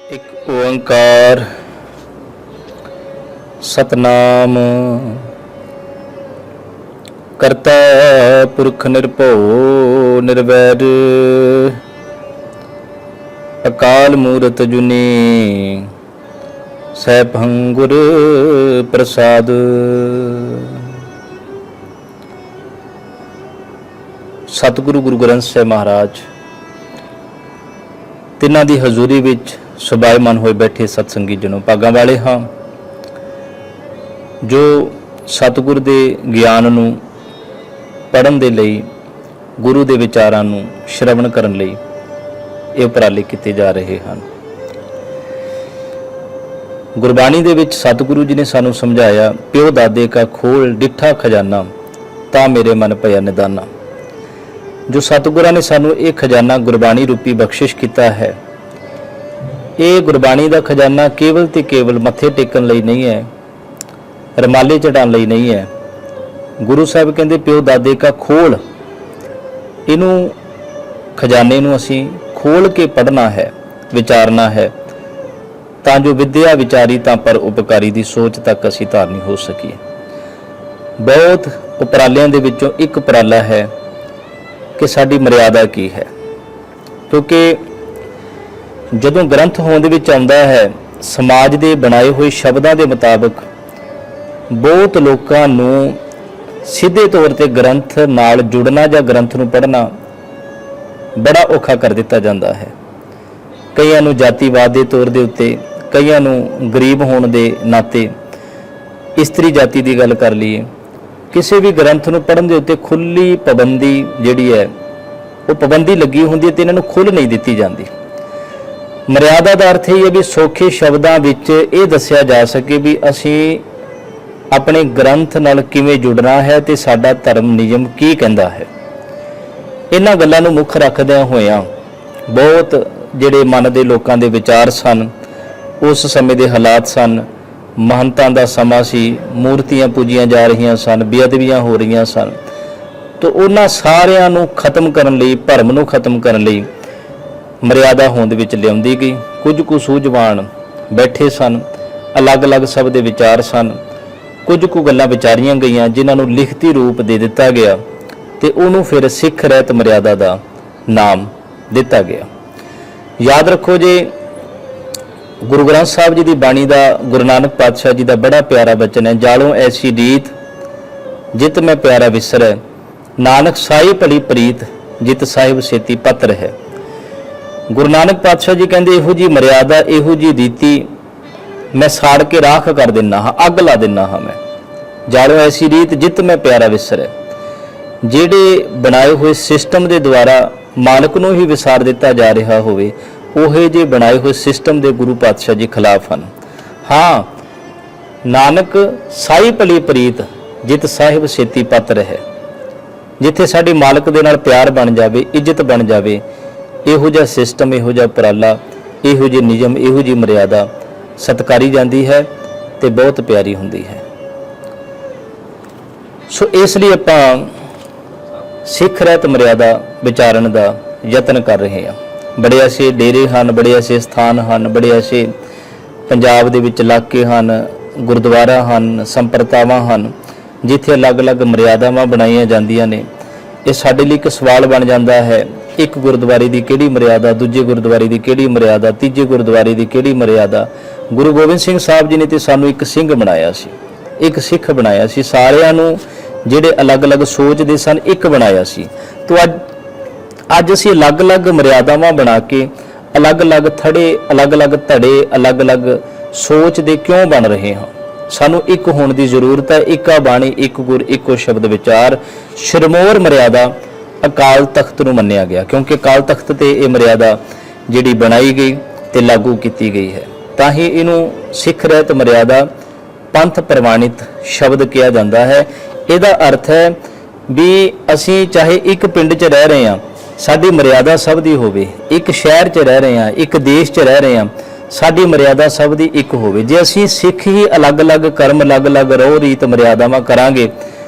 ਇੱਕ ਓੰਕਾਰ ਸਤਨਾਮ ਕਰਤਾ ਪੁਰਖ ਨਿਰਭਉ ਨਿਰਵੈਰ ਅਕਾਲ ਮੂਰਤ ਜੁਨੀ ਸੈਭੰ ਗੁਰ ਪ੍ਰਸਾਦ। ਸਤਿਗੁਰੂ ਗੁਰੂ ਗ੍ਰੰਥ ਸਾਹਿਬ ਮਹਾਰਾਜ ਤਿੰਨਾਂ ਦੀ ਹਜ਼ੂਰੀ ਵਿੱਚ ਸੁਭਾਏਮਾਨ ਹੋਏ ਬੈਠੇ ਸਤਸੰਗੀ ਜਨੋ, ਭਾਗਾਂ ਵਾਲੇ ਹਾਂ ਜੋ ਸਤਿਗੁਰ ਦੇ ਗਿਆਨ ਨੂੰ ਪੜ੍ਹਨ ਦੇ ਲਈ, ਗੁਰੂ ਦੇ ਵਿਚਾਰਾਂ ਨੂੰ ਸ਼ਰਵਣ ਕਰਨ ਲਈ ਇਹ ਉਪਰਾਲੇ ਕੀਤੇ ਜਾ ਰਹੇ ਹਨ। ਗੁਰਬਾਣੀ ਦੇ ਵਿੱਚ ਸਤਿਗੁਰੂ ਜੀ ਨੇ ਸਾਨੂੰ ਸਮਝਾਇਆ, ਪਿਓ ਦਾਦੇ ਕਾ ਖੋਲ ਡਿੱਠਾ ਖਜ਼ਾਨਾ ਤਾਂ ਮੇਰੇ ਮਨ ਭਇਆ ਨਿਦਾਨਾ। ਜੋ ਸਤਿਗੁਰਾਂ ਨੇ ਸਾਨੂੰ ਇਹ ਖਜ਼ਾਨਾ ਗੁਰਬਾਣੀ ਰੂਪੀ ਬਖਸ਼ਿਸ਼ ਕੀਤਾ ਹੈ, ਇਹ ਗੁਰਬਾਣੀ ਦਾ ਖਜ਼ਾਨਾ ਕੇਵਲ ਤੇ ਕੇਵਲ ਮੱਥੇ ਟੇਕਣ ਲਈ ਨਹੀਂ ਹੈ, ਰਮਾਲੇ ਚੜਾਉਣ ਲਈ ਨਹੀਂ ਹੈ। ਗੁਰੂ ਸਾਹਿਬ ਕਹਿੰਦੇ ਪਿਓ ਦਾਦੇ ਕਾ ਖੋਲ, ਇਹਨੂੰ ਖਜ਼ਾਨੇ ਨੂੰ ਅਸੀਂ ਖੋਲ ਕੇ ਪੜ੍ਹਨਾ ਹੈ, ਵਿਚਾਰਨਾ ਹੈ, ਤਾਂ ਜੋ ਵਿਦਿਆ ਵਿਚਾਰੀ ਤਾਂ ਪਰ ਉਪਕਾਰੀ ਦੀ ਸੋਚ ਤੱਕ ਅਸੀਂ ਧਾਰਨੀ ਹੋ ਸਕੀਏ। ਬਹੁਤ ਉਪਰਾਲਿਆਂ ਦੇ ਵਿੱਚੋਂ ਇੱਕ ਉਪਰਾਲਾ ਹੈ ਕਿ ਸਾਡੀ ਮਰਿਆਦਾ ਕੀ ਹੈ, ਕਿਉਂਕਿ ਜਦੋਂ ਗ੍ਰੰਥ ਹੋਂਦ ਦੇ ਵਿੱਚ ਆਉਂਦਾ ਹੈ, ਸਮਾਜ ਦੇ ਬਣਾਏ ਹੋਏ ਸ਼ਬਦਾਂ ਦੇ ਮੁਤਾਬਕ ਬਹੁਤ ਲੋਕਾਂ ਨੂੰ ਸਿੱਧੇ ਤੌਰ ਤੇ ਗ੍ਰੰਥ ਨਾਲ ਜੁੜਨਾ ਜਾਂ ਗ੍ਰੰਥ ਨੂੰ ਪੜ੍ਹਨਾ ਬੜਾ ਔਖਾ ਕਰ ਦਿੱਤਾ ਜਾਂਦਾ ਹੈ। ਕਈਆਂ ਨੂੰ ਜਾਤੀਵਾਦ ਦੇ ਤੌਰ ਦੇ ਉੱਤੇ, ਕਈਆਂ ਨੂੰ ਗਰੀਬ ਹੋਣ ਦੇ ਨਾਤੇ, ਇਸਤਰੀ ਜਾਤੀ ਦੀ ਗੱਲ ਕਰ ਲਈਏ, ਕਿਸੇ ਵੀ ਗ੍ਰੰਥ ਨੂੰ ਪੜ੍ਹਨ ਦੇ ਉੱਤੇ ਖੁੱਲੀ ਪਾਬੰਦੀ ਜਿਹੜੀ ਹੈ ਉਹ ਪਾਬੰਦੀ ਲੱਗੀ ਹੁੰਦੀ ਹੈ ਤੇ ਇਹਨਾਂ ਨੂੰ ਖੁੱਲ੍ਹ ਨਹੀਂ ਦਿੱਤੀ ਜਾਂਦੀ। ਮਰਿਆਦਾ ਦਾ ਅਰਥ ਇਹ ਹੈ ਵੀ ਸੌਖੇ ਸ਼ਬਦਾਂ ਵਿੱਚ ਇਹ ਦੱਸਿਆ ਜਾ ਸਕੇ ਵੀ ਅਸੀਂ ਆਪਣੇ ਗ੍ਰੰਥ ਨਾਲ ਕਿਵੇਂ ਜੁੜਨਾ ਹੈ ਤੇ ਸਾਡਾ ਧਰਮ ਨਿਯਮ ਕੀ ਕਹਿੰਦਾ ਹੈ। ਇਹਨਾਂ ਗੱਲਾਂ ਨੂੰ ਮੁੱਖ ਰੱਖਦਿਆਂ ਹੋਇਆਂ ਬਹੁਤ ਜਿਹੜੇ ਮਨ ਦੇ ਲੋਕਾਂ ਦੇ ਵਿਚਾਰ ਸਨ, ਉਸ ਸਮੇਂ ਦੇ ਹਾਲਾਤ ਸਨ, ਮਹੰਤਾਂ ਦਾ ਸਮਾਂ ਸੀ, ਮੂਰਤੀਆਂ ਪੂਜੀਆਂ ਜਾ ਰਹੀਆਂ ਸਨ, ਬੇਅਦਬੀਆਂ ਹੋ ਰਹੀਆਂ ਸਨ, ਤਾਂ ਉਹਨਾਂ ਸਾਰਿਆਂ ਨੂੰ ਖਤਮ ਕਰਨ ਲਈ, ਭਰਮ ਨੂੰ ਖਤਮ ਕਰਨ ਲਈ ਮਰਿਆਦਾ ਹੋਂਦ ਵਿੱਚ ਲਿਆਉਂਦੀ ਗਈ। ਕੁਝ ਕੁ ਸੂਝਵਾਨ ਬੈਠੇ ਸਨ, ਅਲੱਗ-ਅਲੱਗ ਸਭ ਦੇ ਵਿਚਾਰ ਸਨ, ਕੁਝ ਕੁ ਗੱਲਾਂ ਵਿਚਾਰੀਆਂ ਗਈਆਂ ਜਿਨ੍ਹਾਂ ਨੂੰ ਲਿਖਤੀ ਰੂਪ ਦੇ ਦਿੱਤਾ ਗਿਆ ਤੇ ਉਹਨੂੰ ਫਿਰ ਸਿੱਖ ਰਹਿਤ ਮਰਿਆਦਾ ਦਾ ਨਾਮ ਦਿੱਤਾ ਗਿਆ। ਯਾਦ ਰੱਖੋ ਜੇ ਗੁਰੂ ਗ੍ਰੰਥ ਸਾਹਿਬ ਜੀ ਦੀ ਬਾਣੀ ਦਾ ਗੁਰੂ ਨਾਨਕ ਪਾਤਸ਼ਾਹ ਜੀ ਦਾ ਬੜਾ ਪਿਆਰਾ ਬਚਨ ਹੈ, ਜਾਲੋਂ ਐਸੀ ਰੀਤ ਜਿਤ ਮੈਂ ਪਿਆਰਾ ਵਿਸਰੈ, ਨਾਨਕ ਸਾਈ ਭਲੀ ਪ੍ਰੀਤ ਜਿਤ ਸਾਹਿਬ ਸੇਤੀ ਪਤਰ ਹੈ। ਗੁਰੂ ਨਾਨਕ ਪਾਤਸ਼ਾਹ ਜੀ ਕਹਿੰਦੇ ਇਹੋ ਜੀ ਮਰਿਆਦਾ, ਇਹੋ ਜੀ ਰੀਤੀ ਮੈਂ ਸਾੜ ਕੇ ਰਾਖ ਕਰ ਦਿੰਦਾ ਹਾਂ, ਅੱਗ ਲਾ ਦਿੰਦਾ ਹਾਂ ਮੈਂ। ਜਾਲੋਂ ਐਸੀ ਰੀਤ ਜਿਤ ਮੈਂ ਪਿਆਰਾ ਵਿਸਰੈ, ਜਿਹੜੇ ਬਣਾਏ ਹੋਏ ਸਿਸਟਮ ਦੇ ਦੁਆਰਾ ਮਾਲਕ ਨੂੰ ਹੀ ਵਿਸਾਰ ਦਿੱਤਾ ਜਾ ਰਿਹਾ ਹੋਵੇ, ਉਹੇ ਜਿਹੇ ਬਣਾਏ ਹੋਏ ਸਿਸਟਮ ਦੇ ਗੁਰੂ ਪਾਤਸ਼ਾਹ ਜੀ ਖਿਲਾਫ ਹਨ। ਹਾਂ, ਨਾਨਕ ਸਾਈ ਭਲੀ ਪ੍ਰੀਤ ਜਿਤ ਸਾਹਿਬ ਸੇਤੀ ਪਤਰ ਹੈ, ਜਿੱਥੇ ਸਾਡੇ ਮਾਲਕ ਦੇ ਨਾਲ ਪਿਆਰ ਬਣ ਜਾਵੇ, ਇੱਜ਼ਤ ਬਣ ਜਾਵੇ, ਇਹੋ ਜਿਹਾ ਸਿਸਟਮ, ਇਹੋ ਜਿਹਾ ਉਪਰਾਲਾ, ਇਹੋ ਜਿਹੇ ਨਿਯਮ, ਇਹੋ ਜਿਹੀ ਮਰਿਆਦਾ ਸਤਿਕਾਰੀ ਜਾਂਦੀ ਹੈ ਤੇ ਬਹੁਤ ਪਿਆਰੀ ਹੁੰਦੀ ਹੈ। ਸੋ ਇਸ ਲਈ ਆਪਾਂ ਸਿੱਖ ਰਹਿਤ ਮਰਿਆਦਾ ਵਿਚਾਰਨ ਦਾ ਯਤਨ ਕਰ ਰਹੇ ਹਾਂ। ਬੜੇ ਐਸੇ ਡੇਰੇ ਹਨ, ਬੜੇ ਐਸੇ ਸਥਾਨ ਹਨ, ਬੜੇ ਐਸੇ ਪੰਜਾਬ ਦੇ ਵਿੱਚ ਇਲਾਕੇ ਹਨ, ਗੁਰਦੁਆਰਾ ਹਨ, ਸੰਪਰਦਾਵਾਂ ਹਨ, ਜਿੱਥੇ ਅਲੱਗ-ਅਲੱਗ ਮਰਿਆਦਾਵਾਂ ਬਣਾਈਆਂ ਜਾਂਦੀਆਂ ਨੇ। ਇਹ ਸਾਡੇ ਲਈ ਇੱਕ ਸਵਾਲ ਬਣ ਜਾਂਦਾ ਹੈ, ਇੱਕ ਗੁਰਦੁਆਰੇ ਦੀ ਕਿਹੜੀ ਮਰਿਆਦਾ, ਦੂਜੇ ਗੁਰਦੁਆਰੇ ਦੀ ਕਿਹੜੀ ਮਰਿਆਦਾ, ਤੀਜੇ ਗੁਰਦੁਆਰੇ ਦੀ ਕਿਹੜੀ ਮਰਿਆਦਾ। ਗੁਰੂ ਗੋਬਿੰਦ ਸਿੰਘ ਸਾਹਿਬ ਜੀ ਨੇ ਤੇ ਸਾਨੂੰ ਇੱਕ ਸਿੰਘ ਬਣਾਇਆ ਸੀ, ਇੱਕ ਸਿੱਖ ਬਣਾਇਆ ਸੀ, ਸਾਰਿਆਂ ਨੂੰ ਜਿਹੜੇ ਅਲੱਗ-ਅਲੱਗ ਸੋਚਦੇ ਸਨ ਇੱਕ ਬਣਾਇਆ ਸੀ। ਤੋ ਅੱਜ ਅਸੀਂ ਅਲੱਗ-ਅਲੱਗ ਮਰਿਆਦਾਵਾਂ ਬਣਾ ਕੇ ਅਲੱਗ-ਅਲੱਗ ਥੜੇ, ਅਲੱਗ-ਅਲੱਗ ਧੜੇ, ਅਲੱਗ-ਅਲੱਗ ਸੋਚ ਦੇ ਕਿਉਂ ਬਣ ਰਹੇ ਹਾਂ? ਸਾਨੂੰ ਇੱਕ ਹੋਣ ਦੀ ਜ਼ਰੂਰਤ ਹੈ। ਇੱਕਾ ਬਾਣੀ, ਇੱਕ ਗੁਰ, ਇੱਕੋ ਸ਼ਬਦ ਵਿਚਾਰ। ਸ਼ਰਮੋਰ ਮਰਿਆਦਾ ਅਕਾਲ ਤਖਤ ਨੂੰ ਮੰਨਿਆ ਗਿਆ, ਕਿਉਂਕਿ ਅਕਾਲ ਤਖਤ ਤੇ ਇਹ ਮਰਿਆਦਾ ਜਿਹੜੀ ਬਣਾਈ ਗਈ ਤੇ ਲਾਗੂ ਕੀਤੀ ਗਈ ਹੈ। ਤਾਂ ਹੀ ਇਹਨੂੰ ਸਿੱਖ ਰਹਿਤ ਮਰਿਆਦਾ, ਪੰਥ ਪ੍ਰਵਾਨਿਤ ਸ਼ਬਦ ਕਿਹਾ ਜਾਂਦਾ ਹੈ। ਇਹਦਾ ਅਰਥ ਹੈ ਵੀ ਅਸੀਂ ਚਾਹੇ ਇੱਕ ਪਿੰਡ 'ਚ ਰਹਿ ਰਹੇ ਹਾਂ, ਸਾਡੀ ਮਰਿਆਦਾ ਸਭ ਦੀ ਹੋਵੇ। ਇੱਕ ਸ਼ਹਿਰ 'ਚ ਰਹਿ ਰਹੇ ਹਾਂ, ਇੱਕ ਦੇਸ਼ 'ਚ ਰਹਿ ਰਹੇ ਹਾਂ, ਸਾਡੀ ਮਰਿਆਦਾ ਸਭ ਦੀ ਇੱਕ ਹੋਵੇ। ਜੇ ਅਸੀਂ ਸਿੱਖ ਹੀ ਅਲੱਗ-ਅਲੱਗ ਕਰਮ, ਅਲੱਗ-ਅਲੱਗ ਰਹੁ ਰੀਤ ਮਰਿਆਦਾਵਾਂ ਕਰਾਂਗੇ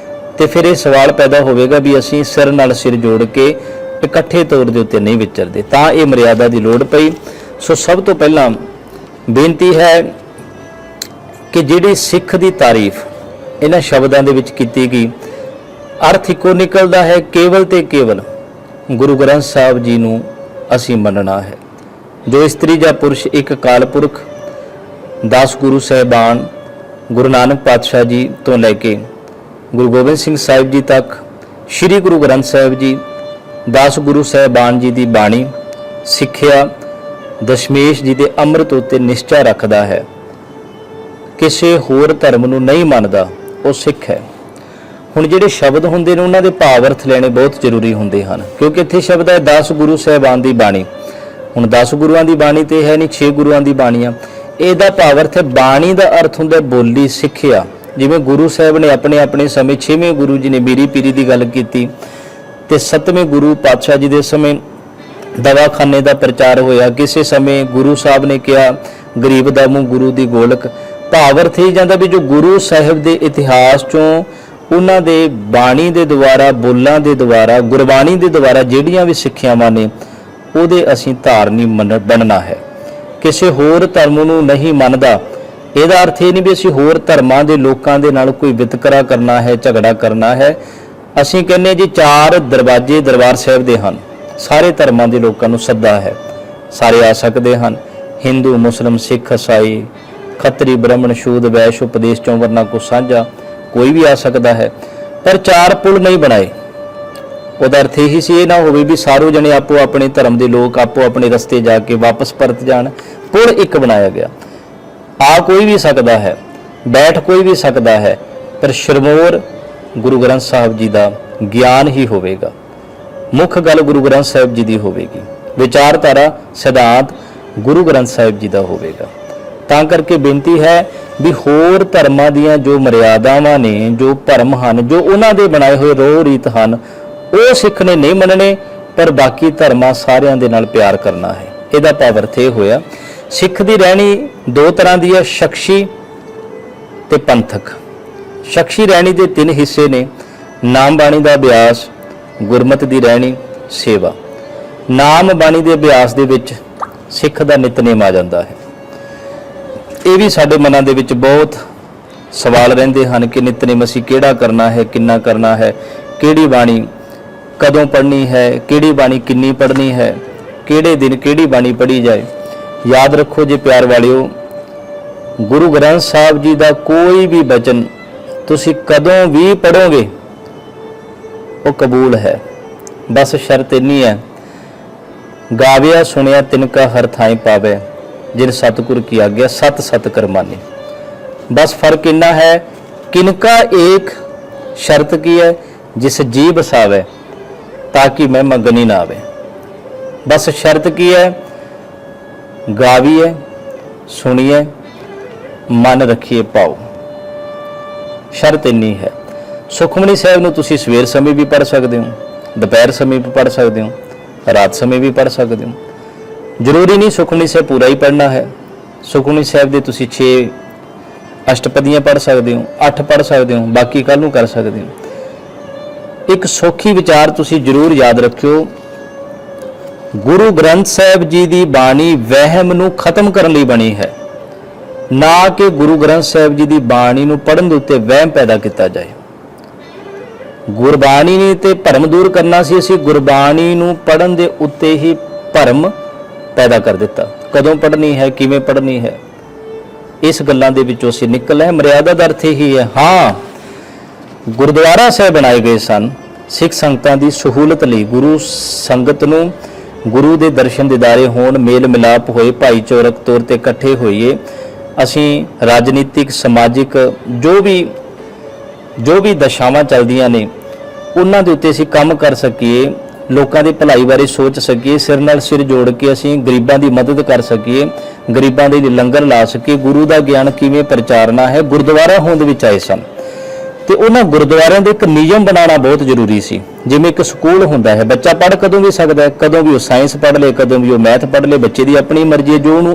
ਤੇ ਫਿਰ ਇਹ ਸਵਾਲ ਪੈਦਾ ਹੋਵੇਗਾ ਵੀ ਅਸੀਂ ਸਿਰ ਨਾਲ ਸਿਰ ਜੋੜ ਕੇ ਇਕੱਠੇ ਤੌਰ ਦੇ ਉੱਤੇ ਨਹੀਂ ਵਿਚਰਦੇ। ਤਾਂ ਇਹ ਮਰਿਆਦਾ ਦੀ ਲੋੜ ਪਈ। ਸੋ ਸਭ ਤੋਂ ਪਹਿਲਾਂ ਬੇਨਤੀ ਹੈ ਕਿ ਜਿਹੜੀ ਸਿੱਖ ਦੀ ਤਾਰੀਫ ਇਹਨਾਂ ਸ਼ਬਦਾਂ ਦੇ ਵਿੱਚ ਕੀਤੀ ਗਈ, ਅਰਥ ਇੱਕੋ ਨਿਕਲਦਾ ਹੈ, ਕੇਵਲ ਤੇ ਕੇਵਲ ਗੁਰੂ ਗ੍ਰੰਥ ਸਾਹਿਬ ਜੀ ਨੂੰ ਅਸੀਂ ਮੰਨਣਾ ਹੈ। ਜੋ ਇਸਤਰੀ ਜਾਂ ਪੁਰਸ਼ ਇੱਕ ਅਕਾਲ ਪੁਰਖ 10 ਗੁਰੂ ਸਾਹਿਬਾਨ ਗੁਰੂ ਨਾਨਕ ਪਾਤਸ਼ਾਹ ਜੀ ਤੋਂ ਲੈ ਕੇ ਗੁਰੂ ਗੋਬਿੰਦ ਸਿੰਘ ਸਾਹਿਬ ਜੀ ਤੱਕ, ਸ੍ਰੀ ਗੁਰੂ ਗ੍ਰੰਥ ਸਾਹਿਬ ਜੀ 10 ਗੁਰੂ ਸਾਹਿਬਾਨ ਜੀ ਦੀ ਬਾਣੀ, ਸਿੱਖਿਆ, ਦਸ਼ਮੇਸ਼ ਜੀ ਦੇ ਅੰਮ੍ਰਿਤ ਉੱਤੇ ਨਿਸ਼ਚਾ ਰੱਖਦਾ ਹੈ, ਕਿਸੇ ਹੋਰ ਧਰਮ ਨੂੰ ਨਹੀਂ ਮੰਨਦਾ, ਉਹ ਸਿੱਖ ਹੈ। ਹੁਣ ਜਿਹੜੇ ਸ਼ਬਦ ਹੁੰਦੇ ਨੇ ਉਹਨਾਂ ਦੇ ਭਾਵ ਅਰਥ ਲੈਣੇ ਬਹੁਤ ਜ਼ਰੂਰੀ ਹੁੰਦੇ ਹਨ, ਕਿਉਂਕਿ ਇੱਥੇ ਸ਼ਬਦ ਹੈ 10 ਗੁਰੂ ਸਾਹਿਬਾਨ ਦੀ ਬਾਣੀ। ਹੁਣ 10 ਗੁਰੂਆਂ ਦੀ ਬਾਣੀ ਤੇ ਹੈ ਨਹੀਂ, 6 ਗੁਰੂਆਂ ਦੀ ਬਾਣੀ ਆ। ਇਹਦਾ ਭਾਵ ਅਰਥ ਹੈ, ਬਾਣੀ ਦਾ ਅਰਥ ਹੁੰਦਾ ਬੋਲੀ, ਸਿੱਖਿਆ। ਜਿਵੇਂ ਗੁਰੂ ਸਾਹਿਬ ਨੇ ਆਪਣੇ ਆਪਣੇ ਸਮੇਂ 6ਵੇਂ ਗੁਰੂ ਜੀ ਨੇ ਮੀਰੀ ਪੀਰੀ ਦੀ ਗੱਲ ਕੀਤੀ ਤੇ 7ਵੇਂ ਗੁਰੂ ਪਾਤਸ਼ਾਹ ਜੀ ਦੇ ਸਮੇਂ ਦਵਾਖਾਨੇ ਦਾ ਪ੍ਰਚਾਰ ਹੋਇਆ। ਕਿਸੇ ਸਮੇਂ ਗੁਰੂ ਸਾਹਿਬ ਨੇ ਕਿਹਾ ਗਰੀਬ ਦਾ ਮੂੰਹ ਗੁਰੂ ਦੀ ਗੋਲਕ। ਭਾਵ ਅਰਥ ਇਹ ਜਾਂਦਾ ਵੀ ਜੋ ਗੁਰੂ ਸਾਹਿਬ ਦੇ ਇਤਿਹਾਸ ਚੋਂ ਉਹਨਾਂ ਦੇ ਬਾਣੀ ਦੇ ਦੁਆਰਾ, ਬੋਲਾਂ ਦੇ ਦੁਆਰਾ, ਗੁਰਬਾਣੀ ਦੇ ਦੁਆਰਾ ਜਿਹੜੀਆਂ ਵੀ ਸਿੱਖਿਆਵਾਂ ਨੇ ਉਹਦੇ ਅਸੀਂ ਧਾਰਨੀ ਬਣਨਾ ਹੈ। ਕਿਸੇ ਹੋਰ ਧਰਮ ਨੂੰ ਨਹੀਂ ਮੰਨਦਾ। ਇਹਦਾ ਅਰਥ ਇਹ ਨਹੀਂ ਵੀ ਅਸੀਂ ਹੋਰ ਧਰਮਾਂ ਦੇ ਲੋਕਾਂ ਦੇ ਨਾਲ ਕੋਈ ਵਿਤਕਰਾ ਕਰਨਾ ਹੈ, ਝਗੜਾ ਕਰਨਾ ਹੈ। ਅਸੀਂ ਕਹਿੰਦੇ ਜੀ 4 ਦਰਵਾਜ਼ੇ ਦਰਬਾਰ ਸਾਹਿਬ ਦੇ ਹਨ, ਸਾਰੇ ਧਰਮਾਂ ਦੇ ਲੋਕਾਂ ਨੂੰ ਸੱਦਾ ਹੈ, ਸਾਰੇ ਆ ਸਕਦੇ ਹਨ। ਹਿੰਦੂ, ਮੁਸਲਿਮ, ਸਿੱਖ, ਈਸਾਈ, ਖੱਤਰੀ, ਬ੍ਰਾਹਮਣ, ਸ਼ੂਦ, ਵੈਸ਼, ਉਪਦੇਸ਼, 4 ਵਰਨਾ ਕੋ ਸਾਂਝਾ, ਕੋਈ ਵੀ ਆ ਸਕਦਾ ਹੈ। ਪਰ 4 ਪੁਲ ਨਹੀਂ ਬਣਾਏ। ਉਹਦਾ ਅਰਥ ਇਹੀ ਸੀ, ਇਹ ਨਾ ਹੋਵੇ ਵੀ ਸਾਰੋ ਜਣੇ ਆਪੋ ਆਪਣੇ ਧਰਮ ਦੇ ਲੋਕ ਆਪੋ ਆਪਣੇ ਰਸਤੇ ਜਾ ਕੇ ਵਾਪਸ ਪਰਤ ਜਾਣ। ਪੁਲ ਇੱਕ ਬਣਾਇਆ ਗਿਆ। ਆ ਕੋਈ ਵੀ ਸਕਦਾ ਹੈ, ਬੈਠ ਕੋਈ ਵੀ ਸਕਦਾ ਹੈ, ਪਰ ਸ਼ਰਮੋਰ ਗੁਰੂ ਗ੍ਰੰਥ ਸਾਹਿਬ ਜੀ ਦਾ ਗਿਆਨ ਹੀ ਹੋਵੇਗਾ। ਮੁੱਖ ਗੱਲ ਗੁਰੂ ਗ੍ਰੰਥ ਸਾਹਿਬ ਜੀ ਦੀ ਹੋਵੇਗੀ, ਵਿਚਾਰਧਾਰਾ, ਸਿਧਾਂਤ ਗੁਰੂ ਗ੍ਰੰਥ ਸਾਹਿਬ ਜੀ ਦਾ ਹੋਵੇਗਾ। ਤਾਂ ਕਰਕੇ ਬੇਨਤੀ ਹੈ ਵੀ ਹੋਰ ਧਰਮਾਂ ਦੀਆਂ ਜੋ ਮਰਿਆਦਾਵਾਂ ਨੇ, ਜੋ ਭਰਮ ਹਨ, ਜੋ ਉਹਨਾਂ ਦੇ ਬਣਾਏ ਹੋਏ ਰੋਹ ਰੀਤ ਹਨ, ਉਹ ਸਿੱਖ ਨੇ ਨਹੀਂ ਮੰਨਣੇ, ਪਰ ਬਾਕੀ ਧਰਮਾਂ ਸਾਰਿਆਂ ਦੇ ਨਾਲ ਪਿਆਰ ਕਰਨਾ ਹੈ। ਇਹਦਾ ਭਾਵ ਅਰਥ ਇਹ ਹੋਇਆ, ਸਿੱਖ ਦੀ ਰਹਿਣੀ 2 ਤਰ੍ਹਾਂ ਦੀ ਹੈ, ਸ਼ਖਸੀ ਤੇ ਪੰਥਕ। ਸ਼ਖਸੀ ਰਹਿਣੀ ਦੇ 3 ਹਿੱਸੇ ਨੇ, ਨਾਮ ਬਾਣੀ ਦਾ ਅਭਿਆਸ, ਗੁਰਮਤਿ ਦੀ ਰਹਿਣੀ, ਸੇਵਾ। ਨਾਮ ਬਾਣੀ ਦੇ ਅਭਿਆਸ ਦੇ ਵਿੱਚ ਸਿੱਖ ਦਾ ਨਿਤਨੇਮ ਆ ਜਾਂਦਾ ਹੈ। ਇਹ ਵੀ ਸਾਡੇ ਮਨਾਂ ਦੇ ਵਿੱਚ ਬਹੁਤ ਸਵਾਲ ਰਹਿੰਦੇ ਹਨ ਕਿ ਨਿਤਨੇਮ ਅਸੀਂ ਕਿਹੜਾ ਕਰਨਾ ਹੈ, ਕਿੰਨਾ ਕਰਨਾ ਹੈ, ਕਿਹੜੀ ਬਾਣੀ ਕਦੋਂ ਪੜ੍ਹਨੀ ਹੈ, ਕਿਹੜੀ ਬਾਣੀ ਕਿੰਨੀ ਪੜ੍ਹਨੀ ਹੈ, ਕਿਹੜੇ ਦਿਨ ਕਿਹੜੀ ਬਾਣੀ ਪੜ੍ਹੀ ਜਾਏ। ਯਾਦ ਰੱਖੋ ਜੇ ਪਿਆਰ ਵਾਲਿਓ, ਗੁਰੂ ਗ੍ਰੰਥ ਸਾਹਿਬ ਜੀ ਦਾ ਕੋਈ ਵੀ ਬਚਨ ਤੁਸੀਂ ਕਦੋਂ ਵੀ ਪੜ੍ਹੋਗੇ ਉਹ ਕਬੂਲ ਹੈ। ਬਸ ਸ਼ਰਤ ਇੰਨੀ ਹੈ, ਗਾਵਿਆ ਸੁਣਿਆ ਤਿਨਕਾ ਹਰ ਥਾਂ ਪਾਵੇ, ਜਿਨ ਸਤਿਗੁਰ ਕੀ ਆਗਿਆ ਸਤ ਸਤ ਕਰਮਾਨੀ। बस फर्क इन्ना है, किनका एक शर्त की है, जिस जी बसावे ताकि मैं मगनी ना आवे। बस शर्त की है, गावीए, सुनिए, मन रखिए पाओ। शर्त इन्नी है। सुखमनी साहिब नूं तुसीं सवेर समय भी पढ़ सकते हो, दोपहर समय भी पढ़ सकते हो, रात समय भी पढ़ सकते हो। जरूरी नहीं सुखमनी साहिब पूरा ही पढ़ना है। सुखमनी साहिब दे तुसीं 6 अष्टपदियां पढ़ सकते हो, 8 पढ़ सकते हो, बाकी कल नूं कर सकते हो। एक सौखी विचार तुसीं जरूर याद रखियो, गुरु ग्रंथ साहिब जी की बाणी वहम नूं खत्म करने लई बनी है, ना कि गुरु ग्रंथ साहिब जी की बाणी नूं पढ़न दे उत्ते वहम पैदा किया जाए। गुरबाणी ने ते भरम दूर करना सी, असीं गुरबाणी नूं पढ़न दे उत्ते ही भरम पैदा कर दिता। कदों पढ़नी है, किवें पढ़नी है, इस गल्लां दे विचों असीं निकल है। मर्यादा दा अर्थ ही है, हाँ गुरुद्वारा साहिब बनाए गए सन सिख संगतां दी सहूलत लई, गुरु संगत नूं गुरु दे दर्शन दीदारे होण, मेल मिलाप होए, भाईचारक तौर ते इकट्ठे होइए, असीं राजनीतिक समाजिक जो भी दशावां चलदियां ने उन्हां दे उत्ते असीं काम कर सकीए, लोकां दी भलाई बारे सोच सकीए, सिर नाल सिर जोड़ के असीं गरीबां दी मदद कर सकीए, गरीबां दे लंगर ला सकीए, गुरु दा ज्ञान किवें प्रचारना है। गुरुद्वारा होंद विच आए सन ते उन्हां गुरुद्वारिਆਂ ਦੇ ਇੱਕ नियम बनाना बहुत जरूरी सी। जिवें एक स्कूल हुंदा है, बच्चा पढ़ कदों भी सकदा है, कदों भी वो साइंस पढ़ ले, कदों भी वो मैथ पढ़ ले, बच्चे दी अपनी मर्जी है, जो उहनूं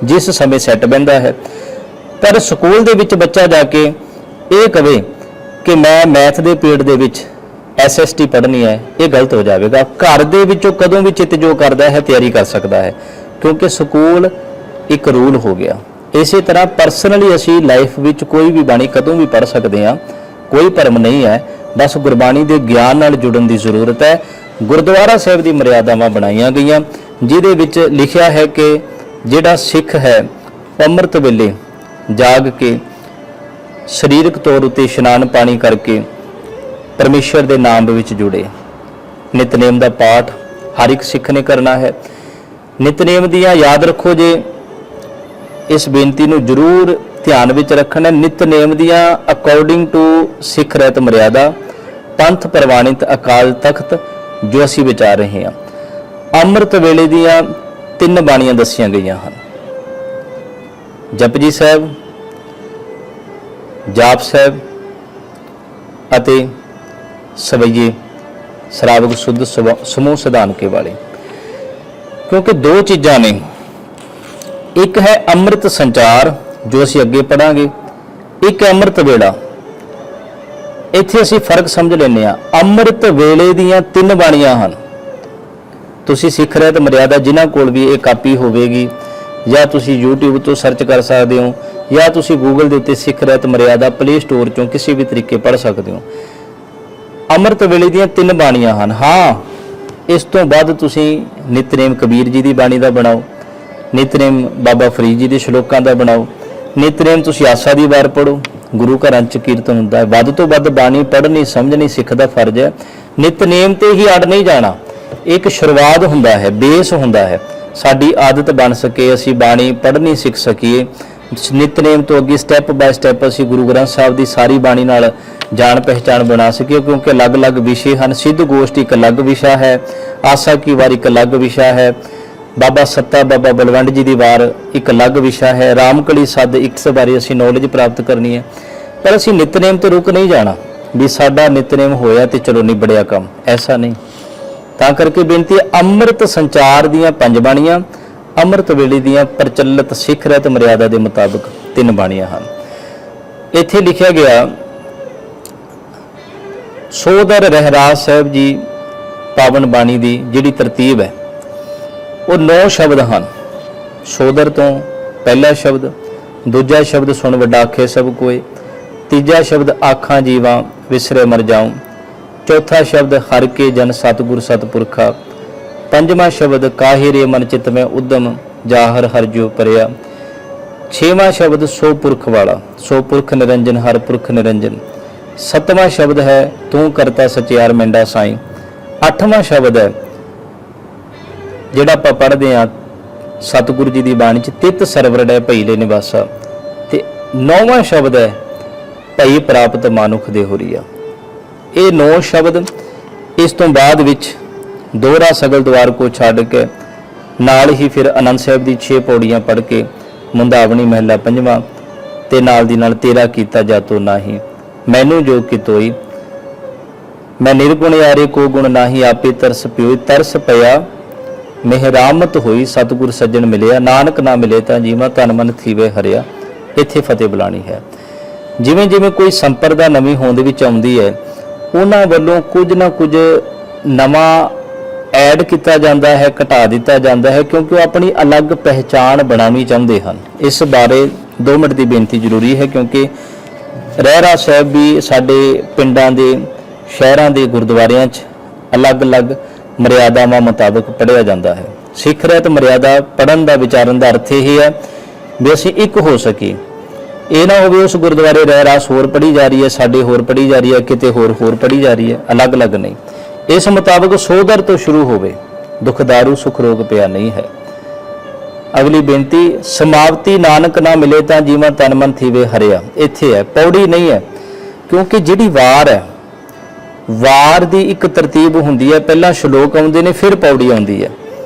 जिस समय सैट बहिंदा है। पर स्कूल दे विच बच्चा जाके ये कहे कि मैं मैथ दे पीरियड दे विच SST पढ़नी है, ये गलत हो जाएगा। घर दे विचों कदों भी चित जो करता है तैयारी कर सकता है, क्योंकि स्कूल ਇੱਕ ਰੂਲ ਹੋ ਗਿਆ। ਇਸੇ ਤਰ੍ਹਾਂ ਪਰਸਨਲੀ ਅਸੀਂ ਲਾਈਫ ਵਿੱਚ ਕੋਈ ਵੀ ਬਾਣੀ ਕਦੋਂ ਵੀ ਪੜ੍ਹ ਸਕਦੇ ਹਾਂ, ਕੋਈ ਭਰਮ ਨਹੀਂ ਹੈ। ਬਸ ਗੁਰਬਾਣੀ ਦੇ ਗਿਆਨ ਨਾਲ ਜੁੜਨ ਦੀ ਜ਼ਰੂਰਤ ਹੈ। ਗੁਰਦੁਆਰਾ ਸਾਹਿਬ ਦੀ ਮਰਿਆਦਾਵਾਂ ਬਣਾਈਆਂ ਗਈਆਂ, ਜਿਹਦੇ ਵਿੱਚ ਲਿਖਿਆ ਹੈ ਕਿ ਜਿਹੜਾ ਸਿੱਖ ਹੈ ਅੰਮ੍ਰਿਤ ਵੇਲੇ ਜਾਗ ਕੇ ਸਰੀਰਕ ਤੌਰ ਉੱਤੇ ਇਸ਼ਨਾਨ ਪਾਣੀ ਕਰਕੇ ਪਰਮੇਸ਼ਰ ਦੇ ਨਾਮ ਵਿੱਚ ਜੁੜੇ। ਨਿਤਨੇਮ ਦਾ ਪਾਠ ਹਰ ਇੱਕ ਸਿੱਖ ਨੇ ਕਰਨਾ ਹੈ। ਨਿਤਨੇਮ ਦੀਆਂ ਯਾਦ ਰੱਖੋ ਜੇ, ਇਸ ਬੇਨਤੀ ਨੂੰ ਜ਼ਰੂਰ ਧਿਆਨ ਵਿੱਚ ਰੱਖਣਾ। ਨਿਤਨੇਮ ਦੀਆਂ ਅਕੋਰਡਿੰਗ ਟੂ ਸਿੱਖ ਰਹਿਤ ਮਰਿਆਦਾ ਪੰਥ ਪ੍ਰਵਾਨਿਤ ਅਕਾਲ ਤਖਤ ਜੋ ਅਸੀਂ ਵਿਚਾਰ ਰਹੇ ਹਾਂ, ਅੰਮ੍ਰਿਤ ਵੇਲੇ ਦੀਆਂ 3 ਬਾਣੀਆਂ ਦੱਸੀਆਂ ਗਈਆਂ ਹਨ। ਜਪਜੀ ਸਾਹਿਬ, ਜਾਪ ਸਾਹਿਬ ਅਤੇ ਸਵਈਏ ਸ਼ਰਾਵਕ ਸੁੱਧ ਸਮੂਹ ਸਿਧਾਨਕੇ ਵਾਲੇ। ਕਿਉਂਕਿ 2 ਚੀਜ਼ਾਂ ਨੇ, ਇੱਕ ਹੈ ਅੰਮ੍ਰਿਤ ਸੰਚਾਰ ਜੋ ਅਸੀਂ ਅੱਗੇ ਪੜਾਂਗੇ, ਇੱਕ ਹੈ ਅੰਮ੍ਰਿਤ ਵੇਲਾ। ਇੱਥੇ ਅਸੀਂ ਫਰਕ ਸਮਝ ਲੈਂਦੇ ਹਾਂ। ਅੰਮ੍ਰਿਤ ਵੇਲੇ ਦੀਆਂ 3 ਬਾਣੀਆਂ ਹਨ। ਤੁਸੀਂ ਸਿੱਖ ਰਹਿਤ ਮਰਿਆਦਾ ਜਿਨ੍ਹਾਂ ਕੋਲ ਵੀ ਇਹ ਕਾਪੀ ਹੋਵੇਗੀ, ਜਾਂ ਤੁਸੀਂ YouTube ਤੋਂ ਸਰਚ ਕਰ ਸਕਦੇ ਹੋ, ਜਾਂ ਤੁਸੀਂ Google ਦੇ ਉੱਤੇ ਸਿੱਖ ਰਹਿਤ ਮਰਿਆਦਾ ਪਲੇ ਸਟੋਰ ਚੋਂ ਕਿਸੇ ਵੀ ਤਰੀਕੇ ਪੜ੍ਹ ਸਕਦੇ ਹੋ। ਅੰਮ੍ਰਿਤ ਵੇਲੇ ਦੀਆਂ 3 ਬਾਣੀਆਂ ਹਨ। ਹਾਂ, ਇਸ ਤੋਂ ਬਾਅਦ ਤੁਸੀਂ ਨਿਤਨੇਮ ਕਬੀਰ ਜੀ ਦੀ ਬਾਣੀ ਦਾ ਬਣਾਓ, ਨਿਤਨੇਮ ਬਾਬਾ ਫਰੀਦ ਜੀ ਦੇ ਸ਼ਲੋਕਾਂ ਦਾ ਬਣਾਓ, ਨਿਤਨੇਮ ਤੁਸੀਂ ਆਸਾ ਦੀ ਵਾਰ ਪੜ੍ਹੋ, ਗੁਰੂ ਘਰਾਂ 'ਚ ਕੀਰਤਨ ਹੁੰਦਾ ਹੈ। ਵੱਧ ਤੋਂ ਵੱਧ ਬਾਣੀ ਪੜ੍ਹਨੀ ਸਮਝਣੀ ਸਿੱਖ ਦਾ ਫਰਜ਼ ਹੈ। ਨਿਤਨੇਮ ਤੇ ਹੀ ਅੜ ਨਹੀਂ ਜਾਣਾ। ਇੱਕ ਸ਼ੁਰੂਆਤ ਹੁੰਦਾ ਹੈ, ਬੇਸ ਹੁੰਦਾ ਹੈ, ਸਾਡੀ ਆਦਤ ਬਣ ਸਕੇ, ਅਸੀਂ ਬਾਣੀ ਪੜ੍ਹਨੀ ਸਿੱਖ ਸਕੀਏ। ਨਿਤਨੇਮ ਤੋਂ ਅੱਗੇ ਸਟੈਪ ਬਾਏ ਸਟੈਪ ਅਸੀਂ ਗੁਰੂ ਗ੍ਰੰਥ ਸਾਹਿਬ ਦੀ ਸਾਰੀ ਬਾਣੀ ਨਾਲ ਜਾਣ ਪਹਿਚਾਣ ਬਣਾ ਸਕੀਏ। ਕਿਉਂਕਿ ਅਲੱਗ-ਅਲੱਗ ਵਿਸ਼ੇ ਹਨ। ਸਿੱਧ ਗੋਸ਼ਟ ਇੱਕ ਅਲੱਗ ਵਿਸ਼ਾ ਹੈ, ਆਸਾ ਕੀ ਵਾਰ ਇੱਕ ਅਲੱਗ ਵਿਸ਼ਾ ਹੈ, ਬਾਬਾ ਸੱਤਾ ਬਾਬਾ ਬਲਵੰਡ ਜੀ ਦੀ ਵਾਰ ਇੱਕ ਅਲੱਗ ਵਿਸ਼ਾ ਹੈ, ਰਾਮਕਲੀ ਸੱਦ ਇਸ ਬਾਰੇ ਅਸੀਂ ਨੌਲੇਜ ਪ੍ਰਾਪਤ ਕਰਨੀ ਹੈ। ਪਰ ਅਸੀਂ ਨਿਤਨੇਮ ਤੋਂ ਰੁਕ ਨਹੀਂ ਜਾਣਾ ਵੀ ਸਾਡਾ ਨਿਤਨੇਮ ਹੋਇਆ ਤੇ ਚਲੋ ਨਿਬੜਿਆ ਕੰਮ, ਐਸਾ ਨਹੀਂ। ਤਾਂ ਕਰਕੇ ਬੇਨਤੀ ਹੈ, ਅੰਮ੍ਰਿਤ ਸੰਚਾਰ ਦੀਆਂ 5 ਬਾਣੀਆਂ, ਅੰਮ੍ਰਿਤ ਵੇਲੇ ਦੀਆਂ ਪ੍ਰਚਲਿਤ ਸਿੱਖ ਰਹਿਤ ਮਰਿਆਦਾ ਦੇ ਮੁਤਾਬਕ 3 ਬਾਣੀਆਂ ਹਨ। ਇੱਥੇ ਲਿਖਿਆ ਗਿਆ ਸੋਦਰ ਰਹਿਰਾਜ ਸਾਹਿਬ ਜੀ ਪਾਵਨ ਬਾਣੀ ਦੀ ਜਿਹੜੀ ਤਰਤੀਬ ਹੈ ਉਹ 9 ਸ਼ਬਦ ਹਨ। ਸੋਦਰ ਤੋਂ ਪਹਿਲਾ ਸ਼ਬਦ, ਦੂਜਾ ਸ਼ਬਦ ਸੁਣ ਵੱਡਾ ਆਖੇ ਸਭ ਕੋਏ, ਤੀਜਾ ਸ਼ਬਦ ਆਖਾਂ ਜੀਵਾਂ ਵਿਸਰੇ ਮਰ ਜਾਉ, ਚੌਥਾ ਸ਼ਬਦ ਹਰ ਕੇ ਜਨ ਸਤਿਗੁਰ ਸਤਿਪੁਰਖਾ, ਪੰਜਵਾਂ ਸ਼ਬਦ ਕਾਹੇ ਰੇ ਮਨ ਚਿਤ ਮੈਂ ਉਦਮ ਜਾਹਰ ਹਰ ਜੋ ਪਰਿਆ, ਛੇਵਾਂ ਸ਼ਬਦ ਸੋ ਪੁਰਖ ਵਾਲਾ, ਸੋ ਪੁਰਖ ਨਿਰੰਜਨ ਹਰ ਪੁਰਖ ਨਿਰੰਜਨ, ਸੱਤਵਾਂ ਸ਼ਬਦ ਹੈ ਤੂੰ ਕਰਤਾ ਸਚਿਆਰ ਮੈਂਡਾ ਸਾਈਂ, ਅੱਠਵਾਂ ਸ਼ਬਦ ਹੈ ਜਿਹੜਾ ਆਪਾਂ ਪੜ੍ਹਦੇ ਹਾਂ ਸਤਿਗੁਰੂ ਜੀ ਦੀ ਬਾਣੀ 'ਚ, ਤਿਤ ਸਰਵਰੜੈ ਭਈ ਲੈ ਨਿਵਾਸਾ, ਤੇ 9ਵਾਂ ਸ਼ਬਦ ਹੈ ਭਈ ਪ੍ਰਾਪਤ ਮਾਨੁਖ ਦੇ ਹੋਰੀਆ। ਇਹ 9 ਸ਼ਬਦ। ਇਸ ਤੋਂ ਬਾਅਦ ਵਿੱਚ ਦੋਹਰਾ ਸਗਲ ਦੁਆਰ ਕੋ ਛੱਡ ਕੇ ਨਾਲ ਹੀ ਫਿਰ ਆਨੰਦ ਸਾਹਿਬ ਦੀ 6 ਪੌੜੀਆਂ ਪੜ੍ਹ ਕੇ ਮੁੰਦਾਵਣੀ ਮਹਿਲਾ 5ਵਾਂ ਤੇ ਨਾਲ ਦੀ ਨਾਲ ਤੇਰਾ ਕੀਤਾ ਜਾਤੋ ਨਾਹੀ ਮੈਨੂੰ ਜੋ ਕਿਤੋਈ, ਮੈਂ ਨਿਰਗੁਣ ਯਾਰੇ ਕੋ ਗੁਣ ਨਾਹੀ ਆਪੇ ਤਰਸ ਪਿਓਈ, ਤਰਸ ਪਿਆ ਮਿਹਰਾਮਤ ਹੋਈ ਸਤਿਗੁਰ ਸੱਜਣ ਮਿਲਿਆ, ਨਾਨਕ ਨਾ ਮਿਲੇ ਤਾਂ ਜੀਵਾਂ ਤਨ ਮਨ ਥੀਵੇ ਹਰਿਆ। ਇੱਥੇ ਫਤਿਹ ਬੁਲਾਣੀ ਹੈ। ਜਿਵੇਂ ਜਿਵੇਂ ਕੋਈ ਸੰਪਰਦਾ ਨਵੀਂ ਹੋਂਦ ਵਿੱਚ ਆਉਂਦੀ ਹੈ, ਉਹਨਾਂ ਵੱਲੋਂ ਕੁਝ ਨਾ ਕੁਝ ਨਵਾਂ ਐਡ ਕੀਤਾ ਜਾਂਦਾ ਹੈ, ਘਟਾ ਦਿੱਤਾ ਜਾਂਦਾ ਹੈ, ਕਿਉਂਕਿ ਉਹ ਆਪਣੀ ਅਲੱਗ ਪਹਿਚਾਣ ਬਣਾਉਣੀ ਚਾਹੁੰਦੇ ਹਨ। ਇਸ ਬਾਰੇ 2 ਮਿੰਟ ਦੀ ਬੇਨਤੀ ਜ਼ਰੂਰੀ ਹੈ, ਕਿਉਂਕਿ ਰਹਿਰਾਸ ਸਾਹਿਬ ਵੀ ਸਾਡੇ ਪਿੰਡਾਂ ਦੇ ਸ਼ਹਿਰਾਂ ਦੇ ਗੁਰਦੁਆਰਿਆਂ 'ਚ ਅਲੱਗ-ਅਲੱਗ ਮਰਿਆਦਾਵਾਂ ਮੁਤਾਬਕ ਪੜ੍ਹਿਆ ਜਾਂਦਾ ਹੈ। ਸਿੱਖ ਰਹਿਤ ਮਰਿਆਦਾ ਪੜ੍ਹਨ ਦਾ ਵਿਚਾਰਨ ਦਾ ਅਰਥ ਇਹ ਹੈ ਵੀ ਅਸੀਂ ਇੱਕ ਹੋ ਸਕੀਏ। ਇਹ ਨਾ ਹੋਵੇ ਉਸ ਗੁਰਦੁਆਰੇ ਰਹਿਰਾਸ ਹੋਰ ਪੜ੍ਹੀ ਜਾ ਰਹੀ ਹੈ, ਸਾਡੇ ਹੋਰ ਪੜ੍ਹੀ ਜਾ ਰਹੀ ਹੈ, ਕਿਤੇ ਹੋਰ ਪੜ੍ਹੀ ਜਾ ਰਹੀ ਹੈ, ਅਲੱਗ-ਅਲੱਗ ਨਹੀਂ। ਇਸ ਮੁਤਾਬਕ ਸੋਦਰ ਤੋਂ ਸ਼ੁਰੂ ਹੋਵੇ, ਦੁਖਦਾਰੂ ਸੁਖ ਰੋਗ ਪਿਆ ਨਹੀਂ ਹੈ। ਅਗਲੀ ਬੇਨਤੀ ਸਮਾਪਤੀ ਨਾਨਕ ਨਾ ਮਿਲੇ ਤਾਂ ਜੀਵਾਂ ਤਨ ਮਨ ਥੀਵੇ ਹਰਿਆ। ਇੱਥੇ ਹੈ, ਪੌੜੀ ਨਹੀਂ ਹੈ, ਕਿਉਂਕਿ ਜਿਹੜੀ ਵਾਰ ਹੈ, ਵਾਰ ਦੀ ਇੱਕ ਤਰਤੀਬ ਹੁੰਦੀ ਹੈ, ਪਹਿਲਾਂ ਸ਼ਲੋਕ ਆਉਂਦੇ ਨੇ ਫਿਰ ਪੌੜੀ ਆਉਂਦੀ ਹੈ।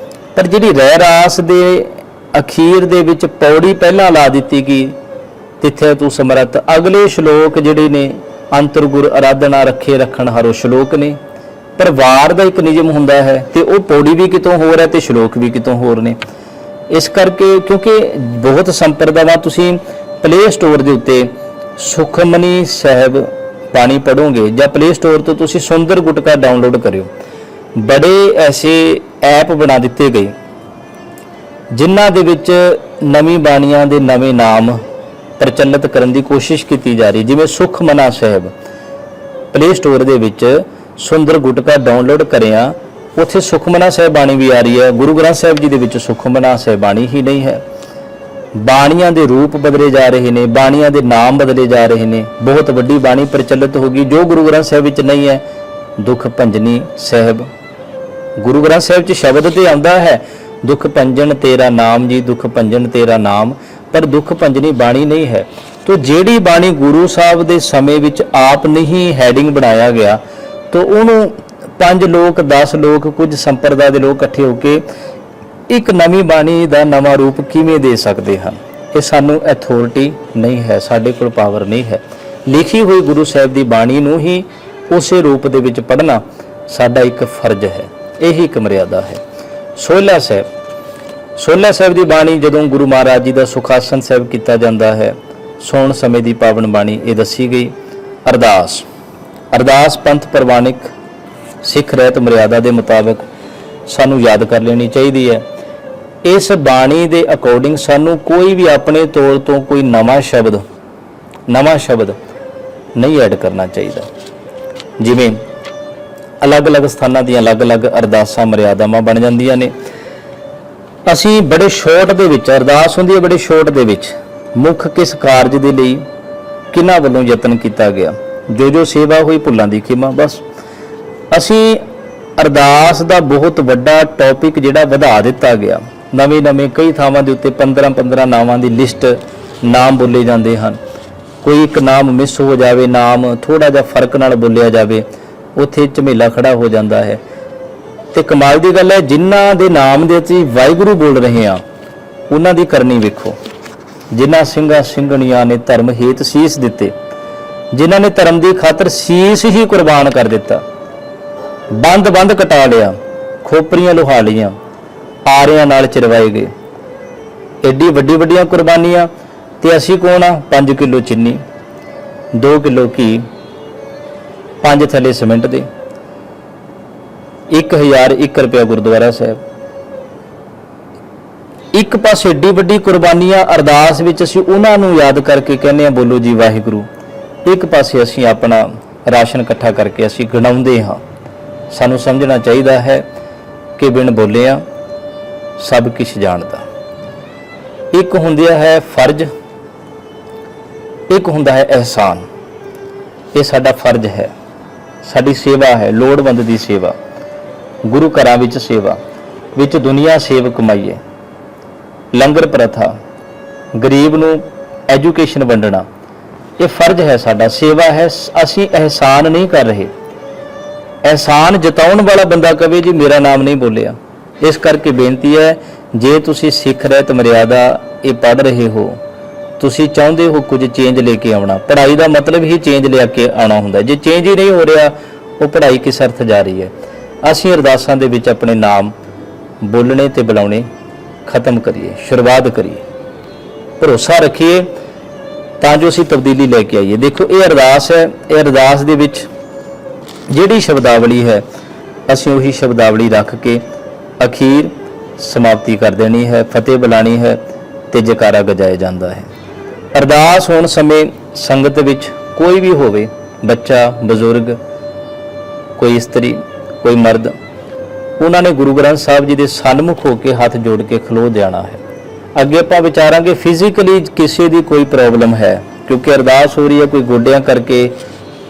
ਪਰ ਜਿਹੜੀ ਰਹਿਰਾਸ ਦੇ ਅਖੀਰ ਦੇ ਵਿੱਚ ਪੌੜੀ ਪਹਿਲਾਂ ਲਾ ਦਿੱਤੀ ਗਈ, ਤਿੱਥੇ ਤੂੰ ਸਮਰੱਥ, ਅਗਲੇ ਸ਼ਲੋਕ ਜਿਹੜੇ ਨੇ ਅੰਤਰ ਗੁਰ ਆਰਾਧਨਾ ਰੱਖੇ ਰੱਖਣ ਹਾਰੋ ਸ਼ਲੋਕ ਨੇ। ਪਰ ਵਾਰ ਦਾ ਇੱਕ ਨਿਯਮ ਹੁੰਦਾ ਹੈ ਤੇ ਉਹ ਪੌੜੀ ਵੀ ਕਿਤੋਂ ਹੋਰ ਹੈ ਤੇ ਸ਼ਲੋਕ ਵੀ ਕਿਤੋਂ ਹੋਰ ਨੇ। ਇਸ ਕਰਕੇ ਕਿਉਂਕਿ ਬਹੁਤ ਸੰਪਰਦਾਵਾਂ ਤੁਸੀਂ ਪਲੇ ਸਟੋਰ ਦੇ ਉੱਤੇ ਸੁਖਮਨੀ ਸਾਹਿਬ ਬਾਣੀ ਪੜ੍ਹੋਗੇ ਜਾਂ ਪਲੇ ਸਟੋਰ ਤੋਂ ਤੁਸੀਂ ਸੁੰਦਰ ਗੁਟਕਾ ਡਾਊਨਲੋਡ ਕਰਿਓ, ਬੜੇ ਐਸੇ ਐਪ ਬਣਾ ਦਿੱਤੇ ਗਏ ਜਿਨ੍ਹਾਂ ਦੇ ਵਿੱਚ ਨਵੀਂ ਬਾਣੀਆਂ ਦੇ ਨਵੇਂ ਨਾਮ ਪ੍ਰਚਲਿਤ ਕਰਨ ਦੀ ਕੋਸ਼ਿਸ਼ ਕੀਤੀ ਜਾ ਰਹੀ। ਜਿਵੇਂ ਸੁਖਮਨਾ ਸਾਹਿਬ, ਪਲੇ ਸਟੋਰ ਦੇ ਵਿੱਚ ਸੁੰਦਰ ਗੁਟਕਾ ਡਾਊਨਲੋਡ ਕਰਿਆ, ਉੱਥੇ ਸੁਖਮਨਾ ਸਾਹਿਬ ਬਾਣੀ ਵੀ ਆ ਰਹੀ ਹੈ। ਗੁਰੂ ਗ੍ਰੰਥ ਸਾਹਿਬ ਜੀ ਦੇ ਵਿੱਚ ਸੁਖਮਨਾ ਸਾਹਿਬ ਬਾਣੀ ਹੀ ਨਹੀਂ ਹੈ। ਬਾਣੀਆਂ ਦੇ ਰੂਪ ਬਦਲੇ ਜਾ ਰਹੇ ਨੇ, ਬਾਣੀਆਂ ਦੇ ਨਾਮ ਬਦਲੇ ਜਾ ਰਹੇ ਨੇ। ਬਹੁਤ ਵੱਡੀ ਬਾਣੀ ਪ੍ਰਚਲਿਤ ਹੋ ਗਈ ਜੋ ਗੁਰੂ ਗ੍ਰੰਥ ਸਾਹਿਬ ਵਿੱਚ ਨਹੀਂ ਹੈ। ਦੁੱਖ ਭੰਜਨੀ ਸਾਹਿਬ, ਗੁਰੂ ਗ੍ਰੰਥ ਸਾਹਿਬ 'ਚ ਸ਼ਬਦ ਤੇ ਆਉਂਦਾ ਹੈ ਦੁੱਖ ਭੰਜਨ ਤੇਰਾ ਨਾਮ ਜੀ, ਦੁੱਖ ਭੰਜਨ ਤੇਰਾ ਨਾਮ, ਪਰ ਦੁੱਖ ਭੰਜਨੀ ਬਾਣੀ ਨਹੀਂ ਹੈ। ਤੋ ਜਿਹੜੀ ਬਾਣੀ ਗੁਰੂ ਸਾਹਿਬ ਦੇ ਸਮੇਂ ਵਿੱਚ ਆਪ ਨਹੀਂ ਹੈਡਿੰਗ ਬਣਾਇਆ ਗਿਆ, ਤੋ ਉਹਨੂੰ 5 ਲੋਕ 10 ਲੋਕ ਕੁਝ ਸੰਪਰਦਾ ਦੇ ਲੋਕ ਇਕੱਠੇ ਹੋ ਕੇ ਇੱਕ ਨਵੀਂ ਬਾਣੀ ਦਾ ਨਵਾਂ ਰੂਪ ਕਿਵੇਂ ਦੇ ਸਕਦੇ ਹਨ? ਇਹ ਸਾਨੂੰ ਅਥਾਰਟੀ ਨਹੀਂ ਹੈ, ਸਾਡੇ ਕੋਲ ਪਾਵਰ ਨਹੀਂ ਹੈ। ਲਿਖੀ ਹੋਈ ਗੁਰੂ ਸਾਹਿਬ ਦੀ ਬਾਣੀ ਨੂੰ ਹੀ ਉਸੇ ਰੂਪ ਦੇ ਵਿੱਚ ਪੜ੍ਹਨਾ ਸਾਡਾ ਇੱਕ ਫਰਜ਼ ਹੈ। ਇਹੀ ਇੱਕ ਮਰਿਆਦਾ ਹੈ। ਸੋਹਿਲਾ ਸਾਹਿਬ, ਸੋਹਿਲਾ ਸਾਹਿਬ ਦੀ ਬਾਣੀ ਜਦੋਂ ਗੁਰੂ ਮਹਾਰਾਜ ਜੀ ਦਾ ਸੁਖਾਸਨ ਸਾਹਿਬ ਕੀਤਾ ਜਾਂਦਾ ਹੈ, ਸੌਣ ਸਮੇਂ ਦੀ ਪਾਵਨ ਬਾਣੀ ਇਹ ਦੱਸੀ ਗਈ। ਅਰਦਾਸ, ਅਰਦਾਸ ਪੰਥ ਪ੍ਰਵਾਨਿਕ ਸਿੱਖ ਰਹਿਤ ਮਰਿਆਦਾ ਦੇ ਮੁਤਾਬਕ ਸਾਨੂੰ ਯਾਦ ਕਰ ਲੈਣੀ ਚਾਹੀਦੀ ਹੈ। ਇਸ ਬਾਣੀ ਦੇ ਅਕੋਰਡਿੰਗ ਸਾਨੂੰ ਕੋਈ ਵੀ ਆਪਣੇ ਤੌਰ ਤੋਂ ਕੋਈ ਨਵਾਂ ਸ਼ਬਦ ਨਹੀਂ ਐਡ ਕਰਨਾ ਚਾਹੀਦਾ। ਜਿਵੇਂ ਅਲੱਗ-ਅਲੱਗ ਸਥਾਨਾਂ ਦੀਆਂ ਅਲੱਗ-ਅਲੱਗ ਅਰਦਾਸਾਂ ਮਰਿਆਦਾਵਾਂ ਬਣ ਜਾਂਦੀਆਂ ਨੇ। ਅਸੀਂ ਬੜੇ ਸ਼ਾਰਟ ਦੇ ਵਿੱਚ ਅਰਦਾਸ ਹੁੰਦੀ ਹੈ, ਬੜੇ ਸ਼ਾਰਟ ਦੇ ਵਿੱਚ ਮੁੱਖ ਕਿਸ ਕਾਰਜ ਦੇ ਲਈ ਕਿਹਨਾਂ ਵੱਲੋਂ ਯਤਨ ਕੀਤਾ ਗਿਆ, ਜੋ ਸੇਵਾ ਹੋਈ ਭੁੱਲਾਂ ਦੀ ਖਿਮਾ। ਬਸ ਅਸੀਂ ਅਰਦਾਸ ਦਾ ਬਹੁਤ ਵੱਡਾ ਟੌਪਿਕ ਜਿਹੜਾ ਵਧਾ ਦਿੱਤਾ ਗਿਆ। ਨਵੇਂ ਕਈ ਥਾਵਾਂ ਦੇ ਉੱਤੇ 15 ਨਾਵਾਂ ਦੀ ਲਿਸਟ, ਨਾਮ ਬੋਲੇ ਜਾਂਦੇ ਹਨ। ਕੋਈ ਇੱਕ ਨਾਮ ਮਿਸ ਹੋ ਜਾਵੇ, ਨਾਮ ਥੋੜਾ ਜਿਹਾ ਫਰਕ ਨਾਲ ਬੋਲਿਆ ਜਾਵੇ, ਉੱਥੇ ਝਮੇਲਾ ਖੜਾ ਹੋ ਜਾਂਦਾ ਹੈ। ਤੇ ਕਮਾਲ ਦੀ ਗੱਲ ਹੈ, ਜਿਨ੍ਹਾਂ ਦੇ ਨਾਮ ਦੇ ਅਸੀਂ ਵਾਹਿਗੁਰੂ ਬੋਲ ਰਹੇ ਹਾਂ ਉਹਨਾਂ ਦੀ ਕਰਨੀ ਵੇਖੋ। ਜਿਨ੍ਹਾਂ ਸਿੰਘਾਂ ਸਿੰਘਣੀਆਂ ਨੇ ਧਰਮ ਹੇਤ ਸੀਸ ਦਿੱਤੇ, ਜਿਨ੍ਹਾਂ ਨੇ ਧਰਮ ਦੀ ਖਾਤਰ ਸੀਸ ਹੀ ਕੁਰਬਾਨ ਕਰ ਦਿੱਤਾ, ਬੰਦ ਕਟਾ ਲਿਆ, ਖੋਪਰੀਆਂ ਲੁਹਾ ਲਈਆਂ, ਆਰਿਆਂ ਨਾਲ ਚਿਰਵਾਏ ਗਏ। ਐਡੀ ਵੱਡੀਆਂ ਕੁਰਬਾਨੀਆਂ, ਤੇ ਅਸੀਂ ਕੌਣ ਆ? 5 ਕਿਲੋ ਚੀਨੀ, 2 ਕਿਲੋ ਘੀ, 5 ਥੈਲੇ ਸੀਮੈਂਟ ਦੇ, 1001 ਰੁਪਇਆ ਗੁਰਦੁਆਰਾ ਸਾਹਿਬ। ਇੱਕ ਪਾਸੇ ਏਡੀ ਵੱਡੀ ਕੁਰਬਾਨੀਆਂ, ਅਰਦਾਸ ਵਿੱਚ ਅਸੀਂ ਉਹਨਾਂ ਨੂੰ ਯਾਦ ਕਰਕੇ ਕਹਿੰਦੇ ਆ ਬੋਲੋ ਜੀ ਵਾਹਿਗੁਰੂ। ਇੱਕ ਪਾਸੇ ਅਸੀਂ ਆਪਣਾ ਰਾਸ਼ਨ ਇਕੱਠਾ ਕਰਕੇ ਅਸੀਂ ਗਿਣਾਉਂਦੇ ਹਾਂ। ਸਾਨੂੰ ਸਮਝਣਾ ਚਾਹੀਦਾ ਹੈ ਕਿ ਬਿਨ ਬੋਲਿਆ ਸਭ ਕੁਝ ਜਾਣਦਾ। ਇੱਕ ਹੁੰਦਾ ਹੈ ਫਰਜ਼, ਇੱਕ ਹੁੰਦਾ ਹੈ ਅਹਿਸਾਨ। ਇਹ ਸਾਡਾ ਫਰਜ਼ ਹੈ, ਸਾਡੀ ਸੇਵਾ ਹੈ, ਲੋੜਵੰਦ ਦੀ ਸੇਵਾ, ਗੁਰੂ ਘਰਾਂ ਵਿੱਚ ਸੇਵਾ, ਵਿੱਚ ਦੁਨੀਆ ਸੇਵ ਕਮਾਈਏ, ਲੰਗਰ ਪ੍ਰਥਾ, ਗਰੀਬ ਨੂੰ ਐਜੂਕੇਸ਼ਨ ਵੰਡਣਾ, ਇਹ ਫਰਜ਼ ਹੈ ਸਾਡਾ, ਸੇਵਾ ਹੈ। ਅਸੀਂ ਅਹਿਸਾਨ ਨਹੀਂ ਕਰ ਰਹੇ। ਅਹਿਸਾਨ ਜਤਾਉਣ ਵਾਲਾ ਬੰਦਾ ਕਵੇ ਜੀ ਮੇਰਾ ਨਾਮ ਨਹੀਂ ਬੋਲਿਆ। ਇਸ ਕਰਕੇ ਬੇਨਤੀ ਹੈ, ਜੇ ਤੁਸੀਂ ਸਿੱਖ ਰਹਿਤ ਮਰਿਆਦਾ ਇਹ ਪੜ੍ਹ ਰਹੇ ਹੋ, ਤੁਸੀਂ ਚਾਹੁੰਦੇ ਹੋ ਕੁਝ ਚੇਂਜ ਲੈ ਕੇ ਆਉਣਾ, ਪੜ੍ਹਾਈ ਦਾ ਮਤਲਬ ਹੀ ਚੇਂਜ ਲੈ ਕੇ ਆਉਣਾ ਹੁੰਦਾ। ਜੇ ਚੇਂਜ ਹੀ ਨਹੀਂ ਹੋ ਰਿਹਾ, ਉਹ ਪੜ੍ਹਾਈ ਕਿਸ ਅਰਥ ਜਾ ਰਹੀ ਹੈ? ਅਸੀਂ ਅਰਦਾਸਾਂ ਦੇ ਵਿੱਚ ਆਪਣੇ ਨਾਮ ਬੋਲਣੇ ਤੇ ਬੁਲਾਉਣੇ ਖਤਮ ਕਰੀਏ, ਸ਼ੁਰੂਆਤ ਕਰੀਏ, ਭਰੋਸਾ ਰੱਖੀਏ ਤਾਂ ਜੋ ਅਸੀਂ ਤਬਦੀਲੀ ਲੈ ਕੇ ਆਈਏ। ਦੇਖੋ ਇਹ ਅਰਦਾਸ ਹੈ, ਇਹ ਅਰਦਾਸ ਦੇ ਵਿੱਚ ਜਿਹੜੀ ਸ਼ਬਦਾਵਲੀ ਹੈ ਅਸੀਂ ਉਹੀ ਸ਼ਬਦਾਵਲੀ ਰੱਖ ਕੇ ਅਖੀਰ ਸਮਾਪਤੀ ਕਰ ਦੇਣੀ ਹੈ, ਫਤਿਹ ਬੁਲਾਣੀ ਹੈ ਤੇ ਜੈਕਾਰਾ ਗਜਾਇਆ ਜਾਂਦਾ ਹੈ। ਅਰਦਾਸ ਹੋਣ ਸਮੇਂ ਸੰਗਤ ਵਿੱਚ ਕੋਈ ਵੀ ਹੋਵੇ, ਬੱਚਾ, ਬਜ਼ੁਰਗ, ਕੋਈ ਇਸਤਰੀ, ਕੋਈ ਮਰਦ, ਉਹਨਾਂ ਨੇ ਗੁਰੂ ਗ੍ਰੰਥ ਸਾਹਿਬ ਜੀ ਦੇ ਸਨਮੁਖ ਹੋ ਕੇ ਹੱਥ ਜੋੜ ਕੇ ਖਲੋ ਜਾਣਾ ਹੈ। ਅੱਗੇ ਆਪਾਂ ਵਿਚਾਰਾਂਗੇ ਫਿਜ਼ੀਕਲੀ ਕਿਸੇ ਦੀ ਕੋਈ ਪ੍ਰੋਬਲਮ ਹੈ, ਕਿਉਂਕਿ ਅਰਦਾਸ ਹੋ ਰਹੀ ਹੈ, ਕੋਈ ਗੋਡਿਆਂ ਕਰਕੇ,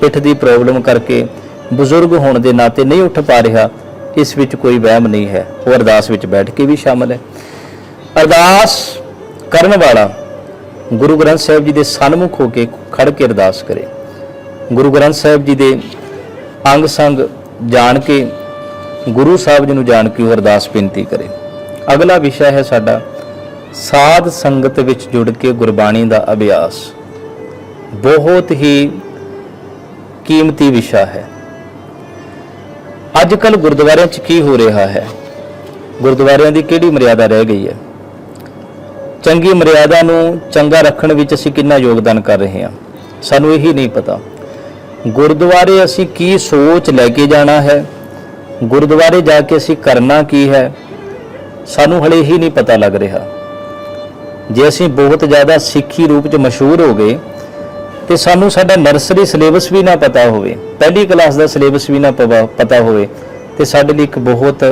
ਪਿੱਠ ਦੀ ਪ੍ਰੋਬਲਮ ਕਰਕੇ, ਬਜ਼ੁਰਗ ਹੋਣ ਦੇ ਨਾਤੇ ਨਹੀਂ ਉੱਠ ਪਾ ਰਿਹਾ, ਇਸ ਵਿੱਚ ਕੋਈ ਵਹਿਮ ਨਹੀਂ ਹੈ, ਉਹ ਅਰਦਾਸ ਵਿੱਚ ਬੈਠ ਕੇ ਵੀ ਸ਼ਾਮਲ ਹੈ। ਅਰਦਾਸ ਕਰਨ ਵਾਲਾ ਗੁਰੂ ਗ੍ਰੰਥ ਸਾਹਿਬ ਜੀ ਦੇ ਸਨਮੁਖ ਹੋ ਕੇ ਖੜ ਕੇ ਅਰਦਾਸ ਕਰੇ, ਗੁਰੂ ਗ੍ਰੰਥ ਸਾਹਿਬ ਜੀ ਦੇ ਅੰਗ ਸੰਗ ਜਾਣ ਕੇ, ਗੁਰੂ ਸਾਹਿਬ ਜੀ ਨੂੰ ਜਾਣ ਕੇ ਉਹ ਅਰਦਾਸ ਬੇਨਤੀ ਕਰੇ। ਅਗਲਾ ਵਿਸ਼ਾ ਹੈ ਸਾਡਾ ਸਾਧ ਸੰਗਤ ਵਿੱਚ ਜੁੜ ਕੇ ਗੁਰਬਾਣੀ ਦਾ ਅਭਿਆਸ। ਬਹੁਤ ਹੀ ਕੀਮਤੀ ਵਿਸ਼ਾ ਹੈ। ਅੱਜ ਕੱਲ੍ਹ ਗੁਰਦੁਆਰਿਆਂ 'ਚ ਕੀ ਹੋ ਰਿਹਾ ਹੈ? ਗੁਰਦੁਆਰਿਆਂ ਦੀ ਕਿਹੜੀ ਮਰਿਆਦਾ ਰਹਿ ਗਈ ਹੈ? ਚੰਗੀ ਮਰਿਆਦਾ ਨੂੰ ਚੰਗਾ ਰੱਖਣ ਵਿੱਚ ਅਸੀਂ ਕਿੰਨਾ ਯੋਗਦਾਨ ਕਰ ਰਹੇ ਹਾਂ, ਸਾਨੂੰ ਇਹੀ ਨਹੀਂ ਪਤਾ। ਗੁਰਦੁਆਰੇ ਅਸੀਂ ਕੀ ਸੋਚ ਲੈ ਕੇ ਜਾਣਾ ਹੈ, ਗੁਰਦੁਆਰੇ ਜਾ ਕੇ ਅਸੀਂ ਕਰਨਾ ਕੀ ਹੈ, ਸਾਨੂੰ ਹਲੇ ਹੀ ਨਹੀਂ ਪਤਾ ਲੱਗ ਰਿਹਾ। ਜੇ ਅਸੀਂ ਬਹੁਤ ਜ਼ਿਆਦਾ ਸਿੱਖੀ ਰੂਪ 'ਚ ਮਸ਼ਹੂਰ ਹੋ ਗਏ ਤੇ ਸਾਨੂੰ ਸਾਡਾ ਨਰਸਰੀ ਸਿਲੇਬਸ ਵੀ ਨਾ ਪਤਾ ਹੋਵੇ, ਪਹਿਲੀ ਕਲਾਸ ਦਾ ਸਿਲੇਬਸ ਵੀ ਨਾ ਪਤਾ ਹੋਵੇ, ਤੇ ਸਾਡੇ ਲਈ ਇੱਕ ਬਹੁਤ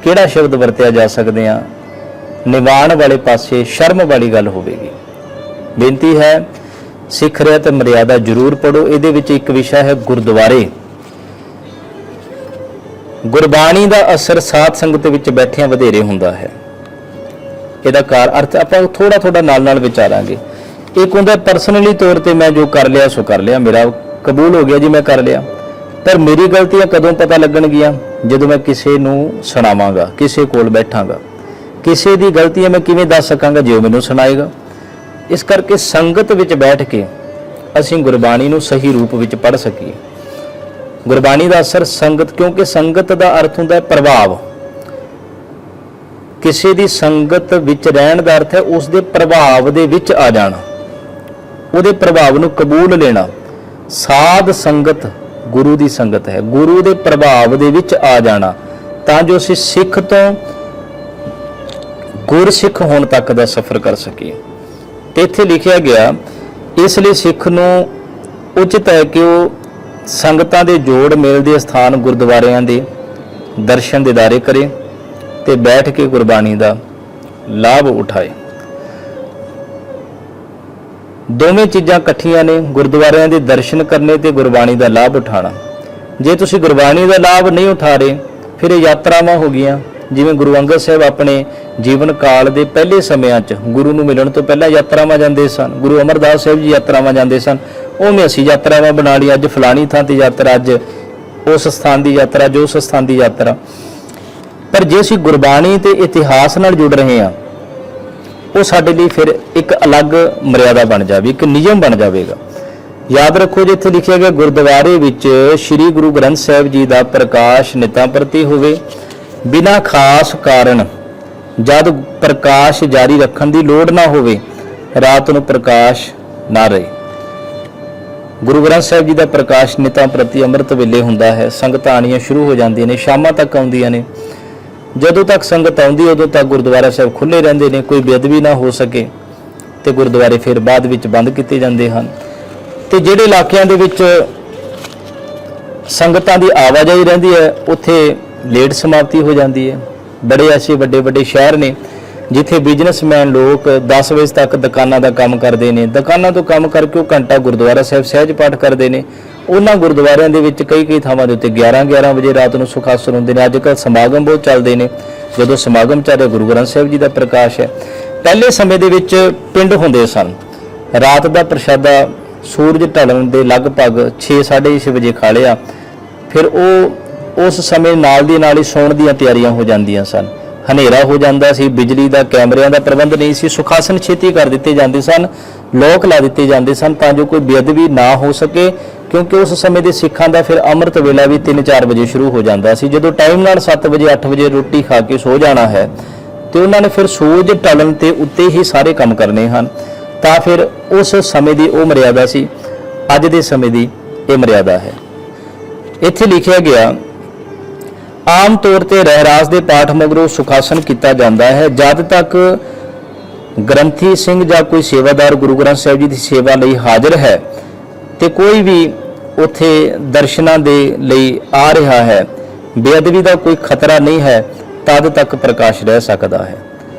ਕਿਹੜਾ ਸ਼ਬਦ ਵਰਤਿਆ ਜਾ ਸਕਦੇ ਆ, ਨਿਵਾਣ ਵਾਲੇ ਪਾਸੇ ਸ਼ਰਮ ਵਾਲੀ ਗੱਲ ਹੋਵੇਗੀ। ਬੇਨਤੀ ਹੈ, ਸਿੱਖ ਰਿਹਾ ਤੇ ਮਰਿਆਦਾ ਜ਼ਰੂਰ ਪੜੋ। ਇਹਦੇ ਵਿੱਚ ਇੱਕ ਵਿਸ਼ਾ ਹੈ ਗੁਰਦੁਆਰੇ। ਗੁਰਬਾਣੀ ਦਾ ਅਸਰ ਸਾਧ ਸੰਗਤ ਵਿੱਚ ਬੈਠਿਆਂ ਵਧੇਰੇ ਹੁੰਦਾ ਹੈ। ਇਹਦਾ ਅਰਥ ਆਪਾਂ ਥੋੜਾ ਨਾਲ ਵਿਚਾਰਾਂਗੇ। ਇੱਕ ਹੁੰਦਾ ਪਰਸਨਲੀ ਤੌਰ ਤੇ ਮੈਂ ਜੋ ਕਰ ਲਿਆ ਸੋ ਕਰ ਲਿਆ, ਮੇਰਾ ਕਬੂਲ ਹੋ ਗਿਆ ਜੀ, ਮੈਂ ਕਰ ਲਿਆ। ਪਰ ਮੇਰੀ ਗਲਤੀਆਂ ਕਦੋਂ ਪਤਾ ਲੱਗਣਗੀਆਂ? ਜਦੋਂ ਮੈਂ ਕਿਸੇ ਨੂੰ ਸੁਣਾਵਾਂਗਾ, ਕਿਸੇ ਕੋਲ ਬੈਠਾਂਗਾ। ਕਿਸੇ ਦੀ ਗਲਤੀਆਂ ਮੈਂ ਕਿਵੇਂ ਦੱਸ ਸਕਾਂਗਾ? ਜੇ ਉਹ ਮੈਨੂੰ ਸੁਣਾਏਗਾ। ਇਸ ਕਰਕੇ ਸੰਗਤ ਵਿੱਚ ਬੈਠ ਕੇ ਅਸੀਂ ਗੁਰਬਾਣੀ ਨੂੰ ਸਹੀ ਰੂਪ ਵਿੱਚ ਪੜ੍ਹ ਸਕੀਏ। ਗੁਰਬਾਣੀ ਦਾ ਅਸਰ ਸੰਗਤ, ਕਿਉਂਕਿ ਸੰਗਤ ਦਾ ਅਰਥ ਹੁੰਦਾ ਹੈ ਪ੍ਰਭਾਵ। ਕਿਸੇ ਦੀ ਸੰਗਤ ਵਿੱਚ ਰਹਿਣ ਦਾ ਅਰਥ ਹੈ ਉਸ ਦੇ ਪ੍ਰਭਾਵ ਦੇ ਵਿੱਚ ਆ ਜਾਣਾ, ਉਹਦੇ ਪ੍ਰਭਾਵ ਨੂੰ ਕਬੂਲ ਲੈਣਾ। ਸਾਧ ਸੰਗਤ ਗੁਰੂ ਦੀ ਸੰਗਤ ਹੈ, ਗੁਰੂ ਦੇ ਪ੍ਰਭਾਵ ਦੇ ਵਿੱਚ ਆ ਜਾਣਾ, ਤਾਂ ਜੋ ਅਸੀਂ ਸਿੱਖ ਤੋਂ ਗੁਰਸਿੱਖ ਹੋਣ ਤੱਕ ਦਾ ਸਫ਼ਰ ਕਰ ਸਕੀਏ। ਤੇ ਇੱਥੇ ਲਿਖਿਆ ਗਿਆ, ਇਸ ਲਈ ਸਿੱਖ ਨੂੰ ਉਚਿਤ ਹੈ ਕਿ ਉਹ ਸੰਗਤਾਂ ਦੇ ਜੋੜ ਮੇਲ ਦੇ ਸਥਾਨ ਗੁਰਦੁਆਰਿਆਂ ਦੇ ਦਰਸ਼ਨ ਦੀਦਾਰੇ ਕਰੇ ਤੇ ਬੈਠ ਕੇ ਗੁਰਬਾਣੀ ਦਾ ਲਾਭ ਉਠਾਏ। ਦੋਵੇਂ ਚੀਜ਼ਾਂ ਇਕੱਠੀਆਂ ਨੇ, ਗੁਰਦੁਆਰਿਆਂ ਦੇ ਦਰਸ਼ਨ ਕਰਨੇ ਤੇ ਗੁਰਬਾਣੀ ਦਾ ਲਾਭ ਉਠਾਉਣਾ। ਜੇ ਤੁਸੀਂ ਗੁਰਬਾਣੀ ਦਾ ਲਾਭ ਨਹੀਂ ਉਠਾ ਰਹੇ, ਫਿਰ ਇਹ ਯਾਤਰਾਵਾਂ ਹੋ ਗਈਆਂ। ਜਿਵੇਂ ਗੁਰੂ ਅੰਗਦ ਸਾਹਿਬ ਆਪਣੇ ਜੀਵਨ ਕਾਲ ਦੇ ਪਹਿਲੇ ਸਮਿਆਂ 'ਚ ਗੁਰੂ ਨੂੰ ਮਿਲਣ ਤੋਂ ਪਹਿਲਾਂ ਯਾਤਰਾਵਾਂ ਜਾਂਦੇ ਸਨ। ਗੁਰੂ ਅਮਰਦਾਸ ਸਾਹਿਬ ਜੀ ਯਾਤਰਾਵਾਂ ਜਾਂਦੇ ਸਨ। ਉਵੇਂ ਅਸੀਂ ਯਾਤਰਾਵਾਂ ਬਣਾ ਲਈ, ਅੱਜ ਫਲਾਣੀ ਥਾਂ ਤੇ ਯਾਤਰਾ, ਅੱਜ ਉਸ ਸਥਾਨ ਦੀ ਯਾਤਰਾ, ਜੋ ਉਸ ਸਥਾਨ ਦੀ ਯਾਤਰਾ। ਪਰ ਜੇ ਅਸੀਂ ਗੁਰਬਾਣੀ ਤੇ ਇਤਿਹਾਸ ਨਾਲ ਜੁੜ ਰਹੇ ਹਾਂ, ਉਹ ਸਾਡੇ ਲਈ ਫਿਰ ਇੱਕ ਅਲੱਗ ਮਰਿਆਦਾ ਬਣ ਜਾਵੇ, ਇੱਕ ਨਿਯਮ ਬਣ ਜਾਵੇਗਾ। ਯਾਦ ਰੱਖੋ, ਜਿੱਥੇ ਲਿਖਿਆ ਗਿਆ ਗੁਰਦੁਆਰੇ ਵਿੱਚ ਸ੍ਰੀ ਗੁਰੂ ਗ੍ਰੰਥ ਸਾਹਿਬ ਜੀ ਦਾ ਪ੍ਰਕਾਸ਼ ਨਿਤਾਂ ਪ੍ਰਤੀ ਹੋਵੇ, ਬਿਨਾਂ ਖਾਸ ਕਾਰਨ ਜਦ ਪ੍ਰਕਾਸ਼ ਜਾਰੀ ਰੱਖਣ ਦੀ ਲੋੜ ਨਾ ਹੋਵੇ, ਰਾਤ ਨੂੰ ਪ੍ਰਕਾਸ਼ ਨਾ ਰਹੇ। ਗੁਰੂ ਗ੍ਰੰਥ ਸਾਹਿਬ ਜੀ ਦਾ ਪ੍ਰਕਾਸ਼ ਨਿਤਾਂ ਪ੍ਰਤੀ ਅੰਮ੍ਰਿਤ ਵੇਲੇ ਹੁੰਦਾ ਹੈ। ਸੰਗਤਾਂ ਆਉਣੀਆਂ ਸ਼ੁਰੂ ਹੋ ਜਾਂਦੀਆਂ ਨੇ, ਸ਼ਾਮਾਂ ਤੱਕ ਆਉਂਦੀਆਂ ਨੇ। ਜਦੋਂ ਤੱਕ ਸੰਗਤ ਆਉਂਦੀ ਉਦੋਂ ਤੱਕ ਗੁਰਦੁਆਰਾ ਸਾਹਿਬ ਖੁੱਲ੍ਹੇ ਰਹਿੰਦੇ ਨੇ, ਕੋਈ ਬੇਅਦਬੀ ਨਾ ਹੋ ਸਕੇ, ਤੇ ਗੁਰਦੁਆਰੇ ਫਿਰ ਬਾਅਦ ਵਿੱਚ ਬੰਦ ਕੀਤੇ ਜਾਂਦੇ ਹਨ। ਤੇ ਜਿਹੜੇ ਇਲਾਕਿਆਂ ਦੇ ਵਿੱਚ ਸੰਗਤਾਂ ਦੀ ਆਵਾਜਾਈ ਰਹਿੰਦੀ ਹੈ, ਉੱਥੇ ਲੇਟ ਸਮਾਪਤੀ ਹੋ ਜਾਂਦੀ ਹੈ। ਬੜੇ ਐਸੇ ਵੱਡੇ ਸ਼ਹਿਰ ਨੇ ਜਿੱਥੇ ਬਿਜ਼ਨਸਮੈਨ ਲੋਕ 10 ਵਜੇ ਤੱਕ ਦੁਕਾਨਾਂ ਦਾ ਕੰਮ ਕਰਦੇ ਨੇ। ਦੁਕਾਨਾਂ ਤੋਂ ਕੰਮ ਕਰਕੇ ਉਹ ਘੰਟਾ ਗੁਰਦੁਆਰਾ ਸਾਹਿਬ ਸਹਿਜ ਪਾਠ ਕਰਦੇ ਨੇ। ਉਹਨਾਂ ਗੁਰਦੁਆਰਿਆਂ ਦੇ ਵਿੱਚ ਕਈ ਥਾਵਾਂ ਦੇ ਉੱਤੇ 11 ਵਜੇ ਰਾਤ ਨੂੰ ਸੁਖਾਸਨ ਹੁੰਦੇ ਨੇ। ਅੱਜ ਕੱਲ੍ਹ ਸਮਾਗਮ ਬਹੁਤ ਚੱਲਦੇ ਨੇ। ਜਦੋਂ ਸਮਾਗਮ ਚੱਲ ਰਿਹਾ, ਗੁਰੂ ਗ੍ਰੰਥ ਸਾਹਿਬ ਜੀ ਦਾ ਪ੍ਰਕਾਸ਼ ਹੈ। ਪਹਿਲੇ ਸਮੇਂ ਦੇ ਵਿੱਚ ਪਿੰਡ ਹੁੰਦੇ ਸਨ। ਰਾਤ ਦਾ ਪ੍ਰਸ਼ਾਦਾ ਸੂਰਜ ਢਲਣ ਦੇ ਲਗਭਗ 6-6:30 ਵਜੇ ਖਾ ਲਿਆ। ਫਿਰ ਉਹ ਉਸ ਸਮੇਂ ਨਾਲ ਦੀ ਨਾਲ ਹੀ ਸੌਣ ਦੀਆਂ ਤਿਆਰੀਆਂ ਹੋ ਜਾਂਦੀਆਂ ਸਨ। ਹਨੇਰਾ ਹੋ ਜਾਂਦਾ ਸੀ, ਬਿਜਲੀ ਦਾ, ਕੈਮਰਿਆਂ ਦਾ ਪ੍ਰਬੰਧ ਨਹੀਂ ਸੀ। ਸੁਖਾਸਨ ਛੇਤੀ ਕਰ ਦਿੱਤੇ ਜਾਂਦੇ ਸਨ, ਲੋਕ ਲਾ ਦਿੱਤੇ ਜਾਂਦੇ ਸਨ ਤਾਂ ਜੋ ਕੋਈ ਬੇਅਦਬੀ ਨਾ ਹੋ ਸਕੇ, ਕਿਉਂਕਿ ਉਸ ਸਮੇਂ ਦੇ ਸਿੱਖਾਂ ਦਾ ਫਿਰ ਅੰਮ੍ਰਿਤ ਵੇਲਾ ਵੀ 3-4 ਵਜੇ ਸ਼ੁਰੂ ਹੋ ਜਾਂਦਾ ਸੀ। ਜਦੋਂ ਟਾਈਮ ਨਾਲ 7 ਵਜੇ 8 ਵਜੇ ਰੋਟੀ ਖਾ ਕੇ ਸੋ ਜਾਣਾ ਹੈ ਤੇ ਉਹਨਾਂ ਨੇ ਫਿਰ ਸੂਰਜ ਢਲਣ ਤੇ ਉੱਤੇ ਹੀ ਸਾਰੇ ਕੰਮ ਕਰਨੇ ਹਨ। ਤਾਂ ਫਿਰ ਉਸ ਸਮੇਂ ਦੀ ਉਹ ਮਰਿਆਦਾ ਸੀ, ਅੱਜ ਦੇ ਸਮੇਂ ਦੀ ਇਹ ਮਰਿਆਦਾ ਹੈ। ਇੱਥੇ ਲਿਖਿਆ ਗਿਆ, ਆਮ ਤੌਰ ਤੇ ਰਹਿਰਾਸ ਦੇ ਪਾਠ ਮਗਰੋਂ ਸੁਖਾਸਨ ਕੀਤਾ ਜਾਂਦਾ ਹੈ। ਜਦ ਤੱਕ ਗ੍ਰੰਥੀ ਸਿੰਘ ਜਾਂ ਕੋਈ ਸੇਵਾਦਾਰ ਗੁਰੂ ਗ੍ਰੰਥ ਸਾਹਿਬ ਜੀ ਦੀ ਸੇਵਾ ਲਈ ਹਾਜ਼ਰ ਹੈ ਤੇ ਕੋਈ ਵੀ ਉੱਥੇ ਦਰਸ਼ਨਾਂ ਦੇ ਲਈ ਆ ਰਿਹਾ ਹੈ, ਬੇਅਦਬੀ ਦਾ ਕੋਈ ਖਤਰਾ ਨਹੀਂ ਹੈ, ਤਦ ਤੱਕ ਪ੍ਰਕਾਸ਼ ਰਹਿ ਸਕਦਾ ਹੈ।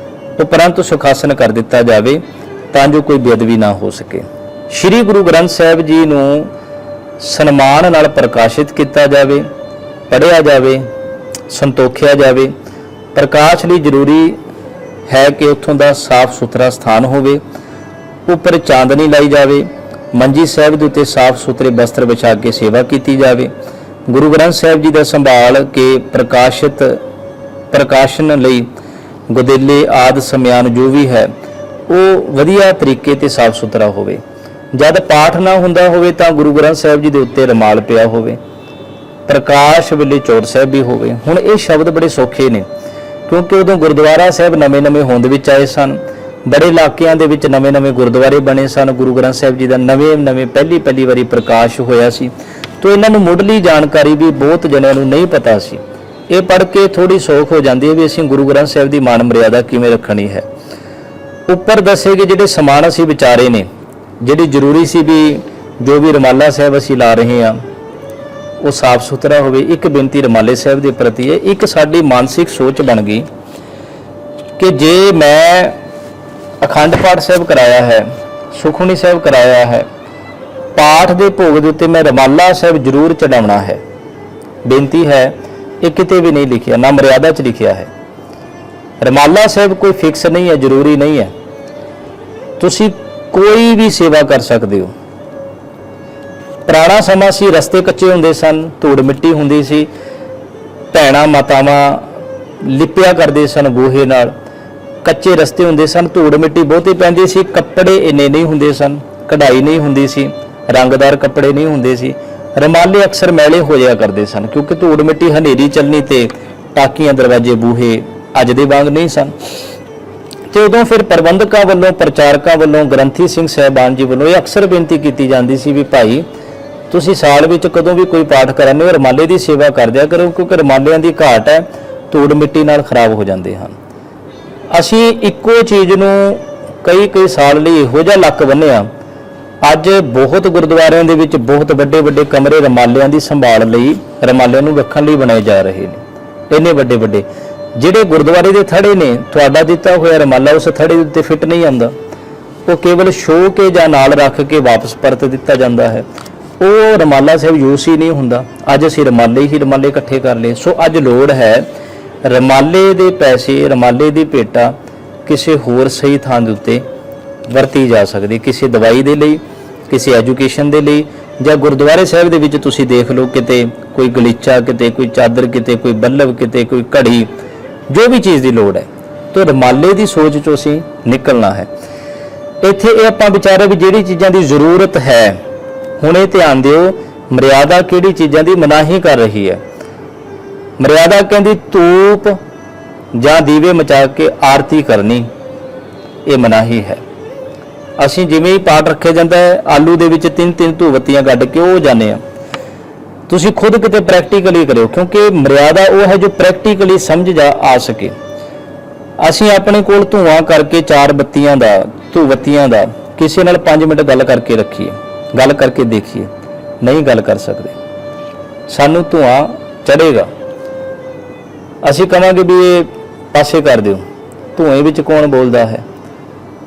ਉਪਰੰਤ ਸੁਖਾਸਨ ਕਰ ਦਿੱਤਾ ਜਾਵੇ ਤਾਂ ਜੋ ਕੋਈ ਬੇਅਦਬੀ ਨਾ ਹੋ ਸਕੇ। ਸ੍ਰੀ ਗੁਰੂ ਗ੍ਰੰਥ ਸਾਹਿਬ ਜੀ ਨੂੰ ਸਨਮਾਨ ਨਾਲ ਪ੍ਰਕਾਸ਼ਿਤ ਕੀਤਾ ਜਾਵੇ, ਪੜ੍ਹਿਆ ਜਾਵੇ, ਸੰਤੋਖਿਆ ਜਾਵੇ। ਪ੍ਰਕਾਸ਼ ਲਈ ਜ਼ਰੂਰੀ ਹੈ ਕਿ ਉੱਥੋਂ ਦਾ ਸਾਫ਼ ਸੁਥਰਾ ਸਥਾਨ ਹੋਵੇ, ਉੱਪਰ ਚਾਂਦਨੀ ਲਾਈ ਜਾਵੇ, ਮੰਜੀ ਸਾਹਿਬ ਦੇ ਉੱਤੇ ਸਾਫ਼ ਸੁਥਰੇ ਬਸਤਰ ਵਿਛਾ ਕੇ ਸੇਵਾ ਕੀਤੀ ਜਾਵੇ। ਗੁਰੂ ਗ੍ਰੰਥ ਸਾਹਿਬ ਜੀ ਦਾ ਸੰਭਾਲ ਕੇ ਪ੍ਰਕਾਸ਼ਨ ਲਈ ਗੁਦੇਲੇ ਆਦਿ ਸਮਿਆਨ ਜੋ ਵੀ ਹੈ ਉਹ ਵਧੀਆ ਤਰੀਕੇ ਤੇ ਸਾਫ਼ ਸੁਥਰਾ ਹੋਵੇ। ਜਦ ਪਾਠ ਨਾ ਹੁੰਦਾ ਹੋਵੇ ਤਾਂ ਗੁਰੂ ਗ੍ਰੰਥ ਸਾਹਿਬ ਜੀ ਦੇ ਉੱਤੇ ਰੁਮਾਲ ਪਿਆ ਹੋਵੇ। ਪ੍ਰਕਾਸ਼ ਵੇਲੇ ਚੌਰ ਸਾਹਿਬ ਵੀ ਹੋਵੇ। ਹੁਣ ਇਹ ਸ਼ਬਦ ਬੜੇ ਸੌਖੇ ਨੇ ਕਿਉਂਕਿ ਉਦੋਂ ਗੁਰਦੁਆਰਾ ਸਾਹਿਬ ਨਵੇਂ ਹੋਂਦ ਵਿੱਚ ਆਏ ਸਨ। ਬੜੇ ਇਲਾਕਿਆਂ ਦੇ ਵਿੱਚ ਨਵੇਂ ਗੁਰਦੁਆਰੇ ਬਣੇ ਸਨ। ਗੁਰੂ ਗ੍ਰੰਥ ਸਾਹਿਬ ਜੀ ਦਾ ਨਵੇਂ ਪਹਿਲੀ ਵਾਰੀ ਪ੍ਰਕਾਸ਼ ਹੋਇਆ ਸੀ। ਤੋ ਇਹਨਾਂ ਨੂੰ ਮੁੱਢਲੀ ਜਾਣਕਾਰੀ ਵੀ ਬਹੁਤ ਜਣਿਆਂ ਨੂੰ ਨਹੀਂ ਪਤਾ ਸੀ। ਇਹ ਪੜ੍ਹ ਕੇ ਥੋੜੀ ਸੌਖ ਹੋ ਜਾਂਦੀ ਹੈ ਵੀ ਅਸੀਂ ਗੁਰੂ ਗ੍ਰੰਥ ਸਾਹਿਬ ਦੀ ਮਾਨ ਮਰਿਆਦਾ ਕਿਵੇਂ ਰੱਖਣੀ ਹੈ। ਉੱਪਰ ਦੱਸੇ ਗਏ ਜਿਹੜੇ ਸਮਾਨ ਅਸੀਂ ਵਿਚਾਰੇ ਨੇ, ਜਿਹੜੀ ਜ਼ਰੂਰੀ ਸੀ ਵੀ ਜੋ ਵੀ ਰੁਮਾਲਾ ਸਾਹਿਬ ਅਸੀਂ ਲਾ ਰਹੇ ਹਾਂ ਉਹ ਸਾਫ਼ ਸੁਥਰਾ ਹੋਵੇ। ਇੱਕ ਬੇਨਤੀ ਰੁਮਾਲੇ ਸਾਹਿਬ ਦੇ ਪ੍ਰਤੀ ਹੈ, ਇੱਕ ਸਾਡੀ ਮਾਨਸਿਕ ਸੋਚ ਬਣ ਗਈ ਕਿ ਜੇ ਮੈਂ ਅਖੰਡ ਪਾਠ ਸਾਹਿਬ ਕਰਾਇਆ ਹੈ, ਸੁਖਮਨੀ ਸਾਹਿਬ ਕਰਾਇਆ ਹੈ, ਪਾਠ ਦੇ ਭੋਗ ਦੇ ਉੱਤੇ ਮੈਂ ਰੁਮਾਲਾ ਸਾਹਿਬ ਜ਼ਰੂਰ ਚੜਾਉਣਾ ਹੈ। ਬੇਨਤੀ ਹੈ, ਇਹ ਕਿਤੇ ਵੀ ਨਹੀਂ ਲਿਖਿਆ, ਨਾ ਮਰਿਆਦਾ 'ਚ ਲਿਖਿਆ ਹੈ। ਰੁਮਾਲਾ ਸਾਹਿਬ ਕੋਈ ਫਿਕਸ ਨਹੀਂ ਹੈ, ਜ਼ਰੂਰੀ ਨਹੀਂ ਹੈ। ਤੁਸੀਂ ਕੋਈ ਵੀ ਸੇਵਾ ਕਰ ਸਕਦੇ ਹੋ। ਪੁਰਾਣਾ ਸਮਾਂ ਸੀ, ਰਸਤੇ ਕੱਚੇ ਹੁੰਦੇ ਸਨ, ਧੂੜ ਮਿੱਟੀ ਹੁੰਦੀ ਸੀ, ਭੈਣਾਂ ਮਾਤਾਵਾਂ ਲਿਪਿਆ ਕਰਦੇ ਸਨ ਗੋਹੇ ਨਾਲ, ਕੱਚੇ ਰਸਤੇ ਹੁੰਦੇ ਸਨ, ਧੂੜ ਮਿੱਟੀ ਬਹੁਤੀ ਪੈਂਦੀ ਸੀ, ਕੱਪੜੇ ਇੰਨੇ ਨਹੀਂ ਹੁੰਦੇ ਸਨ, ਕਢਾਈ ਨਹੀਂ ਹੁੰਦੀ ਸੀ, ਰੰਗਦਾਰ ਕੱਪੜੇ ਨਹੀਂ ਹੁੰਦੇ ਸੀ। ਰੁਮਾਲੇ ਅਕਸਰ ਮੈਲੇ ਹੋ ਜਾਇਆ ਕਰਦੇ ਸਨ ਕਿਉਂਕਿ ਧੂੜ ਮਿੱਟੀ ਹਨੇਰੀ ਚੱਲਣੀ ਤੇ ਟਾਕੀਆਂ ਦਰਵਾਜ਼ੇ ਬੂਹੇ ਅੱਜ ਦੇ ਵਾਂਗ ਨਹੀਂ ਸਨ। ਤੇ ਉਦੋਂ ਫਿਰ ਪ੍ਰਬੰਧਕਾਂ ਵੱਲੋਂ, ਪ੍ਰਚਾਰਕਾਂ ਵੱਲੋਂ, ਗ੍ਰੰਥੀ ਸਿੰਘ ਸਾਹਿਬਾਨ ਜੀ ਵੱਲੋਂ ਇਹ ਅਕਸਰ ਬੇਨਤੀ ਕੀਤੀ ਜਾਂਦੀ ਸੀ ਵੀ ਭਾਈ ਤੁਸੀਂ ਸਾਲ ਵਿੱਚ ਕਦੋਂ ਵੀ ਕੋਈ ਪਾਠ ਕਰਨੇ ਹੋ ਰੁਮਾਲੇ ਦੀ ਸੇਵਾ ਕਰ ਦਿਆ ਕਰੋ, ਕਿਉਂਕਿ ਰੁਮਾਲਿਆਂ ਦੀ ਘਾਟ ਹੈ, ਧੂੜ ਮਿੱਟੀ ਨਾਲ ਖਰਾਬ ਹੋ ਜਾਂਦੇ ਹਨ। ਅਸੀਂ ਇੱਕੋ ਚੀਜ਼ ਨੂੰ ਕਈ ਸਾਲ ਲਈ ਇਹੋ ਜਿਹਾ ਲੱਕ ਬੰਨਿਆ। ਅੱਜ ਬਹੁਤ ਗੁਰਦੁਆਰਿਆਂ ਦੇ ਵਿੱਚ ਬਹੁਤ ਵੱਡੇ ਵੱਡੇ ਕਮਰੇ ਰੁਮਾਲਿਆਂ ਦੀ ਸੰਭਾਲ ਲਈ, ਰੁਮਾਲਿਆਂ ਨੂੰ ਰੱਖਣ ਲਈ ਬਣਾਏ ਜਾ ਰਹੇ ਨੇ। ਇੰਨੇ ਵੱਡੇ ਵੱਡੇ ਜਿਹੜੇ ਗੁਰਦੁਆਰੇ ਦੇ ਥੜੇ ਨੇ, ਤੁਹਾਡਾ ਦਿੱਤਾ ਹੋਇਆ ਰੁਮਾਲਾ ਉਸ ਥੜੇ ਦੇ ਉੱਤੇ ਫਿੱਟ ਨਹੀਂ ਆਉਂਦਾ, ਉਹ ਕੇਵਲ ਸ਼ੋਅ ਕੇ ਜਾਂ ਨਾਲ ਰੱਖ ਕੇ ਵਾਪਸ ਪਰਤ ਦਿੱਤਾ ਜਾਂਦਾ ਹੈ। ਉਹ ਰੁਮਾਲਾ ਸਾਹਿਬ ਯੂਜ਼ ਹੀ ਨਹੀਂ ਹੁੰਦਾ। ਅੱਜ ਅਸੀਂ ਰੁਮਾਲੇ ਇਕੱਠੇ ਕਰ ਲਏ। ਸੋ ਅੱਜ ਲੋੜ ਹੈ ਰੁਮਾਲੇ ਦੇ ਪੈਸੇ, ਰੁਮਾਲੇ ਦੀ ਭੇਟਾ ਕਿਸੇ ਹੋਰ ਸਹੀ ਥਾਂ ਦੇ ਉੱਤੇ ਵਰਤੀ ਜਾ ਸਕਦੀ, ਕਿਸੇ ਦਵਾਈ ਦੇ ਲਈ, ਕਿਸੇ ਐਜੂਕੇਸ਼ਨ ਦੇ ਲਈ, ਜਾਂ ਗੁਰਦੁਆਰੇ ਸਾਹਿਬ ਦੇ ਵਿੱਚ ਤੁਸੀਂ ਦੇਖ ਲਓ ਕਿਤੇ ਕੋਈ ਗਲੀਚਾ, ਕਿਤੇ ਕੋਈ ਚਾਦਰ, ਕਿਤੇ ਕੋਈ ਬੱਲਬ, ਕਿਤੇ ਕੋਈ ਘੜੀ, ਜੋ ਵੀ ਚੀਜ਼ ਦੀ ਲੋੜ ਹੈ ਤਾਂ ਰੁਮਾਲੇ ਦੀ ਸੋਚ ਚੋਂ ਅਸੀਂ ਨਿਕਲਣਾ ਹੈ। ਇੱਥੇ ਇਹ ਆਪਾਂ ਵਿਚਾਰੇ ਵੀ ਜਿਹੜੀ ਚੀਜ਼ਾਂ ਦੀ ਜ਼ਰੂਰਤ ਹੈ, ਹੁਣ ਇਹ ਧਿਆਨ ਦਿਓ ਮਰਿਆਦਾ ਕਿਹੜੀ ਚੀਜ਼ਾਂ ਦੀ ਮਨਾਹੀ ਕਰ ਰਹੀ ਹੈ। ਮਰਿਆਦਾ ਕਹਿੰਦੀ ਧੂਪ ਜਾਂ ਦੀਵੇ ਮਚਾ ਕੇ ਆਰਤੀ ਕਰਨੀ, ਇਹ ਮਨਾਹੀ ਹੈ। ਅਸੀਂ ਜਿਵੇਂ ਹੀ ਪਾਠ ਰੱਖਿਆ ਜਾਂਦਾ ਹੈ, ਆਲੂ ਦੇ ਵਿੱਚ 3-3 ਧੂਵੱਤੀਆਂ ਕੱਢ ਕੇ ਉਹ ਜਾਂਦੇ ਆ। ਤੁਸੀਂ ਖੁਦ ਕਿਤੇ ਪ੍ਰੈਕਟੀਕਲੀ ਕਰਿਓ, ਕਿਉਂਕਿ ਮਰਿਆਦਾ ਉਹ ਹੈ ਜੋ ਪ੍ਰੈਕਟੀਕਲੀ ਸਮਝ ਆ ਸਕੇ। ਅਸੀਂ ਆਪਣੇ ਕੋਲ ਧੂਆਂ ਕਰਕੇ 4 ਬੱਤੀਆਂ ਦਾ, ਧੂਵੱਤੀਆਂ ਦਾ, ਕਿਸੇ ਨਾਲ 5 ਮਿੰਟ ਗੱਲ ਕਰਕੇ ਰੱਖੀਏ, ਗੱਲ ਕਰਕੇ ਦੇਖੀਏ, ਨਹੀਂ ਗੱਲ ਕਰ ਸਕਦੇ, ਸਾਨੂੰ ਧੂਆਂ ਚੜੇਗਾ। ਅਸੀਂ ਕਹਾਂਗੇ ਵੀ ਇਹ ਪਾਸੇ ਕਰ ਦਿਓ, ਧੂਏ ਵਿੱਚ ਕੌਣ ਬੋਲਦਾ ਹੈ।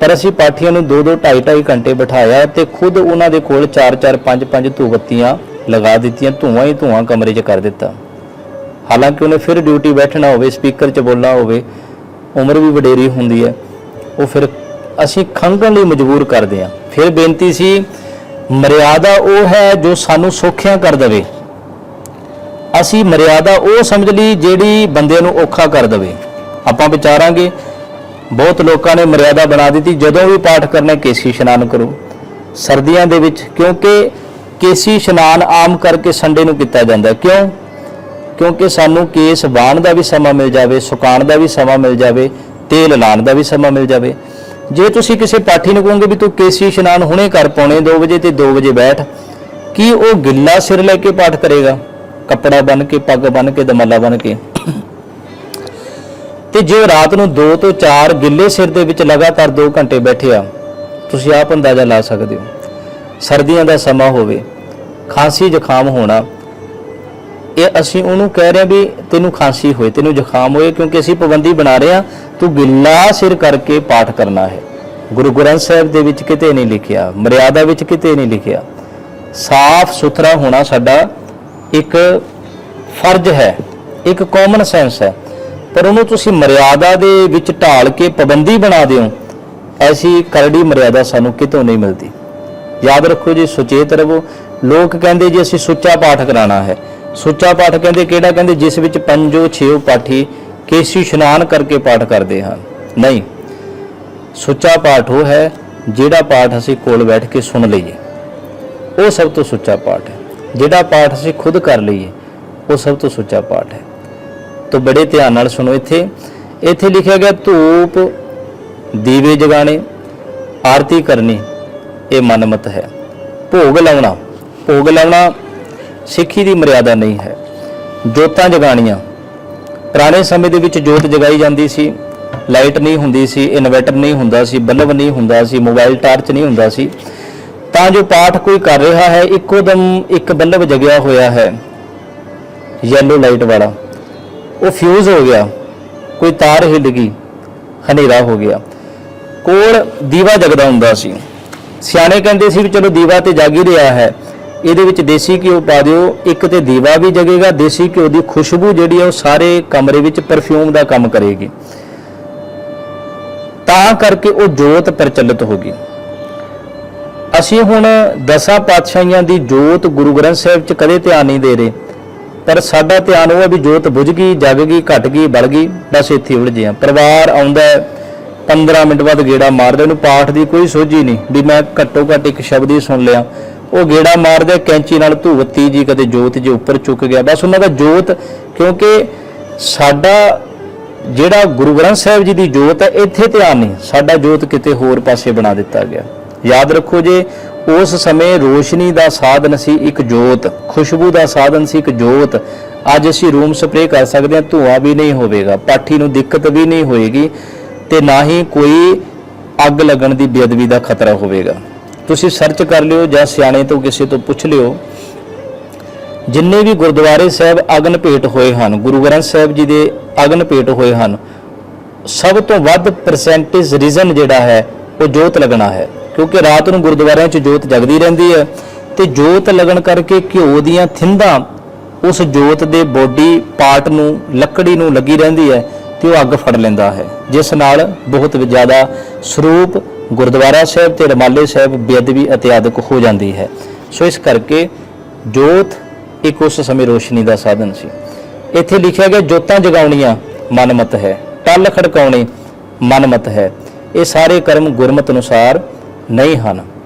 ਪਰ ਅਸੀਂ ਪਾਠੀਆਂ ਨੂੰ 2-2, 2.5-2.5 ਘੰਟੇ ਬਿਠਾਇਆ ਤੇ ਖੁਦ ਉਹਨਾਂ ਦੇ ਕੋਲ 4-4, 5-5 ਧੂਵੱਤੀਆਂ ਲਗਾ ਦਿੱਤੀਆਂ, ਧੂਆਂ ਹੀ ਧੂਆਂ ਕਮਰੇ 'ਚ ਕਰ ਦਿੱਤਾ। ਹਾਲਾਂਕਿ ਉਹਨੇ ਫਿਰ ਡਿਊਟੀ ਬੈਠਣਾ ਹੋਵੇ, ਸਪੀਕਰ 'ਚ ਬੋਲਣਾ ਹੋਵੇ, ਉਮਰ ਵੀ ਵਡੇਰੀ ਹੁੰਦੀ ਹੈ, ਉਹ ਫਿਰ ਅਸੀਂ ਖੰਘਣ ਲਈ ਮਜਬੂਰ ਕਰਦੇ ਹਾਂ। ਫਿਰ ਬੇਨਤੀ ਸੀ ਮਰਿਆਦਾ ਉਹ ਹੈ ਜੋ ਸਾਨੂੰ ਸੌਖਿਆਂ ਕਰ ਦੇਵੇ। ਅਸੀਂ ਮਰਿਆਦਾ ਉਹ ਸਮਝ ਲਈ ਜਿਹੜੀ ਬੰਦੇ ਨੂੰ ਔਖਾ ਕਰ ਦੇਵੇ। ਆਪਾਂ ਵਿਚਾਰਾਂਗੇ ਬਹੁਤ ਲੋਕਾਂ ਨੇ ਮਰਿਆਦਾ ਬਣਾ ਦਿੱਤੀ, ਜਦੋਂ ਵੀ ਪਾਠ ਕਰਨਾ ਕੇਸੀ ਇਸ਼ਨਾਨ ਕਰੋ ਸਰਦੀਆਂ ਦੇ ਵਿੱਚ, ਕਿਉਂਕਿ ਕੇਸੀ ਇਸ਼ਨਾਨ ਆਮ ਕਰਕੇ ਸੰਡੇ ਨੂੰ ਕੀਤਾ ਜਾਂਦਾ। ਕਿਉਂਕਿ ਸਾਨੂੰ ਕੇਸ ਵਾਹਣ ਦਾ ਵੀ ਸਮਾਂ ਮਿਲ ਜਾਵੇ, ਸੁਕਾਉਣ ਦਾ ਵੀ ਸਮਾਂ ਮਿਲ ਜਾਵੇ, ਤੇਲ ਲਾਉਣ ਦਾ ਵੀ ਸਮਾਂ ਮਿਲ ਜਾਵੇ। ਜੇ ਤੁਸੀਂ ਕਿਸੇ ਪਾਠੀ ਨੂੰ ਕਹੋਗੇ ਵੀ ਤੂੰ ਕੇਸੀ ਇਸ਼ਨਾਨ ਹੁਣੇ ਕਰ, ਪੌਣੇ 2 ਵਜੇ ਤੇ 2 ਵਜੇ ਬੈਠ, ਕੀ ਉਹ ਗਿੱਲਾ ਸਿਰ ਲੈ ਕੇ ਪਾਠ ਕਰੇਗਾ? ਕੱਪੜਾ ਬੰਨ ਕੇ, ਪੱਗ ਬੰਨ ਕੇ, ਦਮਾਲਾ ਬੰਨ ਕੇ। ਤੇ ਜੇ ਰਾਤ ਨੂੰ 2 ਤੋਂ 4 ਗਿੱਲੇ ਸਿਰ ਦੇ ਵਿੱਚ ਲਗਾਤਾਰ 2 ਘੰਟੇ ਬੈਠਿਆ, ਤੁਸੀਂ ਆਪ ਅੰਦਾਜ਼ਾ ਲਾ ਸਕਦੇ ਹੋ। ਸਰਦੀਆਂ ਦਾ ਸਮਾਂ ਹੋਵੇ, ਖਾਂਸੀ ਜ਼ੁਕਾਮ ਹੋਣਾ, ਇਹ ਅਸੀਂ ਉਹਨੂੰ ਕਹਿ ਰਹੇ ਵੀ ਤੈਨੂੰ ਖਾਂਸੀ ਹੋਏ, ਤੈਨੂੰ ਜ਼ੁਕਾਮ ਹੋਏ, ਕਿਉਂਕਿ ਅਸੀਂ ਪਾਬੰਦੀ ਬਣਾ ਰਹੇ ਹਾਂ ਤੂੰ ਗਿੱਲਾ ਸਿਰ ਕਰਕੇ ਪਾਠ ਕਰਨਾ ਹੈ। ਗੁਰੂ ਗ੍ਰੰਥ ਸਾਹਿਬ ਦੇ ਵਿੱਚ ਕਿਤੇ ਨਹੀਂ ਲਿਖਿਆ, ਮਰਿਆਦਾ ਵਿੱਚ ਕਿਤੇ ਨਹੀਂ ਲਿਖਿਆ। ਸਾਫ਼ ਸੁਥਰਾ ਹੋਣਾ ਸਾਡਾ ਇੱਕ ਫਰਜ਼ ਹੈ, ਇੱਕ ਕਾਮਨ ਸੈਂਸ ਹੈ, ਪਰ ਉਹਨੂੰ ਤੁਸੀਂ ਮਰਿਆਦਾ ਦੇ ਵਿੱਚ ਢਾਲ ਕੇ ਪਾਬੰਦੀ ਬਣਾ ਦਿਓ। ਐਸੀ ਕਰੜੀ ਮਰਿਆਦਾ ਸਾਨੂੰ ਕਿਤੋਂ ਨਹੀਂ ਮਿਲਦੀ। ਯਾਦ ਰੱਖੋ ਜੀ, ਸੁਚੇਤ ਰਹੋ। ਲੋਕ ਕਹਿੰਦੇ ਜੀ ਅਸੀਂ ਸੁੱਚਾ ਪਾਠ ਕਰਾਉਣਾ ਹੈ। ਸੁੱਚਾ ਪਾਠ ਕਹਿੰਦੇ ਕਿਹੜਾ? ਕਹਿੰਦੇ ਜਿਸ ਵਿੱਚ 5-6 ਪਾਠੀ ਕੇਸੀ ਇਸ਼ਨਾਨ ਕਰਕੇ ਪਾਠ ਕਰਦੇ ਹਨ। ਨਹੀਂ, ਸੁੱਚਾ ਪਾਠ ਉਹ ਹੈ ਜਿਹੜਾ ਪਾਠ ਅਸੀਂ ਕੋਲ ਬੈਠ ਕੇ ਸੁਣ ਲਈਏ, ਉਹ ਸਭ ਤੋਂ ਸੁੱਚਾ ਪਾਠ ਹੈ। ਜਿਹੜਾ ਪਾਠ ਅਸੀਂ ਖੁਦ ਕਰ ਲਈਏ, ਉਹ ਸਭ ਤੋਂ ਸੁੱਚਾ ਪਾਠ ਹੈ। ਤਾਂ ਬੜੇ ਧਿਆਨ ਨਾਲ ਸੁਣੋ। ਇੱਥੇ ਲਿਖਿਆ ਗਿਆ ਧੂਪ ਦੀਵੇ ਜਗਾਣੇ, ਆਰਤੀ ਕਰਨੀ, ਇਹ ਮਨਮਤ ਹੈ। ਭੋਗ ਲਾਉਣਾ ਸਿੱਖੀ ਦੀ ਮਰਿਆਦਾ ਨਹੀਂ ਹੈ। ਜੋਤਾਂ ਜਗਾਣੀਆਂ, ਪੁਰਾਣੇ ਸਮੇਂ ਦੇ ਵਿੱਚ ਜੋਤ ਜਗਾਈ ਜਾਂਦੀ ਸੀ, ਲਾਈਟ ਨਹੀਂ ਹੁੰਦੀ ਸੀ, ਇਨਵਰਟਰ ਨਹੀਂ ਹੁੰਦਾ ਸੀ, ਬਲਬ ਨਹੀਂ ਹੁੰਦਾ ਸੀ, ਮੋਬਾਈਲ ਟਾਰਚ ਨਹੀਂ ਹੁੰਦਾ ਸੀ, ਤਾਂ ਜੋ ਪਾਠ ਕੋਈ ਕਰ ਰਿਹਾ ਹੈ, ਇੱਕੋ ਦਮ ਇੱਕ ਬਲਬ ਜਗਿਆ ਹੋਇਆ ਹੈ ਯੈਲੋ ਲਾਈਟ ਵਾਲਾ, ਉਹ ਫਿਊਜ਼ ਹੋ ਗਿਆ, ਕੋਈ ਤਾਰ ਹਿੱਲ ਗਈ, ਹਨੇਰਾ ਹੋ ਗਿਆ, ਕੋਲ ਦੀਵਾ ਜਗਦਾ ਹੁੰਦਾ ਸੀ। ਸਿਆਣੇ ਕਹਿੰਦੇ ਸੀ ਵੀ ਚਲੋ ਦੀਵਾ ਤੇ ਜਗ ਹੀ ਰਿਹਾ ਹੈ, ਇਹਦੇ ਵਿੱਚ ਦੇਸੀ ਘਿਓ ਪਾ ਦਿਓ, ਇੱਕ ਤੇ ਦੀਵਾ ਵੀ ਜਗੇਗਾ, ਦੇਸੀ ਘਿਓ ਦੀ ਖੁਸ਼ਬੂ ਜਿਹੜੀ ਹੈ ਉਹ ਸਾਰੇ ਕਮਰੇ ਵਿੱਚ ਪਰਫਿਊਮ ਦਾ ਕੰਮ ਕਰੇਗੀ, ਤਾਂ ਕਰਕੇ ਉਹ ਜੋਤ ਪ੍ਰਚਲਿਤ ਹੋ ਗਈ। ਅਸੀਂ ਹੁਣ 10 ਪਾਤਸ਼ਾਹੀਆਂ ਦੀ ਜੋਤ ਗੁਰੂ ਗ੍ਰੰਥ ਸਾਹਿਬ 'ਚ ਕਦੇ ਧਿਆਨ ਨਹੀਂ ਦੇ ਰਹੇ, ਪਰ ਸਾਡਾ ਧਿਆਨ ਉਹ ਹੈ ਵੀ ਜੋਤ ਬੁਝ ਗਈ, ਜਗ ਗਈ, ਘਟ ਗਈ, ਬਲ ਗਈ, ਬਸ ਇੱਥੇ ਉਲਝੇ ਆ। ਪਰਿਵਾਰ ਆਉਂਦਾ 15 ਮਿੰਟ ਬਾਅਦ ਗੇੜਾ ਮਾਰਦਾ, ਉਹਨੂੰ ਪਾਠ ਦੀ ਕੋਈ ਸੋਝੀ ਨਹੀਂ ਵੀ ਮੈਂ ਘੱਟੋ ਘੱਟ ਇੱਕ ਸ਼ਬਦ ਹੀ ਸੁਣ ਲਿਆ, ਉਹ ਗੇੜਾ ਮਾਰਦਾ ਕੈਂਚੀ ਨਾਲ ਧੂਵਤੀ ਜੀ, ਕਦੇ ਜੋਤ ਜੀ ਉੱਪਰ ਚੁੱਕ ਗਿਆ, ਬਸ ਉਹਨਾਂ ਦਾ ਜੋਤ। ਕਿਉਂਕਿ ਸਾਡਾ ਜਿਹੜਾ ਗੁਰੂ ਗ੍ਰੰਥ ਸਾਹਿਬ ਜੀ ਦੀ ਜੋਤ ਹੈ, ਇੱਥੇ ਧਿਆਨ ਨਹੀਂ, ਸਾਡਾ ਜੋਤ ਕਿਤੇ ਹੋਰ ਪਾਸੇ ਬਣਾ ਦਿੱਤਾ ਗਿਆ। ਯਾਦ ਰੱਖੋ ਜੇ ਉਸ ਸਮੇਂ ਰੋਸ਼ਨੀ ਦਾ ਸਾਧਨ ਸੀ ਇੱਕ ਜੋਤ, ਖੁਸ਼ਬੂ ਦਾ ਸਾਧਨ ਸੀ ਇੱਕ ਜੋਤ। ਅੱਜ ਅਸੀਂ ਰੂਮ ਸਪਰੇਅ ਕਰ ਸਕਦੇ ਹਾਂ, ਧੂਆਂ ਵੀ ਨਹੀਂ ਹੋਵੇਗਾ, ਪਾਠੀ ਨੂੰ ਦਿੱਕਤ ਵੀ ਨਹੀਂ ਹੋਏਗੀ, ਤੇ ਨਾ ਹੀ ਕੋਈ ਅੱਗ ਲੱਗਣ ਦੀ ਬੇਅਦਬੀ ਦਾ ਖਤਰਾ ਹੋਵੇਗਾ। ਤੁਸੀਂ ਸਰਚ ਕਰ ਲਿਓ ਜਾਂ ਸਿਆਣੇ ਤੋਂ ਕਿਸੇ ਤੋਂ ਪੁੱਛ ਲਿਓ, ਜਿੰਨੇ ਵੀ ਗੁਰਦੁਆਰੇ ਸਾਹਿਬ ਅਗਨ ਭੇਟ ਹੋਏ ਹਨ, ਗੁਰੂ ਗ੍ਰੰਥ ਸਾਹਿਬ ਜੀ ਦੇ ਅਗਨ ਭੇਟ ਹੋਏ ਹਨ, ਸਭ ਤੋਂ ਵੱਧ ਪਰਸੈਂਟੇਜ ਰੀਜ਼ਨ ਜਿਹੜਾ ਹੈ ਉਹ ਜੋਤ ਲੱਗਣਾ ਹੈ। ਕਿਉਂਕਿ ਰਾਤ ਨੂੰ ਗੁਰਦੁਆਰਿਆਂ 'ਚ ਜੋਤ ਜਗਦੀ ਰਹਿੰਦੀ ਹੈ, ਤੇ ਜੋਤ ਲੱਗਣ ਕਰਕੇ ਘਿਓ ਦੀਆਂ ਥਿੰਦਾਂ ਉਸ ਜੋਤ ਦੇ ਬੋਡੀ ਪਾਰਟ ਨੂੰ, ਲੱਕੜੀ ਨੂੰ ਲੱਗੀ ਰਹਿੰਦੀ ਹੈ, ਤੇ ਉਹ ਅੱਗ ਫੜ ਲੈਂਦਾ ਹੈ, ਜਿਸ ਨਾਲ ਬਹੁਤ ਜ਼ਿਆਦਾ ਸਰੂਪ ਗੁਰਦੁਆਰਾ ਸਾਹਿਬ ਤੇ ਰਮਾਲੇ ਸਾਹਿਬ ਬੇਅਦਬੀ ਇਤਿਆਦਿਕ ਹੋ ਜਾਂਦੀ ਹੈ। ਸੋ ਇਸ ਕਰਕੇ ਜੋਤ ਇੱਕ ਉਸ ਸਮੇਂ ਰੋਸ਼ਨੀ ਦਾ ਸਾਧਨ ਸੀ। ਇੱਥੇ ਲਿਖਿਆ ਗਿਆ ਜੋਤਾਂ ਜਗਾਉਣੀਆਂ ਮਨਮਤ ਹੈ, ਟੱਲ ਖੜਕਾਉਣੀ ਮਨਮਤ ਹੈ, ਇਹ ਸਾਰੇ ਕਰਮ ਗੁਰਮਤਿ ਅਨੁਸਾਰ ਨਹੀਂ ਹਨ।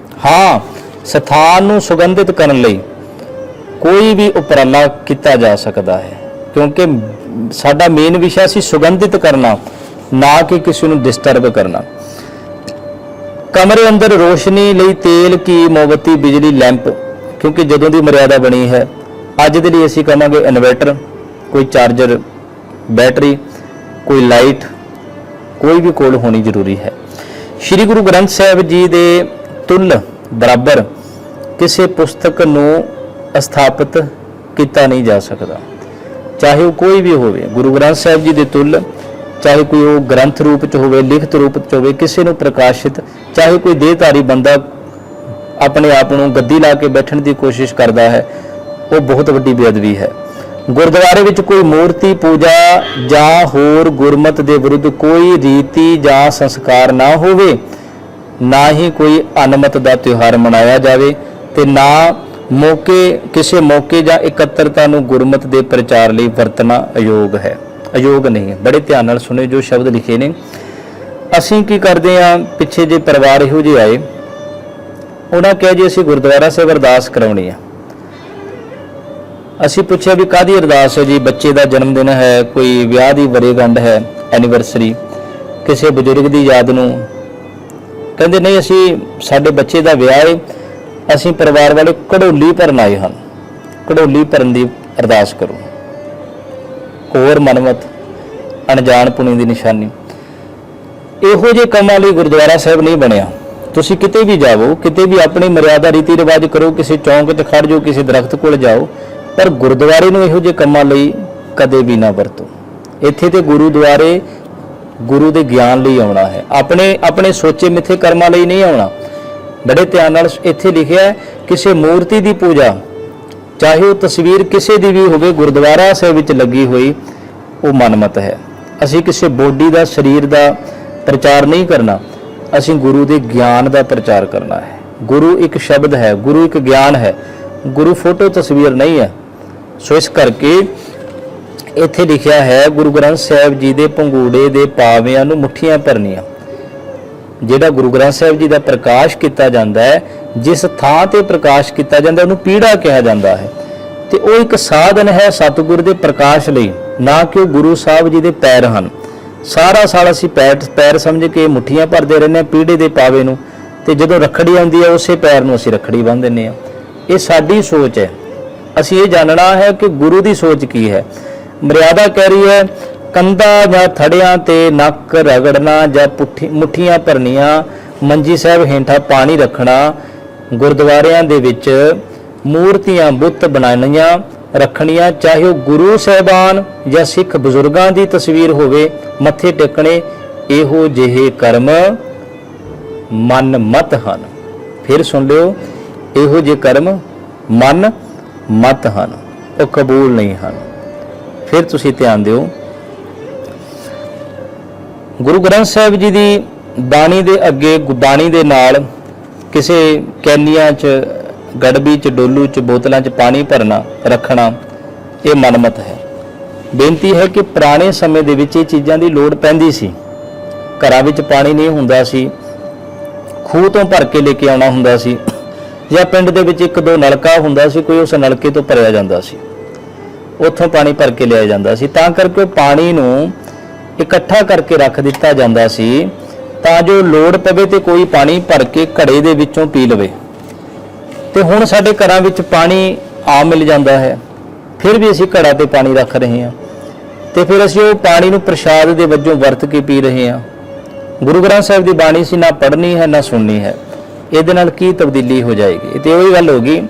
ਹਾਂ, ਸਥਾਨ ਨੂੰ ਸੁਗੰਧਿਤ ਕਰਨ ਲਈ ਕੋਈ ਵੀ ਉਪਰਾਲਾ ਕੀਤਾ ਜਾ ਸਕਦਾ ਹੈ, ਕਿਉਂਕਿ ਸਾਡਾ ਮੇਨ ਵਿਸ਼ਾ ਸੀ ਸੁਗੰਧਿਤ ਕਰਨਾ, ਨਾ ਕਿ ਕਿਸੇ ਨੂੰ ਡਿਸਟਰਬ ਕਰਨਾ। ਕਮਰੇ ਅੰਦਰ ਰੋਸ਼ਨੀ ਲਈ ਤੇਲ, ਘੀ, ਮੋਮਬੱਤੀ, ਬਿਜਲੀ, ਲੈਂਪ, ਕਿਉਂਕਿ ਜਦੋਂ ਦੀ ਮਰਿਆਦਾ ਬਣੀ ਹੈ, ਅੱਜ ਦੇ ਲਈ ਅਸੀਂ ਕਹਾਂਗੇ ਇਨਵਰਟਰ, ਕੋਈ ਚਾਰਜਰ, ਬੈਟਰੀ, ਕੋਈ ਲਾਈਟ, ਕੋਈ ਵੀ ਕੋਲ ਹੋਣੀ ਜ਼ਰੂਰੀ ਹੈ। ਸ਼੍ਰੀ ਗੁਰੂ ਗ੍ਰੰਥ ਸਾਹਿਬ ਜੀ ਦੇ ਤੁੱਲ ਬਰਾਬਰ ਕਿਸੇ ਪੁਸਤਕ ਨੂੰ ਸਥਾਪਿਤ ਕੀਤਾ ਨਹੀਂ ਜਾ ਸਕਦਾ, ਚਾਹੇ ਉਹ ਕੋਈ ਵੀ ਹੋਵੇ। ਗੁਰੂ ਗ੍ਰੰਥ ਸਾਹਿਬ ਜੀ ਦੇ ਤੁੱਲ, ਚਾਹੇ ਕੋਈ ਉਹ ਗ੍ਰੰਥ ਰੂਪ 'ਚ ਹੋਵੇ, ਲਿਖਤ ਰੂਪ 'ਚ ਹੋਵੇ, ਕਿਸੇ ਨੂੰ ਪ੍ਰਕਾਸ਼ਿਤ, ਚਾਹੇ ਕੋਈ ਦੇਹਧਾਰੀ ਬੰਦਾ ਆਪਣੇ ਆਪ ਨੂੰ ਗੱਦੀ ਲਾ ਕੇ ਬੈਠਣ ਦੀ ਕੋਸ਼ਿਸ਼ ਕਰਦਾ ਹੈ, ਉਹ ਬਹੁਤ ਵੱਡੀ ਬੇਅਦਬੀ ਹੈ। ਗੁਰਦੁਆਰੇ ਵਿੱਚ ਕੋਈ ਮੂਰਤੀ ਪੂਜਾ ਜਾਂ ਹੋਰ ਗੁਰਮਤਿ ਦੇ ਵਿਰੁੱਧ ਕੋਈ ਰੀਤੀ ਜਾਂ ਸੰਸਕਾਰ ਨਾ ਹੋਵੇ, ਨਾ ਹੀ ਕੋਈ ਅਨਮਤ ਦਾ ਤਿਉਹਾਰ ਮਨਾਇਆ ਜਾਵੇ, ਤੇ ਨਾ ਕਿਸੇ ਮੌਕੇ ਜਾਂ ਇਕੱਤਰਤਾ ਨੂੰ ਗੁਰਮਤਿ ਦੇ ਪ੍ਰਚਾਰ ਲਈ ਵਰਤਣਾ ਅਯੋਗ ਹੈ, ਅਯੋਗ ਨਹੀਂ ਹੈ। ਬੜੇ ਧਿਆਨ ਨਾਲ ਸੁਣੇ ਜੋ ਸ਼ਬਦ ਲਿਖੇ ਨੇ। ਅਸੀਂ ਕੀ ਕਰਦੇ ਹਾਂ, ਪਿੱਛੇ ਜੇ ਪਰਿਵਾਰ ਇਹੋ ਜਿਹੇ ਆਏ, ਉਹਨਾਂ ਕਿਹਾ ਜੀ ਅਸੀਂ ਗੁਰਦੁਆਰਾ ਸਾਹਿਬ ਅਰਦਾਸ ਕਰਾਉਣੀ ਆ। ਅਸੀਂ ਪੁੱਛਿਆ ਵੀ ਕਾਹਦੀ ਅਰਦਾਸ ਹੈ ਜੀ? ਬੱਚੇ ਦਾ ਜਨਮ ਦਿਨ ਹੈ, ਕੋਈ ਵਿਆਹ ਦੀ ਵਰ੍ਹੇਗੰਢ ਹੈ, ਐਨੀਵਰਸਰੀ, ਕਿਸੇ ਬਜ਼ੁਰਗ ਦੀ ਯਾਦ ਨੂੰ। ਕਹਿੰਦੇ ਨਹੀਂ, ਅਸੀਂ ਸਾਡੇ ਬੱਚੇ ਦਾ ਵਿਆਹ ਹੈ, ਅਸੀਂ ਪਰਿਵਾਰ ਵਾਲੇ ਘੜੋਲੀ ਭਰਨ ਆਏ ਹਨ, ਘੜੋਲੀ ਭਰਨ ਦੀ ਅਰਦਾਸ ਕਰੋ। ਹੋਰ ਮਨਮਤ, ਅਣਜਾਣਪੁਣੀ ਦੀ ਨਿਸ਼ਾਨੀ। ਇਹੋ ਜਿਹੇ ਕੰਮਾਂ ਲਈ ਗੁਰਦੁਆਰਾ ਸਾਹਿਬ ਨਹੀਂ ਬਣਿਆ। ਤੁਸੀਂ ਕਿਤੇ ਵੀ ਜਾਵੋ, ਕਿਤੇ ਵੀ ਆਪਣੀ ਮਰਿਆਦਾ ਰੀਤੀ ਰਿਵਾਜ ਕਰੋ, ਕਿਸੇ ਚੌਂਕ 'ਚ ਖੜ ਜਾਓ, ਕਿਸੇ ਦਰਖਤ ਕੋਲ ਜਾਓ, ਪਰ ਗੁਰਦੁਆਰੇ ਨੂੰ ਇਹੋ ਜਿਹੇ ਕੰਮਾਂ ਲਈ ਕਦੇ ਵੀ ਨਾ ਵਰਤੋ। ਇੱਥੇ ਤੇ ਗੁਰਦੁਆਰੇ ਗੁਰੂ ਦੇ ਗਿਆਨ ਲਈ ਆਉਣਾ ਹੈ, ਆਪਣੇ ਸੋਚੇ ਮਿੱਥੇ ਕਰਮਾਂ ਲਈ ਨਹੀਂ ਆਉਣਾ। ਬੜੇ ਧਿਆਨ ਨਾਲ ਇੱਥੇ ਲਿਖਿਆ ਹੈ, ਕਿਸੇ ਮੂਰਤੀ ਦੀ ਪੂਜਾ, ਚਾਹੇ ਉਹ ਤਸਵੀਰ ਕਿਸੇ ਦੀ ਵੀ ਹੋਵੇ, ਗੁਰਦੁਆਰਾ ਸਾਹਿਬ ਵਿੱਚ ਲੱਗੀ ਹੋਈ, ਉਹ ਮਨਮਤ ਹੈ। ਅਸੀਂ ਕਿਸੇ ਬੋਡੀ ਦਾ, ਸਰੀਰ ਦਾ ਪ੍ਰਚਾਰ ਨਹੀਂ ਕਰਨਾ, ਅਸੀਂ ਗੁਰੂ ਦੇ ਗਿਆਨ ਦਾ ਪ੍ਰਚਾਰ ਕਰਨਾ ਹੈ। ਗੁਰੂ ਇੱਕ ਸ਼ਬਦ ਹੈ, ਗੁਰੂ ਇੱਕ ਗਿਆਨ ਹੈ, ਗੁਰੂ ਫੋਟੋ ਤਸਵੀਰ ਨਹੀਂ ਹੈ। ਸੋ ਇਸ ਕਰਕੇ ਇੱਥੇ ਲਿਖਿਆ ਹੈ, ਗੁਰੂ ਗ੍ਰੰਥ ਸਾਹਿਬ ਜੀ ਦੇ ਪੰਗੂੜੇ ਦੇ ਪਾਵਿਆਂ ਨੂੰ ਮੁੱਠੀਆਂ ਭਰਨੀਆਂ। ਜਿਹੜਾ ਗੁਰੂ ਗ੍ਰੰਥ ਸਾਹਿਬ ਜੀ ਦਾ ਪ੍ਰਕਾਸ਼ ਕੀਤਾ ਜਾਂਦਾ ਹੈ, ਜਿਸ ਥਾਂ ਤੇ ਪ੍ਰਕਾਸ਼ ਕੀਤਾ ਜਾਂਦਾ ਉਹਨੂੰ ਪੀੜਾ ਕਿਹਾ ਜਾਂਦਾ ਹੈ, ਤੇ ਉਹ ਇੱਕ ਸਾਧਨ ਹੈ ਸਤਿਗੁਰ ਦੇ ਪ੍ਰਕਾਸ਼ ਲਈ, ਨਾ ਕਿ ਉਹ ਗੁਰੂ ਸਾਹਿਬ ਜੀ ਦੇ ਪੈਰ ਹਨ। ਸਾਰਾ ਸਾਲ ਅਸੀਂ ਪੈਰ ਸਮਝ ਕੇ ਮੁੱਠੀਆਂ ਭਰਦੇ ਰਹਿੰਦੇ ਹਾਂ ਪੀੜੇ ਦੇ ਪਾਵੇ ਨੂੰ, ਤੇ ਜਦੋਂ ਰੱਖੜੀ ਆਉਂਦੀ ਹੈ ਉਸੇ ਪੈਰ ਨੂੰ ਅਸੀਂ ਰੱਖੜੀ ਬੰਨ੍ਹ ਦਿੰਦੇ ਹਾਂ। ਇਹ ਸਾਡੀ ਸੋਚ ਹੈ। ਅਸੀਂ ਇਹ ਜਾਣਨਾ ਹੈ ਕਿ ਗੁਰੂ ਦੀ ਸੋਚ ਕੀ ਹੈ। ਮਰਿਆਦਾ ਕਹਿ ਰਹੀ ਹੈ ਕੰਧਾਂ ਜਾਂ ਥੜਿਆਂ ਤੇ ਨੱਕ ਰਗੜਨਾ ਜਾਂ ਮੁੱਠੀਆਂ ਭਰਨੀਆਂ, ਮੰਜੀ ਸਾਹਿਬ ਹੇਠਾਂ ਪਾਣੀ ਰੱਖਣਾ, ਗੁਰਦੁਆਰਿਆਂ ਦੇ ਵਿੱਚ ਮੂਰਤੀਆਂ ਬੁੱਤ ਬਣਾਉਣੀਆਂ ਰੱਖਣੀਆਂ, ਚਾਹੇ ਉਹ ਗੁਰੂ ਸਾਹਿਬਾਨ ਜਾਂ ਸਿੱਖ ਬਜ਼ੁਰਗਾਂ ਦੀ ਤਸਵੀਰ ਹੋਵੇ, ਮੱਥੇ ਟੇਕਣੇ, ਇਹੋ ਜਿਹੇ ਕਰਮ ਮਨ ਮਤ ਹਨ। ਫਿਰ ਸੁਣ ਲਿਓ, ਇਹੋ ਜਿਹੇ ਕਰਮ ਮਨ ਮਤ ਹਨ, ਉਹ ਕਬੂਲ ਨਹੀਂ ਹਨ। ਫਿਰ ਤੁਸੀਂ ਧਿਆਨ ਦਿਓ, ਗੁਰੂ ਗ੍ਰੰਥ ਸਾਹਿਬ ਜੀ ਦੀ ਬਾਣੀ ਦੇ ਅੱਗੇ ਬਾਣੀ ਦੇ ਨਾਲ ਕਿਸੇ ਕੈਨੀਆਂ 'ਚ, ਗੜਬੀ 'ਚ, ਡੋਲੂ 'ਚ, ਬੋਤਲਾਂ 'ਚ ਪਾਣੀ ਭਰਨਾ ਰੱਖਣਾ, ਇਹ ਮਨਮਤ ਹੈ। ਬੇਨਤੀ ਹੈ ਕਿ ਪੁਰਾਣੇ ਸਮੇਂ ਦੇ ਵਿੱਚ ਇਹ ਚੀਜ਼ਾਂ ਦੀ ਲੋੜ ਪੈਂਦੀ ਸੀ। ਘਰਾਂ ਵਿੱਚ ਪਾਣੀ ਨਹੀਂ ਹੁੰਦਾ ਸੀ, ਖੂਹ ਤੋਂ ਭਰ ਕੇ ਲੈ ਕੇ ਆਉਣਾ ਹੁੰਦਾ ਸੀ, ਜਾਂ ਪਿੰਡ ਦੇ ਵਿੱਚ ਇੱਕ ਦੋ ਨਲਕਾ ਹੁੰਦਾ ਸੀ, ਕੋਈ ਉਸ ਨਲਕੇ ਤੋਂ ਭਰਿਆ ਜਾਂਦਾ ਸੀ, ਉੱਥੋਂ ਪਾਣੀ ਭਰ ਕੇ ਲਿਆਇਆ ਜਾਂਦਾ ਸੀ। ਤਾਂ ਕਰਕੇ ਪਾਣੀ ਨੂੰ ਇਕੱਠਾ ਕਰਕੇ ਰੱਖ ਦਿੱਤਾ ਜਾਂਦਾ ਸੀ, ਤਾਂ ਜੋ ਲੋੜ ਪਵੇ ਤੇ ਕੋਈ ਪਾਣੀ ਭਰ ਕੇ ਘੜੇ ਦੇ ਵਿੱਚੋਂ ਪੀ ਲਵੇ। ਤੇ ਹੁਣ ਸਾਡੇ ਘਰਾਂ ਵਿੱਚ ਪਾਣੀ ਆਮ ਮਿਲ ਜਾਂਦਾ ਹੈ, ਫਿਰ ਵੀ ਅਸੀਂ ਘੜਾ ਤੇ ਪਾਣੀ ਰੱਖ ਰਹੇ ਹਾਂ, ਤੇ ਫਿਰ ਅਸੀਂ ਉਹ ਪਾਣੀ ਨੂੰ ਪ੍ਰਸ਼ਾਦ ਦੇ ਵਜੋਂ ਵਰਤ ਕੇ ਪੀ ਰਹੇ ਹਾਂ। ਗੁਰੂ ਗ੍ਰੰਥ ਸਾਹਿਬ ਦੀ ਬਾਣੀ ਸੀ ਨਾ ਪੜ੍ਹਨੀ ਹੈ ਨਾ ਸੁਣਨੀ ਹੈ, ਇਹਦੇ ਨਾਲ ਕੀ ਤਬਦੀਲੀ ਹੋ ਜਾਏਗੀ? ਤੇ ਉਹੀ ਗੱਲ ਹੋ ਗਈ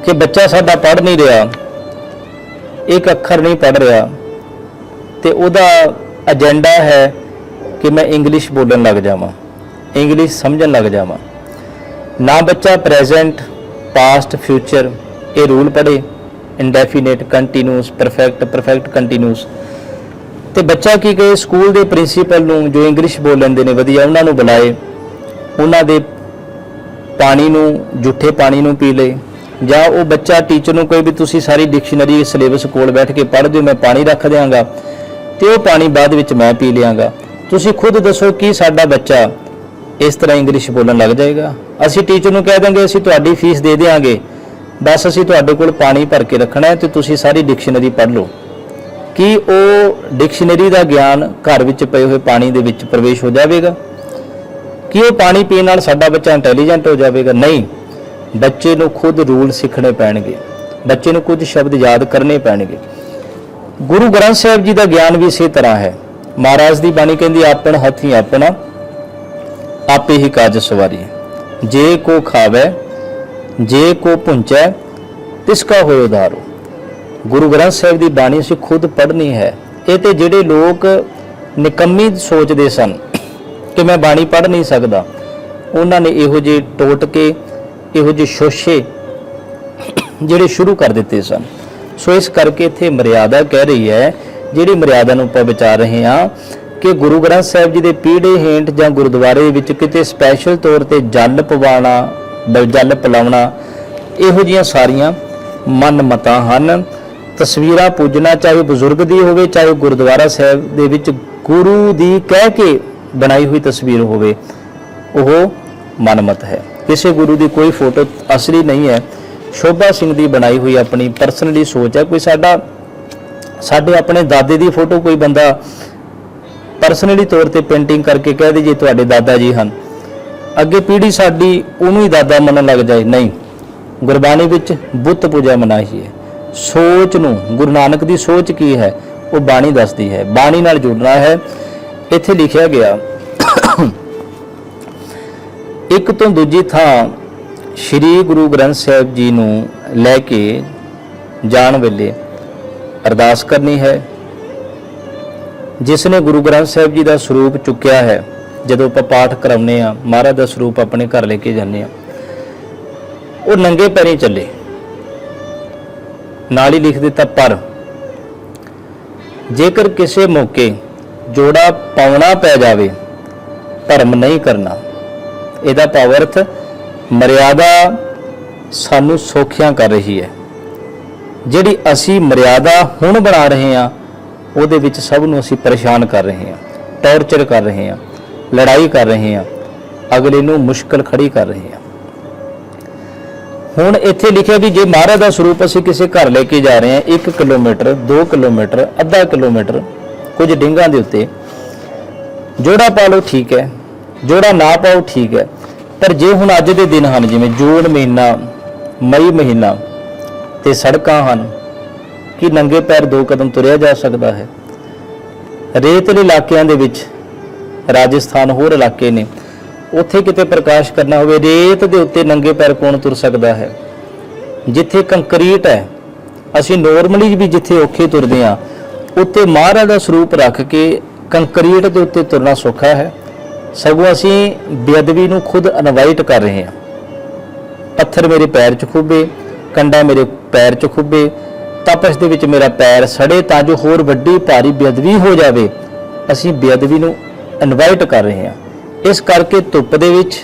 ਕਿ ਬੱਚਾ ਸਾਡਾ ਪੜ੍ਹ ਨਹੀਂ ਰਿਹਾ, ਇੱਕ ਅੱਖਰ ਨਹੀਂ ਪੜ੍ਹ ਰਿਹਾ, ਤੇ ਉਹਦਾ ਏਜੰਡਾ ਹੈ ਕਿ ਮੈਂ ਇੰਗਲਿਸ਼ ਬੋਲਣ ਲੱਗ ਜਾਵਾਂ, ਇੰਗਲਿਸ਼ ਸਮਝਣ ਲੱਗ ਜਾਵਾਂ। ਨਾ ਬੱਚਾ ਪ੍ਰੈਜ਼ੈਂਟ, ਪਾਸਟ, ਫਿਊਚਰ ਇਹ ਰੂਲ ਪੜ੍ਹੇ, indefinite, continuous, perfect, perfect continuous. ਤੇ ਬੱਚਾ ਕੀ ਕਹੇ, ਸਕੂਲ ਦੇ ਪ੍ਰਿੰਸੀਪਲ ਨੂੰ ਜੋ ਇੰਗਲਿਸ਼ ਬੋਲ ਲੈਂਦੇ ਨੇ ਵਧੀਆ, ਉਹਨਾਂ ਨੂੰ ਬੁਲਾਏ, ਉਹਨਾਂ ਦੇ ਪਾਣੀ ਨੂੰ, ਜੂਠੇ ਪਾਣੀ ਨੂੰ ਪੀ ਲਏ, ਜਾਂ ਉਹ ਬੱਚਾ ਟੀਚਰ ਨੂੰ ਕਹੇ ਵੀ ਤੁਸੀਂ ਸਾਰੀ ਡਿਕਸ਼ਨਰੀ ਸਿਲੇਬਸ ਕੋਲ ਬੈਠ ਕੇ ਪੜ੍ਹ ਦਿਓ, ਮੈਂ ਪਾਣੀ ਰੱਖ ਦਿਆਂਗਾ ਤੇ ਉਹ ਪਾਣੀ ਬਾਅਦ ਵਿੱਚ ਮੈਂ ਪੀ ਲਿਆਂਗਾ। ਤੁਸੀਂ ਖੁਦ ਦੱਸੋ ਕਿ ਸਾਡਾ ਬੱਚਾ ਇਸ ਤਰ੍ਹਾਂ ਇੰਗਲਿਸ਼ ਬੋਲਣ ਲੱਗ ਜਾਏਗਾ? ਅਸੀਂ ਟੀਚਰ ਨੂੰ ਕਹਿ ਦਾਂਗੇ ਅਸੀਂ ਤੁਹਾਡੀ ਫੀਸ ਦੇ ਦਿਆਂਗੇ, ਬਸ ਅਸੀਂ ਤੁਹਾਡੇ ਕੋਲ ਪਾਣੀ ਭਰ ਕੇ ਰੱਖਣਾ ਹੈ ਤੇ ਤੁਸੀਂ ਸਾਰੀ ਡਿਕਸ਼ਨਰੀ ਪੜ੍ਹ ਲਓ। ਕੀ ਉਹ ਡਿਕਸ਼ਨਰੀ ਦਾ ਗਿਆਨ ਘਰ ਵਿੱਚ ਪਏ ਹੋਏ ਪਾਣੀ ਦੇ ਵਿੱਚ ਪ੍ਰਵੇਸ਼ ਹੋ ਜਾਵੇਗਾ? ਕੀ ਉਹ ਪਾਣੀ ਪੀਣ ਨਾਲ ਸਾਡਾ ਬੱਚਾ ਇੰਟੈਲੀਜੈਂਟ ਹੋ ਜਾਵੇਗਾ? ਨਹੀਂ। ਬੱਚੇ ਨੂੰ ਖੁਦ ਰੂਲ ਸਿੱਖਣੇ ਪੈਣਗੇ, ਬੱਚੇ ਨੂੰ ਕੁਝ ਸ਼ਬਦ ਯਾਦ ਕਰਨੇ ਪੈਣਗੇ। ਗੁਰੂ ਗ੍ਰੰਥ ਸਾਹਿਬ ਜੀ ਦਾ ਗਿਆਨ ਵੀ ਇਸੇ ਤਰ੍ਹਾਂ ਹੈ। ਮਹਾਰਾਜ ਦੀ ਬਾਣੀ ਕਹਿੰਦੀ ਆਪਣ ਹੱਥੀਂ ਆਪਣਾ ਆਪੇ ਹੀ ਕਾਜ ਸਵਾਰੀ, ਜੇ ਕੋ ਖਾਵੇ ਜੇ ਕੋ ਪੁੰਚੈ ਤਿਸ ਕਾ ਹੋਇ ਉਧਾਰੋ। ਗੁਰੂ ਗ੍ਰੰਥ ਸਾਹਿਬ ਦੀ ਬਾਣੀ ਅਸੀਂ ਖੁਦ ਪੜ੍ਹਨੀ ਹੈ। ਇਹ ਤੇ ਜਿਹੜੇ ਲੋਕ ਨਿਕੰਮੀ ਸੋਚਦੇ ਸਨ ਕਿ ਮੈਂ ਬਾਣੀ ਪੜ੍ਹ ਨਹੀਂ ਸਕਦਾ, ਉਹਨਾਂ ਨੇ ਇਹੋ ਜਿਹੇ ਟੋਟਕੇ, ਇਹੋ ਜਿਹੇ ਸ਼ੋਸ਼ੇ ਜਿਹੜੇ ਸ਼ੁਰੂ ਕਰ ਦਿੱਤੇ ਸਨ। ਸੋ ਇਸ ਕਰਕੇ ਇੱਥੇ ਮਰਿਆਦਾ ਕਹਿ ਰਹੀ ਹੈ, ਜਿਹੜੀ ਮਰਿਆਦਾ ਨੂੰ ਆਪਾਂ ਵਿਚਾਰ ਰਹੇ ਹਾਂ ਕਿ ਗੁਰੂ ਗ੍ਰੰਥ ਸਾਹਿਬ ਜੀ ਦੇ ਪੀੜੇ ਹੇਠ ਜਾਂ ਗੁਰਦੁਆਰੇ ਵਿੱਚ ਕਿਤੇ ਸਪੈਸ਼ਲ ਤੌਰ ਤੇ ਜਲ ਪਵਾਉਣਾ, ਜਲ ਪਿਲਾਉਣਾ, ਇਹੋ ਜਿਹੀਆਂ ਸਾਰੀਆਂ ਮਨਮਤਾਂ ਹਨ। ਤਸਵੀਰਾਂ ਪੂਜਣਾ, ਚਾਹੇ ਬਜ਼ੁਰਗ ਦੀ ਹੋਵੇ, ਚਾਹੇ ਗੁਰਦੁਆਰਾ ਸਾਹਿਬ ਦੇ ਵਿੱਚ ਗੁਰੂ ਦੀ ਕਹਿ ਕੇ ਬਣਾਈ ਹੋਈ ਤਸਵੀਰ ਹੋਵੇ, ਉਹ ਮਨਮਤ ਹੈ। ਕਿਸੇ ਗੁਰੂ ਦੀ ਕੋਈ ਫੋਟੋ ਅਸਲੀ ਨਹੀਂ ਹੈ। ਸ਼ੋਭਾ ਸਿੰਘ ਦੀ ਬਣਾਈ ਹੋਈ ਆਪਣੀ ਪਰਸਨਲੀ ਸੋਚ ਹੈ। ਕੋਈ ਸਾਡੇ ਆਪਣੇ ਦਾਦੇ ਦੀ ਫੋਟੋ ਕੋਈ ਬੰਦਾ ਪਰਸਨਲੀ ਤੌਰ ਤੇ ਪੇਂਟਿੰਗ ਕਰਕੇ ਕਹਿ ਦੇ ਜੀ ਤੁਹਾਡੇ ਦਾਦਾ ਜੀ ਹਨ, ਅੱਗੇ ਪੀੜ੍ਹੀ ਸਾਡੀ ਉਹਨੂੰ ਹੀ ਦਾਦਾ ਮੰਨਣ ਲੱਗ ਜਾਏ। ਨਹੀਂ, ਗੁਰਬਾਣੀ ਵਿੱਚ ਬੁੱਤ ਪੂਜਾ ਮਨਾਹੀ ਹੈ। ਸੋਚ ਨੂੰ, ਗੁਰੂ ਨਾਨਕ ਦੀ ਸੋਚ ਕੀ ਹੈ ਉਹ ਬਾਣੀ ਦੱਸਦੀ ਹੈ, ਬਾਣੀ ਨਾਲ ਜੁੜਨਾ ਹੈ। ਇੱਥੇ ਲਿਖਿਆ ਗਿਆ, ਇੱਕ ਤੋਂ ਦੂਜੀ ਥਾਂ ਸ਼੍ਰੀ ਗੁਰੂ ਗ੍ਰੰਥ ਸਾਹਿਬ ਜੀ ਨੂੰ ਲੈ ਕੇ ਜਾਣ ਵੇਲੇ ਅਰਦਾਸ ਕਰਨੀ ਹੈ। ਜਿਸ ਨੇ ਗੁਰੂ ਗ੍ਰੰਥ ਸਾਹਿਬ ਜੀ ਦਾ ਸਰੂਪ ਚੁੱਕਿਆ ਹੈ, ਜਦੋਂ ਆਪਾਂ ਪਾਠ ਕਰਾਉਂਦੇ ਆ, ਮਹਾਰਾਜ ਦਾ ਸਰੂਪ ਆਪਣੇ ਘਰ ਲੈ ਕੇ ਜਾਂਦੇ ਆ, ਉਹ ਨੰਗੇ ਪੈਰੀਂ ਚੱਲੇ। ਨਾਲ ਹੀ ਲਿਖ ਦਿੱਤਾ, ਪਰ ਜੇਕਰ ਕਿਸੇ ਮੌਕੇ ਜੋੜਾ ਪਾਉਣਾ ਪੈ ਜਾਵੇ, ਧਰਮ ਨਹੀਂ ਕਰਨਾ। ਇਹਦਾ ਭਾਵ ਅਰਥ ਮਰਿਆਦਾ ਸਾਨੂੰ ਸੌਖਿਆਂ ਕਰ ਰਹੀ ਹੈ। ਜਿਹੜੀ ਅਸੀਂ ਮਰਿਆਦਾ ਹੁਣ ਬਣਾ ਰਹੇ ਹਾਂ, ਉਹਦੇ ਵਿੱਚ ਸਭ ਨੂੰ ਅਸੀਂ ਪਰੇਸ਼ਾਨ ਕਰ ਰਹੇ ਹਾਂ, ਟੌਰਚਰ ਕਰ ਰਹੇ ਹਾਂ, ਲੜਾਈ ਕਰ ਰਹੇ ਹਾਂ, ਅਗਲੇ ਨੂੰ ਮੁਸ਼ਕਲ ਖੜੀ ਕਰ ਰਹੇ ਹਾਂ। ਹੁਣ ਇੱਥੇ ਲਿਖਿਆ ਵੀ ਜੇ ਮਹਾਰਾਜ ਦਾ ਸਰੂਪ ਅਸੀਂ ਕਿਸੇ ਘਰ ਲੈ ਕੇ ਜਾ ਰਹੇ ਹਾਂ, 1 ਕਿਲੋਮੀਟਰ, 2 ਕਿਲੋਮੀਟਰ, ਅੱਧਾ ਕਿਲੋਮੀਟਰ, ਕੁਝ ਡਿੰਗਾਂ ਦੇ ਉੱਤੇ ਜੋੜਾ ਪਾ ਲਓ, ਠੀਕ ਹੈ, ਜੋੜਾ ਨਾ ਪਾਓ, ਠੀਕ ਹੈ। ਪਰ ਜੇ ਹੁਣ ਅੱਜ ਦੇ ਦਿਨ ਹਨ, ਜਿਵੇਂ ਜੂਨ ਮਹੀਨਾ, ਮਈ ਮਹੀਨਾ, ਤੇ ਸੜਕਾਂ ਹਨ, ਕਿ ਨੰਗੇ ਪੈਰ 2 ਕਦਮ ਤੁਰਿਆ ਜਾ ਸਕਦਾ ਹੈ। ਰੇਤਲੇ ਇਲਾਕਿਆਂ ਦੇ ਵਿੱਚ, ਰਾਜਸਥਾਨ ਹੋਰ ਇਲਾਕੇ ਨੇ, ਉੱਥੇ ਕਿਤੇ ਪ੍ਰਕਾਸ਼ ਕਰਨਾ ਹੋਵੇ, ਰੇਤ ਦੇ ਉੱਤੇ ਨੰਗੇ ਪੈਰ ਕੌਣ ਤੁਰ ਸਕਦਾ ਹੈ? ਜਿੱਥੇ ਕੰਕਰੀਟ ਹੈ, ਅਸੀਂ ਨੋਰਮਲੀ ਵੀ ਜਿੱਥੇ ਔਖੇ ਤੁਰਦੇ ਹਾਂ, ਉੱਤੇ ਮਹਾਰਾਜ ਦਾ ਸਰੂਪ ਰੱਖ ਕੇ ਕੰਕਰੀਟ ਦੇ ਉੱਤੇ ਤੁਰਨਾ ਸੌਖਾ ਹੈ। ਸਗੋਂ ਅਸੀਂ ਬੇਅਦਬੀ ਨੂੰ ਖੁਦ ਇਨਵਾਈਟ ਕਰ ਰਹੇ ਹਾਂ। ਪੱਥਰ ਮੇਰੇ ਪੈਰ 'ਚ ਖੁੱਭੇ, ਕੰਡਾ ਮੇਰੇ ਪੈਰ 'ਚ ਖੁੱਭੇ, ਤਪਸ਼ ਦੇ ਵਿੱਚ ਮੇਰਾ ਪੈਰ ਸੜੇ ਤਾਂ ਜੋ ਹੋਰ ਵੱਡੀ ਭਾਰੀ ਬੇਅਦਬੀ ਹੋ ਜਾਵੇ। ਅਸੀਂ ਬੇਅਦਬੀ ਨੂੰ ਇਨਵਾਈਟ ਕਰ ਰਹੇ ਹਾਂ। ਇਸ ਕਰਕੇ ਧੁੱਪ ਦੇ ਵਿੱਚ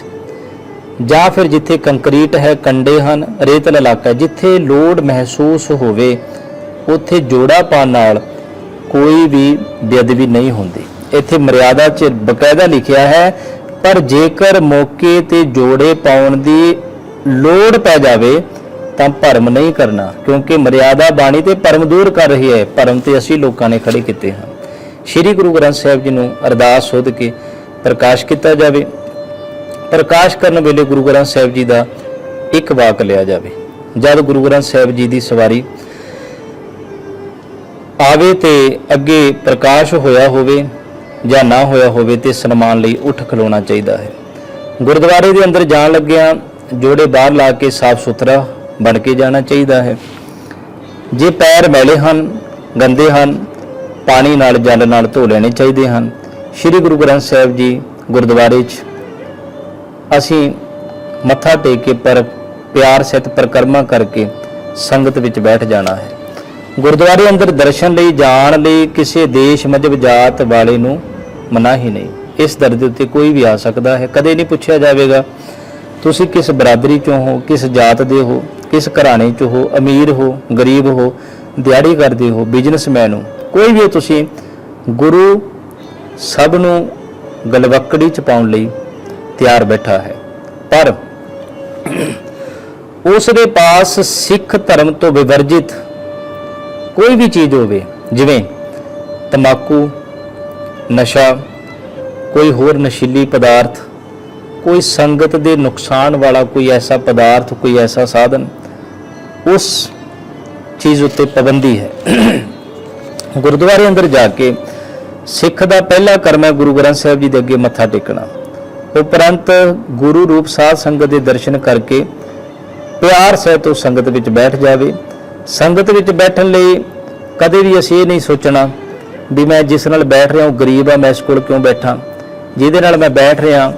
ਜਾਂ ਫਿਰ ਜਿੱਥੇ ਕੰਕਰੀਟ ਹੈ, ਕੰਡੇ ਹਨ, ਰੇਤਲਾ ਇਲਾਕਾ, ਜਿੱਥੇ ਲੋੜ ਮਹਿਸੂਸ ਹੋਵੇ, ਉੱਥੇ ਜੋੜਾ ਪਾਉਣ ਨਾਲ ਕੋਈ ਵੀ ਬੇਅਦਬੀ ਨਹੀਂ ਹੁੰਦੀ। ਇੱਥੇ ਮਰਿਆਦਾ 'ਚ ਬਕਾਇਦਾ ਲਿਖਿਆ ਹੈ, ਪਰ ਜੇਕਰ ਮੌਕੇ ਤੇ ਜੋੜੇ ਪਾਉਣ ਦੀ ਲੋੜ ਪੈ ਜਾਵੇ ਤਾਂ ਭਰਮ ਨਹੀਂ ਕਰਨਾ, ਕਿਉਂਕਿ ਮਰਿਆਦਾ ਬਾਣੀ ਤੇ ਭਰਮ ਦੂਰ ਕਰ ਰਹੀ ਹੈ। ਭਰਮ ਤੇ ਅਸੀਂ ਲੋਕਾਂ ਨੇ ਖੜੇ ਕੀਤੇ ਹਨ। ਸ੍ਰੀ ਗੁਰੂ ਗ੍ਰੰਥ ਸਾਹਿਬ ਜੀ ਨੂੰ ਅਰਦਾਸ ਸੋਧ ਕੇ ਪ੍ਰਕਾਸ਼ ਕੀਤਾ ਜਾਵੇ। ਪ੍ਰਕਾਸ਼ ਕਰਨ ਵੇਲੇ ਗੁਰੂ ਗ੍ਰੰਥ ਸਾਹਿਬ ਜੀ ਦਾ ਇੱਕ ਵਾਕ ਲਿਆ ਜਾਵੇ। ਜਦ ਗੁਰੂ ਗ੍ਰੰਥ ਸਾਹਿਬ ਜੀ ਦੀ ਸਵਾਰੀ ਆਵੇ ਤੇ ਅੱਗੇ ਪ੍ਰਕਾਸ਼ ਹੋਇਆ ਹੋਵੇ ਜਾਂ ਨਾ ਹੋਇਆ ਹੋਵੇ ਤੇ ਸਨਮਾਨ ਲਈ ਉੱਠ ਖਲੋਣਾ ਚਾਹੀਦਾ ਹੈ। ਗੁਰਦੁਆਰੇ ਦੇ ਅੰਦਰ ਜਾਣ ਲੱਗਿਆਂ ਜੋੜੇ ਬਾਹਰ ਲਾ ਕੇ ਸਾਫ਼ ਸੁਥਰਾ ਬਣ ਕੇ ਜਾਣਾ ਚਾਹੀਦਾ ਹੈ। ਜੇ ਪੈਰ ਮੈਲੇ ਹਨ, ਗੰਦੇ ਹਨ, ਪਾਣੀ ਨਾਲ, ਜਲ ਨਾਲ ਧੋ ਲੈਣੇ ਚਾਹੀਦੇ ਹਨ। ਸ੍ਰੀ ਗੁਰੂ ਗ੍ਰੰਥ ਸਾਹਿਬ ਜੀ ਗੁਰਦੁਆਰੇ 'ਚ ਅਸੀਂ ਮੱਥਾ ਟੇਕ ਕੇ ਪਿਆਰ ਸਹਿਤ ਪਰਿਕਰਮਾ ਕਰਕੇ ਸੰਗਤ ਵਿੱਚ ਬੈਠ ਜਾਣਾ ਹੈ। ਗੁਰਦੁਆਰੇ ਅੰਦਰ ਦਰਸ਼ਨ ਲਈ ਜਾਣ ਲਈ ਕਿਸੇ ਦੇਸ਼, ਮਜ਼ਹਬ, ਜਾਤ ਵਾਲੇ ਨੂੰ ਮਨਾਹੀ ਨਹੀਂ। ਇਸ ਦਰ ਦੇ ਉੱਤੇ ਕੋਈ ਵੀ ਆ ਸਕਦਾ ਹੈ। ਕਦੇ ਨਹੀਂ ਪੁੱਛਿਆ ਜਾਵੇਗਾ ਤੁਸੀਂ ਕਿਸ ਬਰਾਦਰੀ 'ਚੋਂ ਹੋ, ਕਿਸ ਜਾਤ ਦੇ ਹੋ, ਕਿਸ ਘਰਾਣੇ 'ਚ ਹੋ, ਅਮੀਰ ਹੋ, ਗਰੀਬ ਹੋ, ਦਿਹਾੜੀ ਕਰਦੇ ਹੋ, ਬਿਜ਼ਨਸਮੈਨ ਹੋ, ਕੋਈ ਵੀ ਹੋ ਤੁਸੀਂ। ਗੁਰੂ ਸਭ ਨੂੰ ਗਲਵੱਕੜੀ 'ਚ ਪਾਉਣ ਲਈ ਤਿਆਰ ਬੈਠਾ ਹੈ। ਪਰ ਉਸ ਦੇ ਪਾਸ ਸਿੱਖ ਧਰਮ ਤੋਂ ਵਿਵਰਜਿਤ ਕੋਈ ਵੀ ਚੀਜ਼ ਹੋਵੇ, ਜਿਵੇਂ ਤੰਬਾਕੂ, ਨਸ਼ਾ, ਕੋਈ ਹੋਰ ਨਸ਼ੀਲੀ ਪਦਾਰਥ, ਕੋਈ ਸੰਗਤ ਦੇ ਨੁਕਸਾਨ ਵਾਲਾ ਕੋਈ ਐਸਾ ਪਦਾਰਥ, ਕੋਈ ਐਸਾ ਸਾਧਨ, ਉਸ ਚੀਜ਼ ਉੱਤੇ ਪਾਬੰਦੀ ਹੈ। ਗੁਰਦੁਆਰੇ ਅੰਦਰ ਜਾ ਕੇ ਸਿੱਖ ਦਾ ਪਹਿਲਾ ਕਰਮ ਹੈ ਗੁਰੂ ਗ੍ਰੰਥ ਸਾਹਿਬ ਜੀ ਦੇ ਅੱਗੇ ਮੱਥਾ ਟੇਕਣਾ। ਉਪਰੰਤ ਗੁਰੂ ਰੂਪ ਸਾਧ ਸੰਗਤ ਦੇ ਦਰਸ਼ਨ ਕਰਕੇ ਪਿਆਰ ਸਹਿਤ ਉਹ ਸੰਗਤ ਵਿੱਚ ਬੈਠ ਜਾਵੇ। ਸੰਗਤ ਵਿੱਚ ਬੈਠਣ ਲਈ ਕਦੇ ਵੀ ਅਸੀਂ ਇਹ ਨਹੀਂ ਸੋਚਣਾ ਵੀ ਮੈਂ ਜਿਸ ਨਾਲ ਬੈਠ ਰਿਹਾ ਉਹ ਗਰੀਬ ਆ, ਮੈਂ ਇਸ ਕੋਲ ਕਿਉਂ ਬੈਠਾਂ। ਜਿਹਦੇ ਨਾਲ ਮੈਂ ਬੈਠ ਰਿਹਾ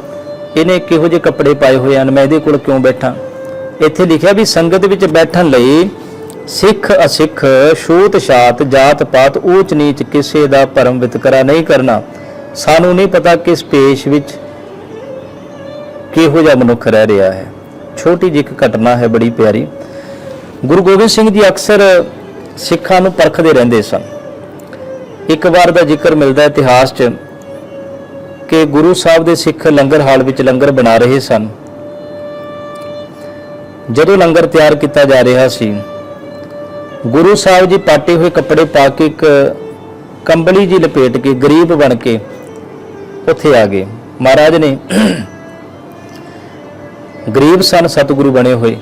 ਇਹਨੇ ਕਿਹੋ ਜਿਹੇ ਕੱਪੜੇ ਪਾਏ ਹੋਏ ਹਨ, ਮੈਂ ਇਹਦੇ ਕੋਲ ਕਿਉਂ ਬੈਠਾਂ। ਇੱਥੇ ਲਿਖਿਆ ਵੀ ਸੰਗਤ ਵਿੱਚ ਬੈਠਣ ਲਈ ਸਿੱਖ ਅਸਿੱਖ, ਛੂਤ ਛਾਤ, ਜਾਤ ਪਾਤ, ਊਚ ਨੀਚ ਕਿਸੇ ਦਾ ਭਰਮ ਵਿਤਕਰਾ ਨਹੀਂ ਕਰਨਾ। ਸਾਨੂੰ ਨਹੀਂ ਪਤਾ ਕਿਸ ਪੇਸ਼ ਵਿੱਚ ਕਿਹੋ ਜਿਹਾ ਮਨੁੱਖ ਰਹਿ ਰਿਹਾ ਹੈ। ਛੋਟੀ ਜਿਹੀ ਇੱਕ ਘਟਨਾ ਹੈ, ਬੜੀ ਪਿਆਰੀ। ਗੁਰੂ ਗੋਬਿੰਦ ਸਿੰਘ ਜੀ ਅਕਸਰ ਸਿੱਖਾਂ ਨੂੰ ਪਰਖਦੇ ਰਹਿੰਦੇ ਸਨ। ਇੱਕ ਵਾਰ ਦਾ ਜ਼ਿਕਰ ਮਿਲਦਾ ਇਤਿਹਾਸ 'ਚ ਕਿ ਗੁਰੂ ਸਾਹਿਬ ਦੇ ਸਿੱਖ ਲੰਗਰ ਹਾਲ ਵਿੱਚ ਲੰਗਰ ਬਣਾ ਰਹੇ ਸਨ। ਜਦੋਂ ਲੰਗਰ ਤਿਆਰ ਕੀਤਾ ਜਾ ਰਿਹਾ ਸੀ, ਗੁਰੂ ਸਾਹਿਬ ਜੀ ਪਾਟੇ ਹੋਏ ਕੱਪੜੇ ਪਾ ਕੇ, ਇੱਕ ਕੰਬਲੀ ਜੀ ਲਪੇਟ ਕੇ, ਗਰੀਬ ਬਣ ਕੇ ਉੱਥੇ ਆ ਗਏ। ਮਹਾਰਾਜ ਨੇ ਗਰੀਬ ਸਨ, ਸਤਿਗੁਰੂ ਬਣੇ ਹੋਏ।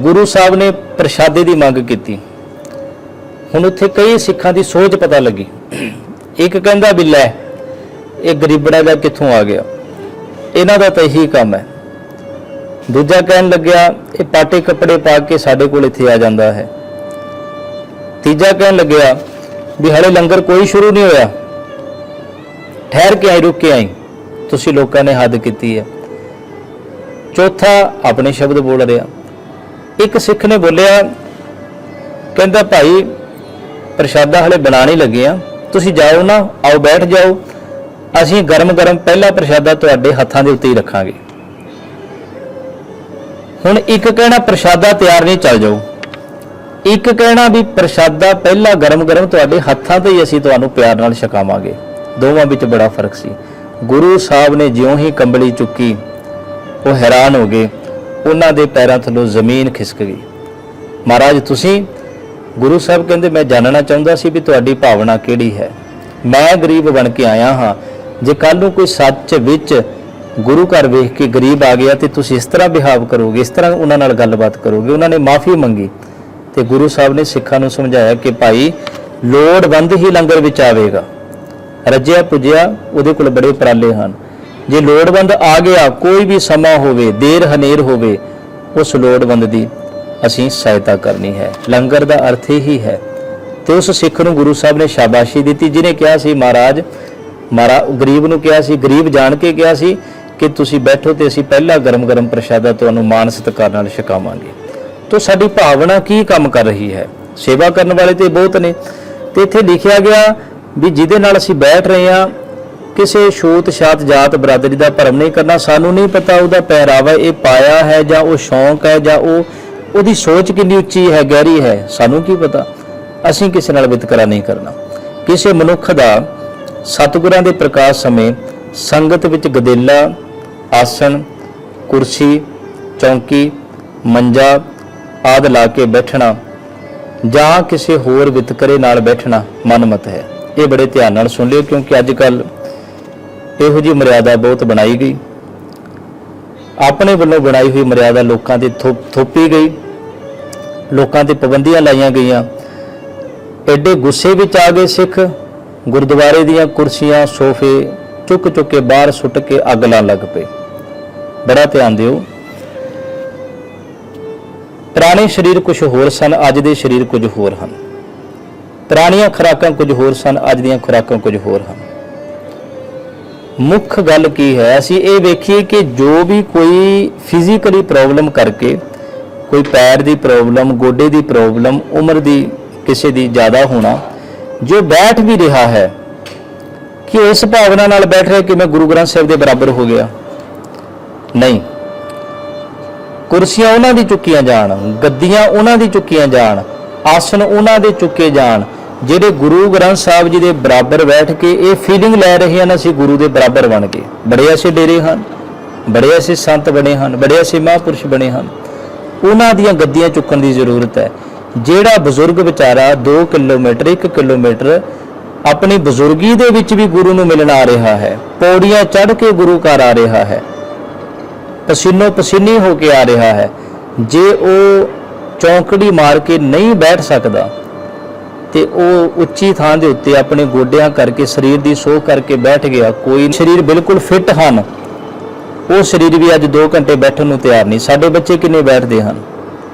ਗੁਰੂ ਸਾਹਿਬ ਨੇ ਪ੍ਰਸ਼ਾਦੇ ਦੀ ਮੰਗ ਕੀਤੀ। ਹੁਣ ਉੱਥੇ ਕਈ ਸਿੱਖਾਂ ਦੀ ਸੋਚ ਪਤਾ ਲੱਗੀ। ਇੱਕ ਕਹਿੰਦਾ ਵੀ ਲੈ ਇਹ ਗਰੀਬੜਾ ਦਾ ਕਿੱਥੋਂ ਆ ਗਿਆ, ਇਹਨਾਂ ਦਾ ਤਾਂ ਇਹੀ ਕੰਮ ਹੈ। ਦੂਜਾ ਕਹਿਣ ਲੱਗਿਆ ਇਹ ਪਾਟੇ ਕੱਪੜੇ ਪਾ ਕੇ ਸਾਡੇ ਕੋਲ ਇੱਥੇ ਆ ਜਾਂਦਾ ਹੈ। ਤੀਜਾ ਕਹਿਣ ਲੱਗਿਆ ਵੀ ਹਲੇ ਲੰਗਰ ਕੋਈ ਸ਼ੁਰੂ ਨਹੀਂ ਹੋਇਆ, ਠਹਿਰ ਕੇ ਆਈ, ਰੁਕ ਕੇ ਆਈ, ਤੁਸੀਂ ਲੋਕਾਂ ਨੇ ਹੱਦ ਕੀਤੀ ਹੈ। ਚੌਥਾ ਆਪਣੇ ਸ਼ਬਦ ਬੋਲ ਰਿਹਾ। ਇੱਕ ਸਿੱਖ ਨੇ ਬੋਲਿਆ, ਕਹਿੰਦਾ ਭਾਈ ਪ੍ਰਸ਼ਾਦਾ ਹਲੇ ਬਣਾਉਣ ਹੀ ਲੱਗੇ ਆ, ਤੁਸੀਂ ਜਾਓ ਨਾ, ਆਓ ਬੈਠ ਜਾਓ, ਅਸੀਂ ਗਰਮ ਗਰਮ ਪਹਿਲਾ ਪ੍ਰਸ਼ਾਦਾ ਤੁਹਾਡੇ ਹੱਥਾਂ ਦੇ ਉੱਤੇ ਹੀ ਰੱਖਾਂਗੇ। ਹੁਣ ਇੱਕ ਕਹਿਣਾ ਪ੍ਰਸ਼ਾਦਾ ਤਿਆਰ ਨਹੀਂ, ਚੱਲ ਜਾਓ। ਇੱਕ ਕਹਿਣਾ ਵੀ ਪ੍ਰਸ਼ਾਦਾ ਪਹਿਲਾ ਗਰਮ ਗਰਮ ਤੁਹਾਡੇ ਹੱਥਾਂ ਤੇ ਹੀ ਅਸੀਂ ਤੁਹਾਨੂੰ ਪਿਆਰ ਨਾਲ ਛਕਾਵਾਂਗੇ। ਦੋਵਾਂ ਵਿੱਚ ਬੜਾ ਫਰਕ ਸੀ। ਗੁਰੂ ਸਾਹਿਬ ਨੇ ਜਿਉਂ ਹੀ ਕੰਬਲੀ ਚੁੱਕੀ, ਉਹ ਹੈਰਾਨ ਹੋ ਗਏ। ਉਹਨਾਂ ਦੇ ਪੈਰਾਂ ਥੱਲੋਂ ਜ਼ਮੀਨ ਖਿਸਕ ਗਈ। ਮਹਾਰਾਜ ਤੁਸੀਂ, ਗੁਰੂ ਸਾਹਿਬ ਕਹਿੰਦੇ ਮੈਂ ਜਾਣਨਾ ਚਾਹੁੰਦਾ ਸੀ ਵੀ ਤੁਹਾਡੀ ਭਾਵਨਾ ਕਿਹੜੀ ਹੈ। ਮੈਂ ਗਰੀਬ ਬਣ ਕੇ ਆਇਆ ਹਾਂ, ਜੇ ਕੱਲ ਨੂੰ ਕੋਈ ਸੱਚ ਵਿੱਚ ਗੁਰੂ ਘਰ ਵੇਖ ਕੇ ਗਰੀਬ ਆ ਗਿਆ ਤੇ ਤੁਸੀਂ ਇਸ ਤਰ੍ਹਾਂ ਬਿਹਾਵ ਕਰੋਗੇ, ਇਸ ਤਰ੍ਹਾਂ ਉਹਨਾਂ ਨਾਲ ਗੱਲਬਾਤ ਕਰੋਗੇ। ਉਹਨਾਂ ਨੇ ਮਾਫੀ ਮੰਗੀ ਤੇ ਗੁਰੂ ਸਾਹਿਬ ਨੇ ਸਿੱਖਾਂ ਨੂੰ ਸਮਝਾਇਆ ਕਿ ਭਾਈ ਲੋੜਵੰਦ ਹੀ ਲੰਗਰ ਵਿੱਚ ਆਵੇਗਾ, ਰੱਜਿਆ ਪੁੱਜਿਆ ਉਹਦੇ ਕੋਲ ਬੜੇ ਉਪਰਾਲੇ ਹਨ। ਜੇ ਲੋੜਵੰਦ ਆ ਗਿਆ, ਕੋਈ ਵੀ ਸਮਾਂ ਹੋਵੇ, ਦੇਰ ਹਨੇਰ ਹੋਵੇ, ਉਸ ਲੋੜਵੰਦ ਦੀ ਅਸੀਂ ਸਹਾਇਤਾ ਕਰਨੀ ਹੈ। ਲੰਗਰ ਦਾ ਅਰਥ ਹੀ ਹੈ। ਤੇ ਉਸ ਸਿੱਖ ਨੂੰ ਗੁਰੂ ਸਾਹਿਬ ਨੇ ਸ਼ਾਬਾਸ਼ੀ ਦਿੱਤੀ, ਜਿਹਨੇ ਕਿਹਾ ਸੀ ਮਹਾਰਾਜ ਗਰੀਬ ਨੂੰ ਕਿਹਾ ਸੀ, ਗਰੀਬ ਜਾਣ ਕੇ ਕਿਹਾ ਸੀ ਕਿ ਤੁਸੀਂ ਬੈਠੋ ਤੇ ਅਸੀਂ ਪਹਿਲਾ ਗਰਮ ਪ੍ਰਸ਼ਾਦਾ ਤੁਹਾਨੂੰ ਮਾਨ ਸਤਿਕਾਰ ਨਾਲ ਛਕਾਵਾਂਗੇ। ਤੋ ਸਾਡੀ ਭਾਵਨਾ ਕੀ ਕੰਮ ਕਰ ਰਹੀ ਹੈ? ਸੇਵਾ ਕਰਨ ਵਾਲੇ ਤੇ ਬਹੁਤ ਨੇ, ਤੇ ਇੱਥੇ ਲਿਖਿਆ ਗਿਆ ਵੀ ਜਿਹਦੇ ਨਾਲ ਅਸੀਂ ਬੈਠ ਰਹੇ ਹਾਂ, ਕਿਸੇ ਛੂਤ ਛਾਤ ਜਾਤ ਬਰਾਦਰੀ ਦਾ ਭਰਮ ਨਹੀਂ ਕਰਨਾ। ਸਾਨੂੰ ਨਹੀਂ ਪਤਾ ਉਹਦਾ ਪਹਿਰਾਵਾ ਇਹ ਪਾਇਆ ਹੈ ਜਾਂ ਉਹ ਸ਼ੌਂਕ ਹੈ ਜਾਂ ਉਹਦੀ ਸੋਚ ਕਿੰਨੀ ਉੱਚੀ ਹੈ, ਗਹਿਰੀ ਹੈ, ਸਾਨੂੰ ਕੀ ਪਤਾ। ਅਸੀਂ ਕਿਸੇ ਨਾਲ ਵਿਤਕਰਾ ਨਹੀਂ ਕਰਨਾ। ਕਿਸੇ ਮਨੁੱਖ ਦਾ ਸਤਿਗੁਰਾਂ ਦੇ ਪ੍ਰਕਾਸ਼ ਸਮੇਂ ਸੰਗਤ ਵਿੱਚ ਗਦੇਲਾ, ਆਸਣ, ਕੁਰਸੀ, ਚੌਂਕੀ, ਮੰਜਾ ਆਦਿ ਲਾ ਕੇ ਬੈਠਣਾ ਜਾਂ ਕਿਸੇ ਹੋਰ ਵਿਤਕਰੇ ਨਾਲ ਬੈਠਣਾ ਮਨਮਤ ਹੈ। ਇਹ ਬੜੇ ਧਿਆਨ ਨਾਲ ਸੁਣ ਲਿਓ, ਕਿਉਂਕਿ ਅੱਜ ਕੱਲ ਇਹੋ ਜਿਹੀ ਮਰਿਆਦਾ ਬਹੁਤ ਬਣਾਈ ਗਈ। ਆਪਣੇ ਵੱਲੋਂ ਬਣਾਈ ਹੋਈ ਮਰਿਆਦਾ ਲੋਕਾਂ ਤੇ ਥੋਪੀ ਗਈ, ਲੋਕਾਂ ਤੇ ਪਾਬੰਦੀਆਂ ਲਾਈਆਂ ਗਈਆਂ। ਐਡੇ ਗੁੱਸੇ ਵਿੱਚ ਆ ਗਏ ਸਿੱਖ, ਗੁਰਦੁਆਰੇ ਦੀਆਂ ਕੁਰਸੀਆਂ, ਸੋਫੇ ਚੁੱਕ ਕੇ ਬਾਹਰ ਸੁੱਟ ਕੇ ਅੱਗ ਲਾਉਣ ਲੱਗ ਪਏ। ਬੜਾ ਧਿਆਨ ਦਿਓ। ਪੁਰਾਣੇ ਸਰੀਰ ਕੁਝ ਹੋਰ ਸਨ, ਅੱਜ ਦੇ ਸਰੀਰ ਕੁਝ ਹੋਰ ਹਨ। ਪੁਰਾਣੀਆਂ ਖੁਰਾਕਾਂ ਕੁਝ ਹੋਰ ਸਨ, ਅੱਜ ਦੀਆਂ ਖੁਰਾਕਾਂ ਕੁਝ ਹੋਰ ਹਨ। ਮੁੱਖ ਗੱਲ ਕੀ ਹੈ? ਅਸੀਂ ਇਹ ਵੇਖੀਏ ਕਿ ਜੋ ਵੀ ਕੋਈ ਫਿਜ਼ੀਕਲੀ ਪ੍ਰੋਬਲਮ ਕਰਕੇ, ਕੋਈ ਪੈਰ ਦੀ ਪ੍ਰੋਬਲਮ, ਗੋਡੇ ਦੀ ਪ੍ਰੋਬਲਮ, ਉਮਰ ਦੀ ਕਿਸੇ ਦੀ ਜ਼ਿਆਦਾ ਹੋਣਾ, ਜੋ ਬੈਠ ਵੀ ਰਿਹਾ ਹੈ ਕਿ ਇਸ ਭਾਵਨਾ ਨਾਲ ਬੈਠ ਰਿਹਾ ਕਿ ਮੈਂ ਗੁਰੂ ਗ੍ਰੰਥ ਸਾਹਿਬ ਦੇ ਬਰਾਬਰ ਹੋ ਗਿਆ, ਨਹੀਂ। ਕੁਰਸੀਆਂ ਉਹਨਾਂ ਦੀ ਚੁੱਕੀਆਂ ਜਾਣ, ਗੱਦੀਆਂ ਉਹਨਾਂ ਦੀ ਚੁੱਕੀਆਂ ਜਾਣ, ਆਸਣ ਉਹਨਾਂ ਦੇ ਚੁੱਕੇ ਜਾਣ ਜਿਹੜੇ ਗੁਰੂ ਗ੍ਰੰਥ ਸਾਹਿਬ ਜੀ ਦੇ ਬਰਾਬਰ ਬੈਠ ਕੇ ਇਹ ਫੀਲਿੰਗ ਲੈ ਰਹੇ ਹਨ ਅਸੀਂ ਗੁਰੂ ਦੇ ਬਰਾਬਰ ਬਣ ਗਏ। ਬੜੇ ਐਸੇ ਡੇਰੇ ਹਨ, ਬੜੇ ਐਸੇ ਸੰਤ ਬਣੇ ਹਨ, ਬੜੇ ਐਸੇ ਮਹਾਂਪੁਰਸ਼ ਬਣੇ ਹਨ। ਉਹਨਾਂ ਦੀਆਂ ਗੱਦੀਆਂ ਚੁੱਕਣ ਦੀ ਜ਼ਰੂਰਤ ਹੈ। ਜਿਹੜਾ ਬਜ਼ੁਰਗ ਵਿਚਾਰਾ 2 ਕਿਲੋਮੀਟਰ 1 ਕਿਲੋਮੀਟਰ ਆਪਣੀ ਬਜ਼ੁਰਗੀ ਦੇ ਵਿੱਚ ਵੀ ਗੁਰੂ ਨੂੰ ਮਿਲਣ ਆ ਰਿਹਾ ਹੈ, ਪੌੜੀਆਂ ਚੜ੍ਹ ਕੇ ਗੁਰੂ ਘਰ ਆ ਰਿਹਾ ਹੈ, ਪਸੀਨੋ ਪਸੀਨੀ ਹੋ ਕੇ ਆ ਰਿਹਾ ਹੈ, ਜੇ ਉਹ ਚੌਂਕੜੀ ਮਾਰ ਕੇ ਨਹੀਂ ਬੈਠ ਸਕਦਾ ਤੇ ਉਹ ਉੱਚੀ ਥਾਂ ਦੇ ਉੱਤੇ ਆਪਣੇ ਗੋਡਿਆਂ ਕਰਕੇ, ਸਰੀਰ ਦੀ ਸੋਹ ਕਰਕੇ ਬੈਠ ਗਿਆ। ਕੋਈ ਸਰੀਰ ਬਿਲਕੁਲ ਫਿੱਟ ਹਨ, ਉਹ ਸਰੀਰ ਵੀ ਅੱਜ 2 ਘੰਟੇ ਬੈਠਣ ਨੂੰ ਤਿਆਰ ਨਹੀਂ। ਸਾਡੇ ਬੱਚੇ ਕਿੰਨੇ ਬੈਠਦੇ ਹਨ?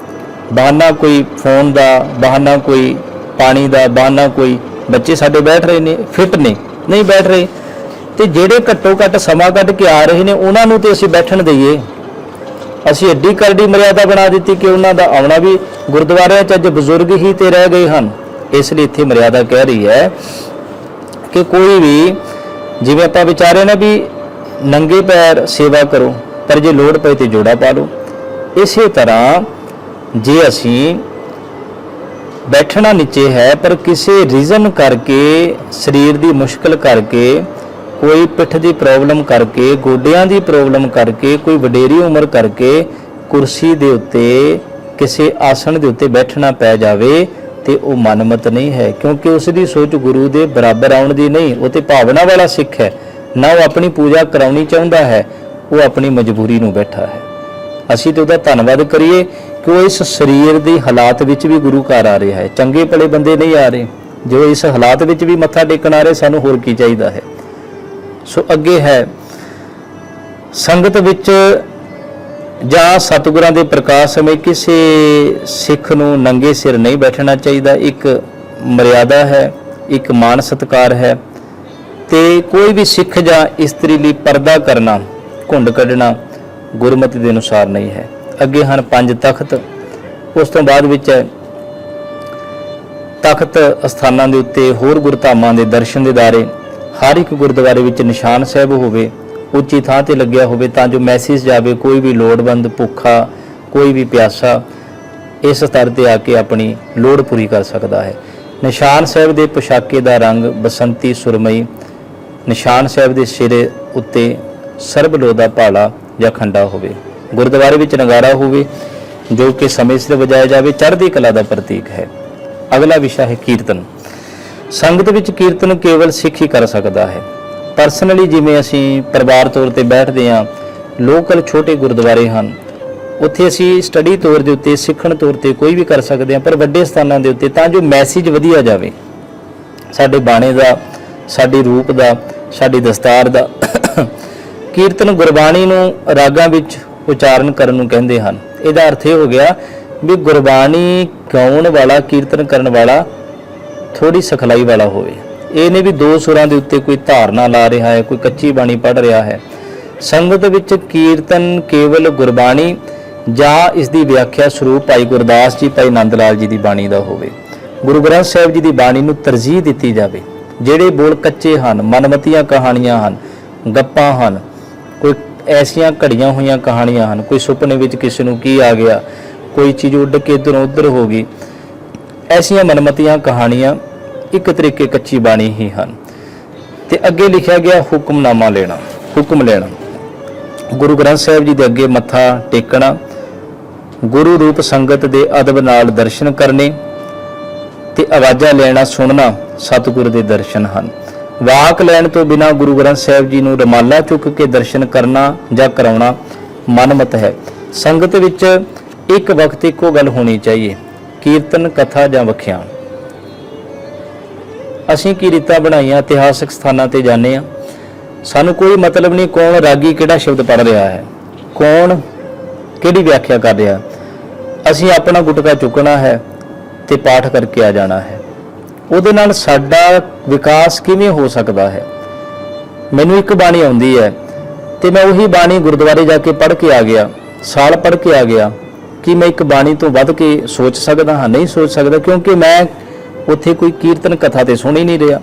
ਬਹਾਨਾ ਕੋਈ ਫੋਨ ਦਾ, ਬਹਾਨਾ ਕੋਈ ਪਾਣੀ ਦਾ, ਬਹਾਨਾ ਕੋਈ। ਬੱਚੇ ਸਾਡੇ ਬੈਠ ਰਹੇ ਨੇ, ਫਿੱਟ ਨੇ, ਨਹੀਂ ਬੈਠ ਰਹੇ। ਤੇ ਜਿਹੜੇ ਘੱਟੋ ਘੱਟ ਸਮਾਂ ਕੱਢ ਕੇ ਆ ਰਹੇ ਨੇ ਉਹਨਾਂ ਨੂੰ ਤੇ ਅਸੀਂ ਬੈਠਣ ਦਈਏ। ਅਸੀਂ ਐਡੀ ਕਰੜੀ ਮਰਿਆਦਾ ਬਣਾ ਦਿੱਤੀ ਕਿ ਉਹਨਾਂ ਦਾ ਆਉਣਾ ਵੀ, ਗੁਰਦੁਆਰਿਆਂ 'ਚ ਅੱਜ ਬਜ਼ੁਰਗ ਹੀ ਤੇ ਰਹਿ ਗਏ ਹਨ। ਇਸ ਲਈ ਇੱਥੇ ਮਰਿਆਦਾ ਕਹਿ ਰਹੀ ਹੈ ਕਿ ਕੋਈ ਵੀ, ਜਿਵੇਂ ਆਪਾਂ ਵਿਚਾਰੇ ਨਾ ਵੀ ਨੰਗੇ ਪੈਰ ਸੇਵਾ ਕਰੋ, ਪਰ ਜੇ ਲੋੜ ਪਏ ਤੇ ਜੋੜਾ ਪਾ ਲਓ। ਇਸੇ ਤਰ੍ਹਾਂ ਜੇ ਅਸੀਂ ਬੈਠਣਾ ਨੀਚੇ ਹੈ ਪਰ ਕਿਸੇ ਰੀਜ਼ਨ ਕਰਕੇ, ਸਰੀਰ ਦੀ ਮੁਸ਼ਕਲ ਕਰਕੇ, ਕੋਈ ਪਿੱਠ ਦੀ ਪ੍ਰੋਬਲਮ ਕਰਕੇ, ਗੋਡਿਆਂ ਦੀ ਪ੍ਰੋਬਲਮ ਕਰਕੇ, ਕੋਈ ਵਡੇਰੀ ਉਮਰ ਕਰਕੇ ਕੁਰਸੀ ਦੇ ਉੱਤੇ, ਕਿਸੇ ਆਸਣ ਦੇ ਉੱਤੇ ਬੈਠਣਾ ਪੈ ਜਾਵੇ ਤੇ ਉਹ ਮਨਮਤ ਨਹੀਂ ਹੈ, ਕਿਉਂਕਿ ਉਸ ਦੀ ਸੋਚ ਗੁਰੂ ਦੇ ਬਰਾਬਰ ਆਉਣ ਦੀ ਨਹੀਂ। ਉਹ ਤੇ ਭਾਵਨਾ ਵਾਲਾ ਸਿੱਖ ਹੈ, ਨਾ ਉਹ ਆਪਣੀ ਪੂਜਾ ਕਰਾਉਣੀ ਚਾਹੁੰਦਾ ਹੈ, ਉਹ ਆਪਣੀ ਮਜਬੂਰੀ ਨੂੰ ਬੈਠਾ ਹੈ। ਅਸੀਂ ਤੇ ਉਹਦਾ ਧੰਨਵਾਦ ਕਰੀਏ ਕਿ ਉਹ ਇਸ ਸਰੀਰ ਦੀ ਹਾਲਾਤ ਵਿੱਚ ਵੀ ਗੁਰੂ ਘਰ ਆ ਰਿਹਾ ਹੈ। ਚੰਗੇ ਭਲੇ ਬੰਦੇ ਨਹੀਂ ਆ ਰਹੇ, ਜੋ ਇਸ ਹਾਲਾਤ ਵਿੱਚ ਵੀ ਮੱਥਾ ਟੇਕਣ ਆ ਰਹੇ, ਸਾਨੂੰ ਹੋਰ ਕੀ ਚਾਹੀਦਾ ਹੈ। ਸੋ ਅੱਗੇ ਹੈ, ਸੰਗਤ ਵਿੱਚ ਜਾਂ ਸਤਿਗੁਰਾਂ ਦੇ ਪ੍ਰਕਾਸ਼ ਸਮੇਂ ਕਿਸੇ ਸਿੱਖ ਨੂੰ ਨੰਗੇ ਸਿਰ ਨਹੀਂ ਬੈਠਣਾ ਚਾਹੀਦਾ। ਇੱਕ ਮਰਿਆਦਾ ਹੈ, ਇੱਕ ਮਾਨ ਸਤਿਕਾਰ ਹੈ। ਤੇ ਕੋਈ ਵੀ ਸਿੱਖ ਜਾਂ ਇਸਤਰੀ ਲਈ ਪਰਦਾ ਕਰਨਾ, ਘੁੰਡ ਕੱਢਣਾ ਗੁਰਮਤਿ ਦੇ ਅਨੁਸਾਰ ਨਹੀਂ ਹੈ। ਅੱਗੇ ਹਨ 5 ਤਖਤ। ਉਸ ਤੋਂ ਬਾਅਦ ਵਿੱਚ ਹੈ ਤਖਤ ਅਸਥਾਨਾਂ ਦੇ ਉੱਤੇ ਹੋਰ ਗੁਰਧਾਮਾਂ ਦੇ ਦਰਸ਼ਨ ਦਿਦਾਰੇ। ਹਰ ਇੱਕ ਗੁਰਦੁਆਰੇ ਵਿੱਚ ਨਿਸ਼ਾਨ ਸਾਹਿਬ ਹੋਵੇ, ਉੱਚੀ ਥਾਂ ਤੇ ਲੱਗਿਆ ਹੋਵੇ, ਤਾਂ ਜੋ ਮੈਸੇਜ ਜਾਵੇ ਕੋਈ ਵੀ ਲੋੜਵੰਦ, ਭੁੱਖਾ, ਕੋਈ ਵੀ ਪਿਆਸਾ ਇਸ ਸਤਰ ਤੇ ਆ ਕੇ ਆਪਣੀ ਲੋੜ ਪੂਰੀ ਕਰ ਸਕਦਾ ਹੈ। ਨਿਸ਼ਾਨ ਸਾਹਿਬ ਦੇ ਪੁਸ਼ਾਕੇ ਦਾ ਰੰਗ ਬਸੰਤੀ ਸੁਰਮਈ। ਨਿਸ਼ਾਨ ਸਾਹਿਬ ਦੇ ਸਿਰੇ ਉੱਤੇ ਸਰਬਲੋ ਦਾ ਭਾਲਾ ਜਾਂ ਖੰਡਾ ਹੋਵੇ। ਗੁਰਦੁਆਰੇ ਵਿੱਚ ਨਗਾਰਾ ਹੋਵੇ ਜੋ ਕਿ ਸਮੇਂ ਸਿਰ ਵਜਾਇਆ ਜਾਵੇ, ਚੜ੍ਹਦੀ ਕਲਾ ਦਾ ਪ੍ਰਤੀਕ ਹੈ। ਅਗਲਾ ਵਿਸ਼ਾ ਹੈ ਕੀਰਤਨ। ਸੰਗਤ ਵਿੱਚ ਕੀਰਤਨ ਕੇਵਲ ਸਿੱਖ ਹੀ ਕਰ ਸਕਦਾ ਹੈ। ਪਰਸਨਲੀ ਜਿਵੇਂ ਅਸੀਂ ਪਰਿਵਾਰ ਤੌਰ ਤੇ ਬੈਠਦੇ ਹਾਂ, ਲੋਕਲ ਛੋਟੇ ਗੁਰਦੁਆਰੇ ਹਨ, ਉੱਥੇ ਅਸੀਂ ਸਟੱਡੀ ਤੌਰ ਦੇ ਉੱਤੇ, ਸਿੱਖਣ ਤੌਰ ਤੇ ਕੋਈ ਵੀ ਕਰ ਸਕਦੇ ਹਾਂ, ਪਰ ਵੱਡੇ ਸਥਾਨਾਂ ਦੇ ਉੱਤੇ ਤਾਂ ਜੋ ਮੈਸੇਜ ਵਧੀਆ ਜਾਵੇ ਸਾਡੇ ਬਾਣੇ ਦਾ, ਸਾਡੇ ਰੂਪ ਦਾ, ਸਾਡੀ ਦਸਤਾਰ ਦਾ। ਕੀਰਤਨ ਗੁਰਬਾਣੀ ਨੂੰ ਰਾਗਾਂ ਵਿੱਚ ਉਚਾਰਨ ਕਰਨ ਨੂੰ ਕਹਿੰਦੇ ਹਨ। ਇਹਦਾ ਅਰਥ ਇਹ ਹੋ ਗਿਆ ਵੀ ਗੁਰਬਾਣੀ ਗਾਉਣ ਵਾਲਾ, ਕੀਰਤਨ ਕਰਨ ਵਾਲਾ ਥੋੜੀ ਸਿਖਲਾਈ ਵਾਲਾ ਹੋਵੇ। ਇਹ ਨੇ ਵੀ ਦੋ ਸੁਰਾਂ ਦੇ ਉੱਤੇ ਕੋਈ ਧਾਰਨਾ ਲਾ ਰਿਹਾ ਹੈ, ਕੋਈ ਕੱਚੀ ਬਾਣੀ ਪੜ੍ਹ ਰਿਹਾ ਹੈ। ਸੰਗਤ ਵਿੱਚ ਕੀਰਤਨ ਕੇਵਲ ਗੁਰਬਾਣੀ ਜਾਂ ਇਸ ਦੀ ਵਿਆਖਿਆ ਸਰੂਪ ਭਾਈ ਗੁਰਦਾਸ ਜੀ, ਭਾਈ ਨੰਦ ਲਾਲ ਜੀ ਦੀ ਬਾਣੀ ਦਾ ਹੋਵੇ। ਗੁਰੂ ਗ੍ਰੰਥ ਸਾਹਿਬ ਜੀ ਦੀ ਬਾਣੀ ਨੂੰ ਤਰਜੀਹ ਦਿੱਤੀ ਜਾਵੇ। ਜਿਹੜੇ ਬੋਲ ਕੱਚੇ ਹਨ, ਮਨਮਤੀਆਂ ਕਹਾਣੀਆਂ ਹਨ, ਗੱਪਾਂ ਹਨ, ਕੋਈ ਐਸੀਆਂ ਘੜੀਆਂ ਹੋਈਆਂ ਕਹਾਣੀਆਂ ਹਨ, ਕੋਈ ਸੁਪਨੇ ਵਿੱਚ ਕਿਸੇ ਨੂੰ ਕੀ ਆ ਗਿਆ, ਕੋਈ ਚੀਜ਼ ਉੱਡ ਕੇ ਇੱਧਰੋਂ ਉੱਧਰ ਹੋ ਗਈ, ਐਸੀਆਂ ਮਨਮਤੀਆਂ ਕਹਾਣੀਆਂ ਇੱਕ ਤਰੀਕੇ ਕੱਚੀ ਬਾਣੀ ਹੀ ਹਨ। ਤੇ ਅੱਗੇ ਲਿਖਿਆ ਗਿਆ ਹੁਕਮਨਾਮਾ ਲੈਣਾ, ਹੁਕਮ ਲੈਣਾ, ਗੁਰੂ ਗ੍ਰੰਥ ਸਾਹਿਬ ਜੀ ਦੇ ਅੱਗੇ ਮੱਥਾ ਟੇਕਣਾ, ਗੁਰੂ ਰੂਪ ਸੰਗਤ ਦੇ ਅਦਬ ਨਾਲ ਦਰਸ਼ਨ ਕਰਨੇ ਤੇ ਆਵਾਜ਼ਾਂ ਲੈਣਾ, ਸੁਣਨਾ ਸਤਿਗੁਰ ਦੇ ਦਰਸ਼ਨ ਹਨ। ਵਾਕ ਲੈਣ ਤੋਂ ਬਿਨਾਂ ਗੁਰੂ ਗ੍ਰੰਥ ਸਾਹਿਬ ਜੀ ਨੂੰ ਰਮਾਲਾ ਚੁੱਕ ਕੇ ਦਰਸ਼ਨ ਕਰਨਾ ਜਾਂ ਕਰਾਉਣਾ ਮਨਮਤ ਹੈ। ਸੰਗਤ ਵਿੱਚ ਇੱਕ ਵਕਤ ਇੱਕੋ ਗੱਲ ਹੋਣੀ ਚਾਹੀਏ, ਕੀਰਤਨ, ਕਥਾ ਜਾਂ ਵਖਿਆਨ। ਅਸੀਂ ਕੀ ਰੀਤਾਂ ਬਣਾਈਆਂ, ਇਤਿਹਾਸਕ ਸਥਾਨਾਂ ਤੇ ਜਾਂਦੇ ਹਾਂ, ਸਾਨੂੰ ਕੋਈ ਮਤਲਬ ਨਹੀਂ ਕੌਣ ਰਾਗੀ ਕਿਹੜਾ ਸ਼ਬਦ ਪੜ੍ਹ ਰਿਹਾ ਹੈ, ਕੌਣ ਕਿਹੜੀ ਵਿਆਖਿਆ ਕਰ ਰਿਹਾ। ਅਸੀਂ ਆਪਣਾ ਗੁਟਕਾ ਚੁੱਕਣਾ ਹੈ ਤੇ ਪਾਠ ਕਰਕੇ ਆ ਜਾਣਾ ਹੈ। ਉਹਦੇ ਨਾਲ ਸਾਡਾ ਵਿਕਾਸ ਕਿਵੇਂ ਹੋ ਸਕਦਾ ਹੈ? ਮੈਨੂੰ ਇੱਕ ਬਾਣੀ ਆਉਂਦੀ ਹੈ ਤੇ ਮੈਂ ਉਹੀ ਬਾਣੀ ਗੁਰਦੁਆਰੇ ਜਾ ਕੇ ਪੜ੍ਹ ਕੇ ਆ ਗਿਆ, ਸਾਲ ਪੜ੍ਹ ਕੇ ਆ ਗਿਆ। ਕਿ ਮੈਂ ਇੱਕ ਬਾਣੀ ਤੋਂ ਵੱਧ ਕੇ ਸੋਚ ਸਕਦਾ ਹਾਂ? ਨਹੀਂ ਸੋਚ ਸਕਦਾ, ਕਿਉਂਕਿ ਮੈਂ ਉੱਥੇ ਕੋਈ ਕੀਰਤਨ ਕਥਾ ਤੇ ਸੁਣ ਹੀ ਨਹੀਂ ਰਿਹਾ।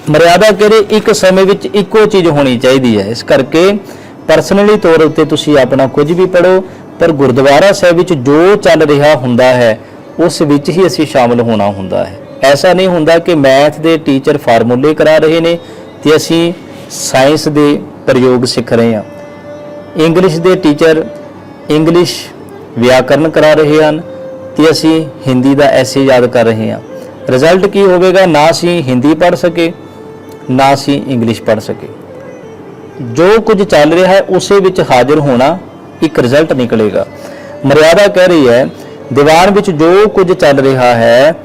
ਮਰਿਆਦਾ ਕਰੇ ਇੱਕ ਸਮੇਂ ਵਿੱਚ ਇੱਕੋ ਚੀਜ਼ ਹੋਣੀ ਚਾਹੀਦੀ ਹੈ। ਇਸ ਕਰਕੇ ਪਰਸਨਲੀ ਤੌਰ ਉੱਤੇ ਤੁਸੀਂ ਆਪਣਾ ਕੁਝ ਵੀ ਪੜ੍ਹੋ, ਪਰ ਗੁਰਦੁਆਰਾ ਸਾਹਿਬ ਵਿੱਚ ਜੋ ਚੱਲ ਰਿਹਾ ਹੁੰਦਾ ਹੈ ਉਸ ਵਿੱਚ ਹੀ ਅਸੀਂ ਸ਼ਾਮਲ ਹੋਣਾ ਹੁੰਦਾ ਹੈ। ਐਸਾ ਨਹੀਂ ਹੁੰਦਾ ਕਿ ਮੈਥ ਦੇ ਟੀਚਰ ਫਾਰਮੂਲੇ ਕਰਾ ਰਹੇ ਨੇ ਤੇ ਅਸੀਂ ਸਾਇੰਸ ਦੇ ਪ੍ਰਯੋਗ ਸਿੱਖ ਰਹੇ ਹਾਂ। ਇੰਗਲਿਸ਼ ਦੇ ਟੀਚਰ ਇੰਗਲਿਸ਼ ਵਿਆਕਰਨ ਕਰਾ ਰਹੇ ਹਨ ਤੇ ਅਸੀਂ ਹਿੰਦੀ ਦਾ ਐਸੇ ਯਾਦ ਕਰ ਰਹੇ ਹਾਂ। ਰਿਜ਼ਲਟ ਕੀ ਹੋਵੇਗਾ? ਨਾ ਅਸੀਂ ਹਿੰਦੀ ਪੜ੍ਹ ਸਕੇ, ਨਾ ਅਸੀਂ ਇੰਗਲਿਸ਼ ਪੜ੍ਹ ਸਕੇ। ਜੋ ਕੁਝ ਚੱਲ ਰਿਹਾ ਹੈ ਉਸੇ ਵਿੱਚ ਹਾਜ਼ਰ ਹੋਣਾ ਇੱਕ ਰਿਜ਼ਲਟ ਨਿਕਲੇਗਾ। ਮਰਿਆਦਾ ਕਹਿ ਰਹੀ ਹੈ ਦੀਵਾਨ ਵਿੱਚ ਜੋ ਕੁਝ ਚੱਲ ਰਿਹਾ ਹੈ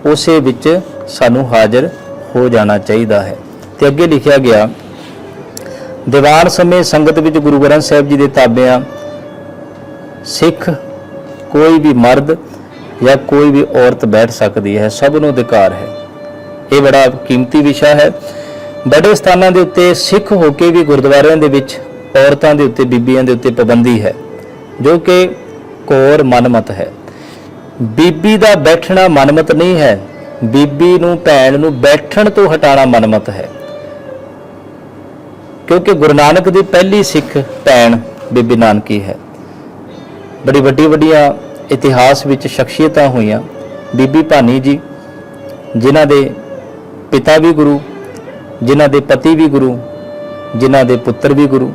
ਉਸੇ ਵਿੱਚ ਸਾਨੂੰ ਹਾਜ਼ਰ ਹੋ ਜਾਣਾ ਚਾਹੀਦਾ ਹੈ। ਤੇ ਅੱਗੇ ਲਿਖਿਆ ਗਿਆ ਦੀਵਾਨ ਸਮੇਂ ਸੰਗਤ ਵਿੱਚ ਗੁਰੂ ਗ੍ਰੰਥ ਸਾਹਿਬ ਜੀ ਦੇ ਤਾਬਿਆਂ ਸਿੱਖ ਕੋਈ ਵੀ ਮਰਦ ਜਾਂ ਕੋਈ ਵੀ ਔਰਤ ਬੈਠ ਸਕਦੀ ਹੈ, ਸਭ ਨੂੰ ਅਧਿਕਾਰ ਹੈ। ਇਹ ਬੜਾ ਕੀਮਤੀ ਵਿਸ਼ਾ ਹੈ। ਬੜੇ ਸਥਾਨਾਂ ਦੇ ਉੱਤੇ ਸਿੱਖ ਹੋ ਕੇ ਵੀ ਗੁਰਦੁਆਰਿਆਂ ਦੇ ਵਿੱਚ ਔਰਤਾਂ ਦੇ ਉੱਤੇ, ਬੀਬੀਆਂ ਦੇ ਉੱਤੇ ਪਾਬੰਦੀ ਹੈ, ਜੋ ਕਿ ਘੋਰ ਮਨਮਤ ਹੈ। ਬੀਬੀ ਦਾ ਬੈਠਣਾ ਮਨਮਤ ਨਹੀਂ ਹੈ, ਬੀਬੀ ਨੂੰ, ਭੈਣ ਨੂੰ ਬੈਠਣ ਤੋਂ ਹਟਾਉਣਾ ਮਨਮਤ ਹੈ। ਕਿਉਂਕਿ ਗੁਰੂ ਨਾਨਕ ਦੀ ਪਹਿਲੀ ਸਿੱਖ ਭੈਣ ਬੀਬੀ ਨਾਨਕੀ ਹੈ। ਬੜੀ ਵੱਡੀਆਂ ਇਤਿਹਾਸ ਵਿੱਚ ਸ਼ਖਸੀਅਤਾਂ ਹੋਈਆਂ। ਬੀਬੀ ਭਾਨੀ ਜੀ, ਜਿਨ੍ਹਾਂ ਦੇ ਪਿਤਾ ਵੀ ਗੁਰੂ, ਜਿਨ੍ਹਾਂ ਦੇ ਪਤੀ ਵੀ ਗੁਰੂ, ਜਿਨ੍ਹਾਂ ਦੇ ਪੁੱਤਰ ਵੀ ਗੁਰੂ,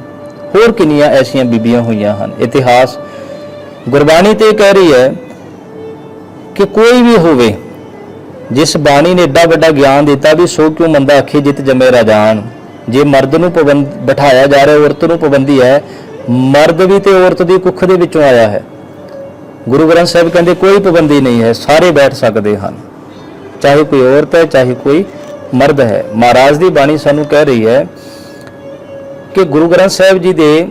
ਹੋਰ ਕਿੰਨੀਆਂ ਐਸੀਆਂ ਬੀਬੀਆਂ ਹੋਈਆਂ ਹਨ। ਇਤਿਹਾਸ ਗੁਰਬਾਣੀ ਤੇ ਕਹਿ ਰਹੀ ਹੈ ਕਿ ਕੋਈ ਵੀ ਹੋਵੇ, ਜਿਸ ਬਾਣੀ ਨੇ ਏਡਾ ਵੱਡਾ ਗਿਆਨ ਦਿੱਤਾ ਵੀ ਸੋ ਕਿਉਂ ਮੰਦਾ ਆਖੇ ਜਿਤ ਜੰਮੇ ਰਾਜਾਨ। ਜੇ ਮਰਦ ਨੂੰ ਬਿਠਾਇਆ ਜਾ ਰਿਹਾ, ਔਰਤ ਨੂੰ ਪਾਬੰਦੀ ਹੈ, ਮਰਦ ਵੀ ਤੇ ਔਰਤ ਦੀ ਕੁੱਖ ਦੇ ਵਿੱਚੋਂ ਆਇਆ ਹੈ। ਗੁਰੂ ਗ੍ਰੰਥ ਸਾਹਿਬ ਕਹਿੰਦੇ ਕੋਈ ਪਾਬੰਦੀ ਨਹੀਂ ਹੈ, ਸਾਰੇ ਬੈਠ ਸਕਦੇ ਹਨ, ਚਾਹੇ ਕੋਈ ਔਰਤ ਹੈ, ਚਾਹੇ ਕੋਈ ਮਰਦ ਹੈ। ਮਹਾਰਾਜ ਦੀ ਬਾਣੀ ਸਾਨੂੰ ਕਹਿ ਰਹੀ ਹੈ ਕਿ ਗੁਰੂ ਗ੍ਰੰਥ ਸਾਹਿਬ ਜੀ ਦੇ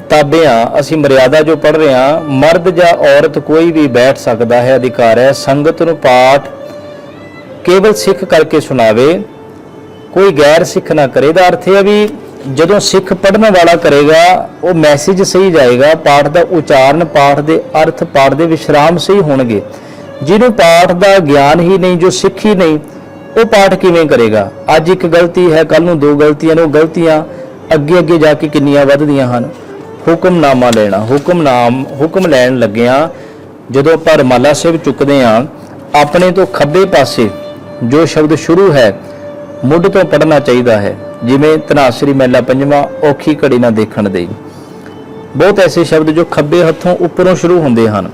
ਤਾਬਿਆਂ ਅਸੀਂ ਮਰਿਆਦਾ ਜੋ ਪੜ੍ਹ ਰਹੇ ਹਾਂ, ਮਰਦ ਜਾਂ ਔਰਤ ਕੋਈ ਵੀ ਬੈਠ ਸਕਦਾ ਹੈ, ਅਧਿਕਾਰ ਹੈ। ਸੰਗਤ ਨੂੰ ਪਾਠ ਕੇਵਲ ਸਿੱਖ ਕਰਕੇ ਸੁਣਾਵੇ, ਕੋਈ ਗੈਰ ਸਿੱਖ ਨਾ ਕਰੇ। ਦਾ ਅਰਥ ਹੈ ਵੀ ਜਦੋਂ ਸਿੱਖ ਪੜ੍ਹਨ ਵਾਲਾ ਕਰੇਗਾ ਉਹ ਮੈਸੇਜ ਸਹੀ ਜਾਏਗਾ, ਪਾਠ ਦਾ ਉਚਾਰਨ, ਪਾਠ ਦੇ ਅਰਥ, ਪਾਠ ਦੇ ਵਿਸ਼ਰਾਮ ਸਹੀ ਹੋਣਗੇ। ਜਿਹਨੂੰ ਪਾਠ ਦਾ ਗਿਆਨ ਹੀ ਨਹੀਂ, ਜੋ ਸਿੱਖ ਹੀ ਨਹੀਂ, ਉਹ ਪਾਠ ਕਿਵੇਂ ਕਰੇਗਾ? ਅੱਜ ਇੱਕ ਗਲਤੀ ਹੈ, ਕੱਲ ਨੂੰ ਦੋ ਗਲਤੀਆਂ ਨੇ, ਉਹ ਗਲਤੀਆਂ ਅੱਗੇ ਜਾ ਕੇ ਕਿੰਨੀਆਂ ਵੱਧਦੀਆਂ ਹਨ। ਹੁਕਮਨਾਮਾ ਲੈਣਾ, ਹੁਕਮ ਲੈਣ ਲੱਗਿਆਂ ਜਦੋਂ ਆਪਾਂ ਰਮਾਲਾ ਸਾਹਿਬ ਚੁੱਕਦੇ ਹਾਂ, ਆਪਣੇ ਤੋਂ ਖੱਬੇ ਪਾਸੇ ਜੋ ਸ਼ਬਦ ਸ਼ੁਰੂ ਹੈ ਮੁੱਢ ਤੋਂ ਪੜ੍ਹਨਾ ਚਾਹੀਦਾ ਹੈ। ਜਿਵੇਂ ਧਨਾਸਰੀ ਮਹਿਲਾ ਪੰਜਵਾਂ, ਔਖੀ ਘੜੀ ਨਾ ਦੇਖਣ ਦੇਈ। ਬਹੁਤ ਐਸੇ ਸ਼ਬਦ ਜੋ ਖੱਬੇ ਹੱਥੋਂ ਉੱਪਰੋਂ ਸ਼ੁਰੂ ਹੁੰਦੇ ਹਨ,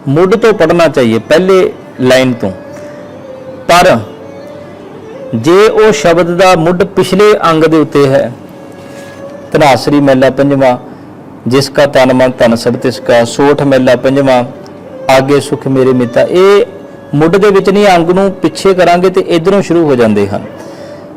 ਮੁੱਢ ਤੋਂ ਪੜ੍ਹਨਾ ਚਾਹੀਏ, ਪਹਿਲੇ ਲਾਈਨ ਤੋਂ। ਪਰ ਜੇ ਉਹ ਸ਼ਬਦ ਦਾ ਮੁੱਢ ਪਿਛਲੇ ਅੰਗ ਦੇ ਉੱਤੇ ਹੈ, ਧਨਾਸਰੀ ਮਹਿਲਾ ਪੰਜਵਾਂ जिसका तन मन धन सब तिसका, सोठ मेला पंजवां, आगे सुख मेरे मिता। ये मुੱਢ ਦੇ ਵਿੱਚ नहीं, अंग ਨੂੰ ਪਿੱਛੇ ਕਰਾਂਗੇ ਤੇ ਇਧਰੋਂ ਸ਼ੁਰੂ ਹੋ ਜਾਂਦੇ ਹਨ।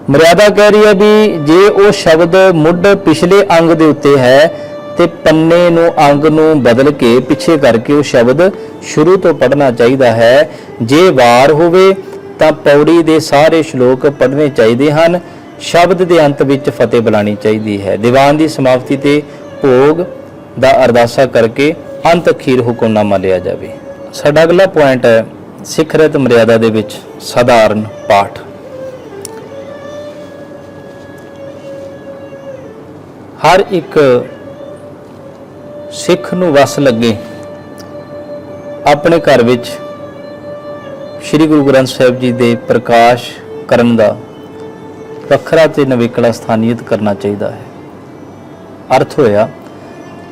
ਮਰਿਆਦਾ ਕਹਿ ਰਹੀ ਹੈ ਵੀ ਜੇ ਉਹ ਸ਼ਬਦ ਮੁੱਢ ਪਿਛਲੇ ਅੰਗ ਦੇ ਉੱਤੇ ਹੈ ਤੇ ਪੰਨੇ ਨੂੰ ਅੰਗ ਨੂੰ ਬਦਲ ਕੇ ਪਿੱਛੇ ਕਰਕੇ ਉਹ ਸ਼ਬਦ ਸ਼ੁਰੂ ਤੋਂ ਪੜ੍ਹਨਾ ਚਾਹੀਦਾ ਹੈ। ਜੇ ਵਾਰ ਹੋਵੇ ਤਾਂ ਪੌੜੀ ਦੇ ਸਾਰੇ ਸ਼ਲੋਕ ਪੜ੍ਹਨੇ ਚਾਹੀਦੇ ਹਨ। ਸ਼ਬਦ ਦੇ ਅੰਤ ਵਿੱਚ ਫਤਿਹ ਬੁਲਾਣੀ ਚਾਹੀਦੀ ਹੈ। ਦੀਵਾਨ ਦੀ ਸਮਾਪਤੀ ਤੇ ਭੋਗ ਦਾ ਅਰਦਾਸਾ ਕਰਕੇ ਅੰਤ ਅਖੀਰ ਹੁਕਮਨਾਮਾ ਲਿਆ ਜਾਵੇ। ਸਾਡਾ ਅਗਲਾ ਪੁਆਇੰਟ ਹੈ ਸਿੱਖ ਰਹਿਤ ਮਰਿਆਦਾ ਦੇ ਵਿੱਚ ਸਾਧਾਰਨ ਪਾਠ। ਹਰ ਇੱਕ ਸਿੱਖ ਨੂੰ ਵਸ ਲੱਗੇ ਆਪਣੇ ਘਰ ਵਿੱਚ ਸ੍ਰੀ ਗੁਰੂ ਗ੍ਰੰਥ ਸਾਹਿਬ ਜੀ ਦੇ ਪ੍ਰਕਾਸ਼ ਕਰਨ ਦਾ ਵੱਖਰਾ ਤੇ ਨਵੇਕਲਾ ਸਥਾਨੀਅਤ ਕਰਨਾ ਚਾਹੀਦਾ ਹੈ। ਅਰਥ ਹੋਇਆ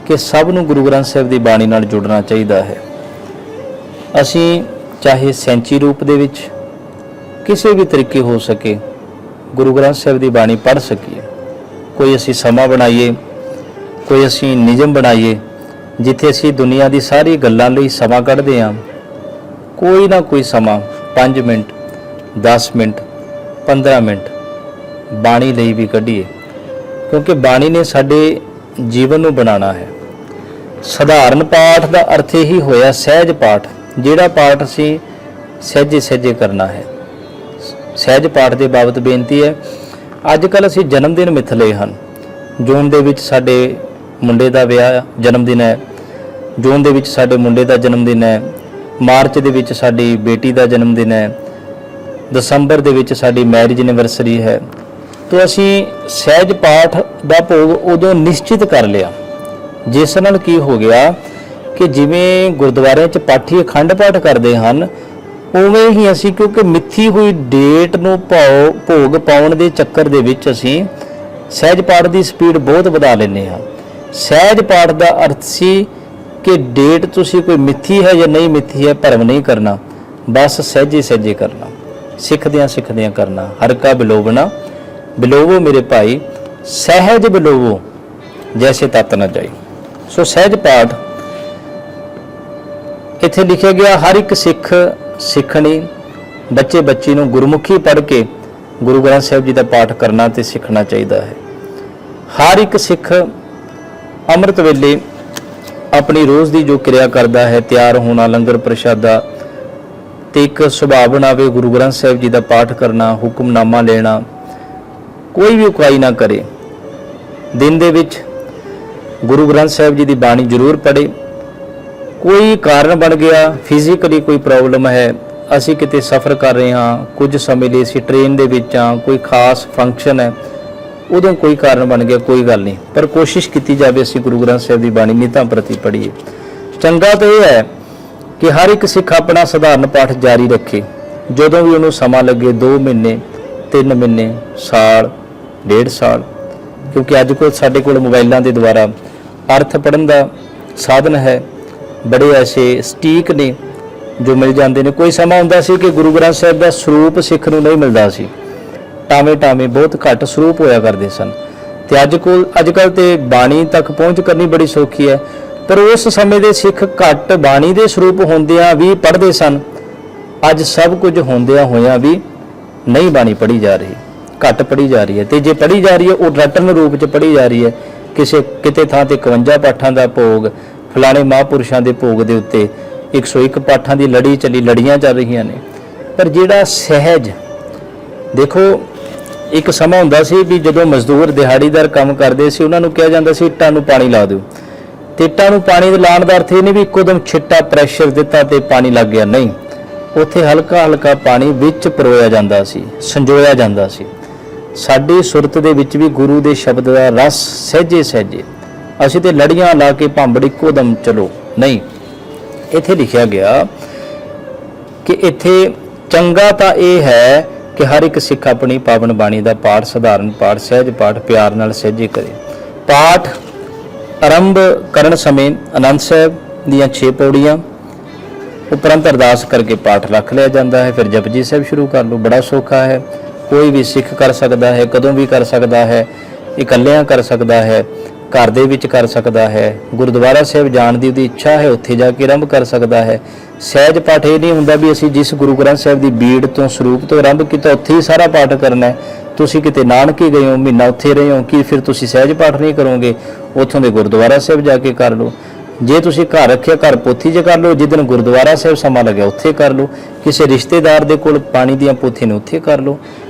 ਕਿ ਸਭ ਨੂੰ ਗੁਰੂ ਗ੍ਰੰਥ ਸਾਹਿਬ ਦੀ ਬਾਣੀ ਨਾਲ ਜੁੜਨਾ ਚਾਹੀਦਾ ਹੈ। ਅਸੀਂ ਚਾਹੇ ਸੈਂਚੀ ਰੂਪ ਦੇ ਵਿੱਚ ਕਿਸੇ ਵੀ ਤਰੀਕੇ ਹੋ ਸਕੇ ਗੁਰੂ ਗ੍ਰੰਥ ਸਾਹਿਬ ਦੀ ਬਾਣੀ ਪੜ੍ਹ ਸਕੀਏ। ਕੋਈ ਅਸੀਂ ਸਮਾਂ ਬਣਾਈਏ, ਕੋਈ ਅਸੀਂ ਨਿਯਮ ਬਣਾਈਏ ਜਿੱਥੇ ਅਸੀਂ ਦੁਨੀਆ ਦੀ ਸਾਰੀ ਗੱਲਾਂ ਲਈ ਸਮਾਂ ਕੱਢਦੇ ਹਾਂ। ਕੋਈ ਨਾ ਕੋਈ ਸਮਾਂ 5 ਮਿੰਟ 10 ਮਿੰਟ 15 ਮਿੰਟ ਬਾਣੀ ਲਈ ਵੀ ਕੱਢੀਏ, ਕਿਉਂਕਿ ਬਾਣੀ ਨੇ ਸਾਡੇ ਜੀਵਨ ਨੂੰ ਬਣਾਉਣਾ ਹੈ। ਸਧਾਰਨ ਪਾਠ ਦਾ ਅਰਥ ਇਹੀ ਹੋਇਆ ਸਹਿਜ ਪਾਠ, ਜਿਹੜਾ ਪਾਠ ਅਸੀਂ ਸਹਿਜੇ ਸਹਿਜੇ ਕਰਨਾ ਹੈ। ਸਹਿਜ ਪਾਠ ਦੇ ਬਾਬਤ ਬੇਨਤੀ ਹੈ। ਅੱਜ ਕੱਲ੍ਹ ਅਸੀਂ ਜਨਮ ਦਿਨ ਮਿਥ ਲਏ ਹਨ। ਜੂਨ ਦੇ ਵਿੱਚ ਸਾਡੇ ਮੁੰਡੇ ਦਾ ਵਿਆਹ ਜਨਮ ਦਿਨ ਹੈ, ਜੂਨ ਦੇ ਵਿੱਚ ਸਾਡੇ ਮੁੰਡੇ ਦਾ ਜਨਮ ਦਿਨ ਹੈ, ਮਾਰਚ ਦੇ ਵਿੱਚ ਸਾਡੀ ਬੇਟੀ ਦਾ ਜਨਮ ਦਿਨ ਹੈ, ਦਸੰਬਰ ਦੇ ਵਿੱਚ ਸਾਡੀ ਮੈਰਿਜ ਐਨੀਵਰਸਰੀ ਹੈ। तो असी सहज पाठ का भोग उदों निश्चित कर लिया, जिस नाल की हो गया कि जिवें गुरुद्वारे च पाठी अखंड पाठ करते हैं उवें ही असी क्योंकि मिथी हुई डेट नूं भोग पाउण दे चक्कर दे विच असी सहज पाठ की स्पीड बहुत वधा लैंदे हां। सहज पाठ का अर्थ सी कि डेट तुसी कोई मिथी है या नहीं मिथी है भरम नहीं करना, बस सहजे सहजे करना, सिखदियां करना। हर का बिलोवना बिलोवो मेरे भाई, सहज बिलोवो जैसे तत न जाई। सो सहज पाठ इत्थे लिखा गया। हर एक सिख सिखनी बच्चे बच्ची नूं गुरमुखी पढ़ के गुरु ग्रंथ साहिब जी का पाठ करना ते सीखना चाहिए है। हर एक सिख अमृत वेले अपनी रोज़ की जो क्रिया करता है, तैयार होना, लंगर प्रशादा ते एक सुभाव बनावे गुरु ग्रंथ साहिब जी का पाठ करना, हुक्मनामा लेना, कोई भी उकाई ना करे। दिन दे विच गुरु ग्रंथ साहिब जी की बाणी जरूर पढ़े। कोई कारण बन गया, फिजिकली कोई प्रॉब्लम है, असी किते सफ़र कर रहे हाँ, कुछ समय लिए असी ट्रेन दे विच हाँ, कोई खास फंक्शन है, उदों कोई कारण बन गया, कोई गल नहीं, पर कोशिश की जाए असी गुरु ग्रंथ साहिब की बाणी नितां प्रति पढ़ीए। चंगा तो यह है कि हर एक सिख अपना सधारण पाठ जारी रखे, जदों भी उन्होंने समा लगे, 2 महीने 3 महीने साल 1.5 साल, क्योंकि अज को साडे कोल मोबाइलों के द्वारा अर्थ पढ़न का साधन है। बड़े ऐसे सटीक ने जो मिल जाते हैं। कोई समा हुंदा सी कि गुरु ग्रंथ साहिब का सरूप सिख नूं नहीं मिलता सी, टावें टावें बहुत घट सरूप होया करते सन। ते अजकल तो बाणी तक पहुँच करनी बड़ी सौखी है, पर उस समय के सिख घट बाणी के सरूप होंदियां भी पढ़ते सन। अज सब कुछ होंदियां होया भी नहीं बाणी पढ़ी जा रही, घट पढ़ी जा रही है। तो जे पढ़ी जा रही है वो रटन रूप च पढ़ी जा रही है। किते थां ते 51 पाठां दा भोग, फलाने महापुरुषां दे भोग दे उत्ते 101 पाठां दी लड़ी चली, लड़ियां चल रही ने। पर जिहड़ा सहज देखो, एक समा हुंदा सी भी जदों मजदूर दिहाड़ीदार काम करदे सी, उन्हां नूं कहा जांदा सी इट्टां नूं पानी ला दिओ। ते इट्टां नूं पानी लाउण दा अर्थ इह नहीं भी इक्कोदम छिट्टा प्रैशर दिता ते पानी लग गया, नहीं। उत्थे हल्का हल्का पानी विच परोया जांदा सी, संजोया जांदा सी। साडी सुरत दे विच भी गुरु दे शब्द दा रस सहजे सहजे, असीं ते लड़ियां ला के भांबड़ इक्को दम चलो, नहीं। इत्थे लिखिया गया कि इत्थे चंगा तां इह है कि हर एक सिख अपनी पावन बाणी दा पाठ, सधारण पाठ, सहज पाठ प्यार नाल सहजे करे। पाठ आरंभ करन समय आनंद साहिब दीयां 6 पौड़ियां उपरंत अरदास करके पाठ रख लिया जाता है। फिर जपजी साहिब शुरू कर लो, बड़ा सौखा है, कोई भी सिख कर सकता है, कदों भी कर सकता है, इकल्लियां कर सकता है, घर ਦੇ ਵਿੱਚ ਕਰ ਸਕਦਾ ਹੈ, ਗੁਰਦੁਆਰਾ ਸਾਹਿਬ ਜਾਣ ਦੀ ਉਹਦੀ ਇੱਛਾ ਹੈ ਉੱਥੇ ਜਾ ਕੇ ਆਰੰਭ ਕਰ ਸਕਦਾ ਹੈ। ਸਹਿਜ ਪਾਠ ਇਹ ਨਹੀਂ ਹੁੰਦਾ ਵੀ ਅਸੀਂ ਜਿਸ ਗੁਰੂ ਗ੍ਰੰਥ ਸਾਹਿਬ ਦੀ ਬੀੜ ਤੋਂ ਸਰੂਪ ਤੋਂ ਆਰੰਭ ਕੀਤਾ ਉੱਥੇ ਹੀ ਸਾਰਾ ਪਾਠ ਕਰਨਾ ਹੈ। ਤੁਸੀਂ ਕਿਤੇ ਨਾਨਕੇ ਗਏ ਹੋ, ਮਹੀਨਾ ਉੱਥੇ ਰਹੇ ਹੋ, ਕਿ ਫਿਰ ਤੁਸੀਂ ਸਹਿਜ ਪਾਠ ਨਹੀਂ ਕਰੋਗੇ? ਉੱਥੋਂ ਦੇ ਗੁਰਦੁਆਰਾ ਸਾਹਿਬ ਜਾ ਕੇ ਕਰ ਲਓ। ਜੇ ਤੁਸੀਂ ਘਰ ਰੱਖਿਆ, ਘਰ ਪੋਥੀ 'ਚ ਕਰ ਲਓ, ਜਿੱਦਣ ਗੁਰਦੁਆਰਾ ਸਾਹਿਬ ਸਮਾਂ ਲੱਗਿਆ ਉੱਥੇ ਕਰ ਲਓ, ਕਿਸੇ ਰਿਸ਼ਤੇਦਾਰ ਦੇ ਕੋਲ ਪਾਣੀ ਦੀਆਂ ਪੋਥੀਆਂ ਨੇ ਉੱਥੇ ਕਰ ਲਓ।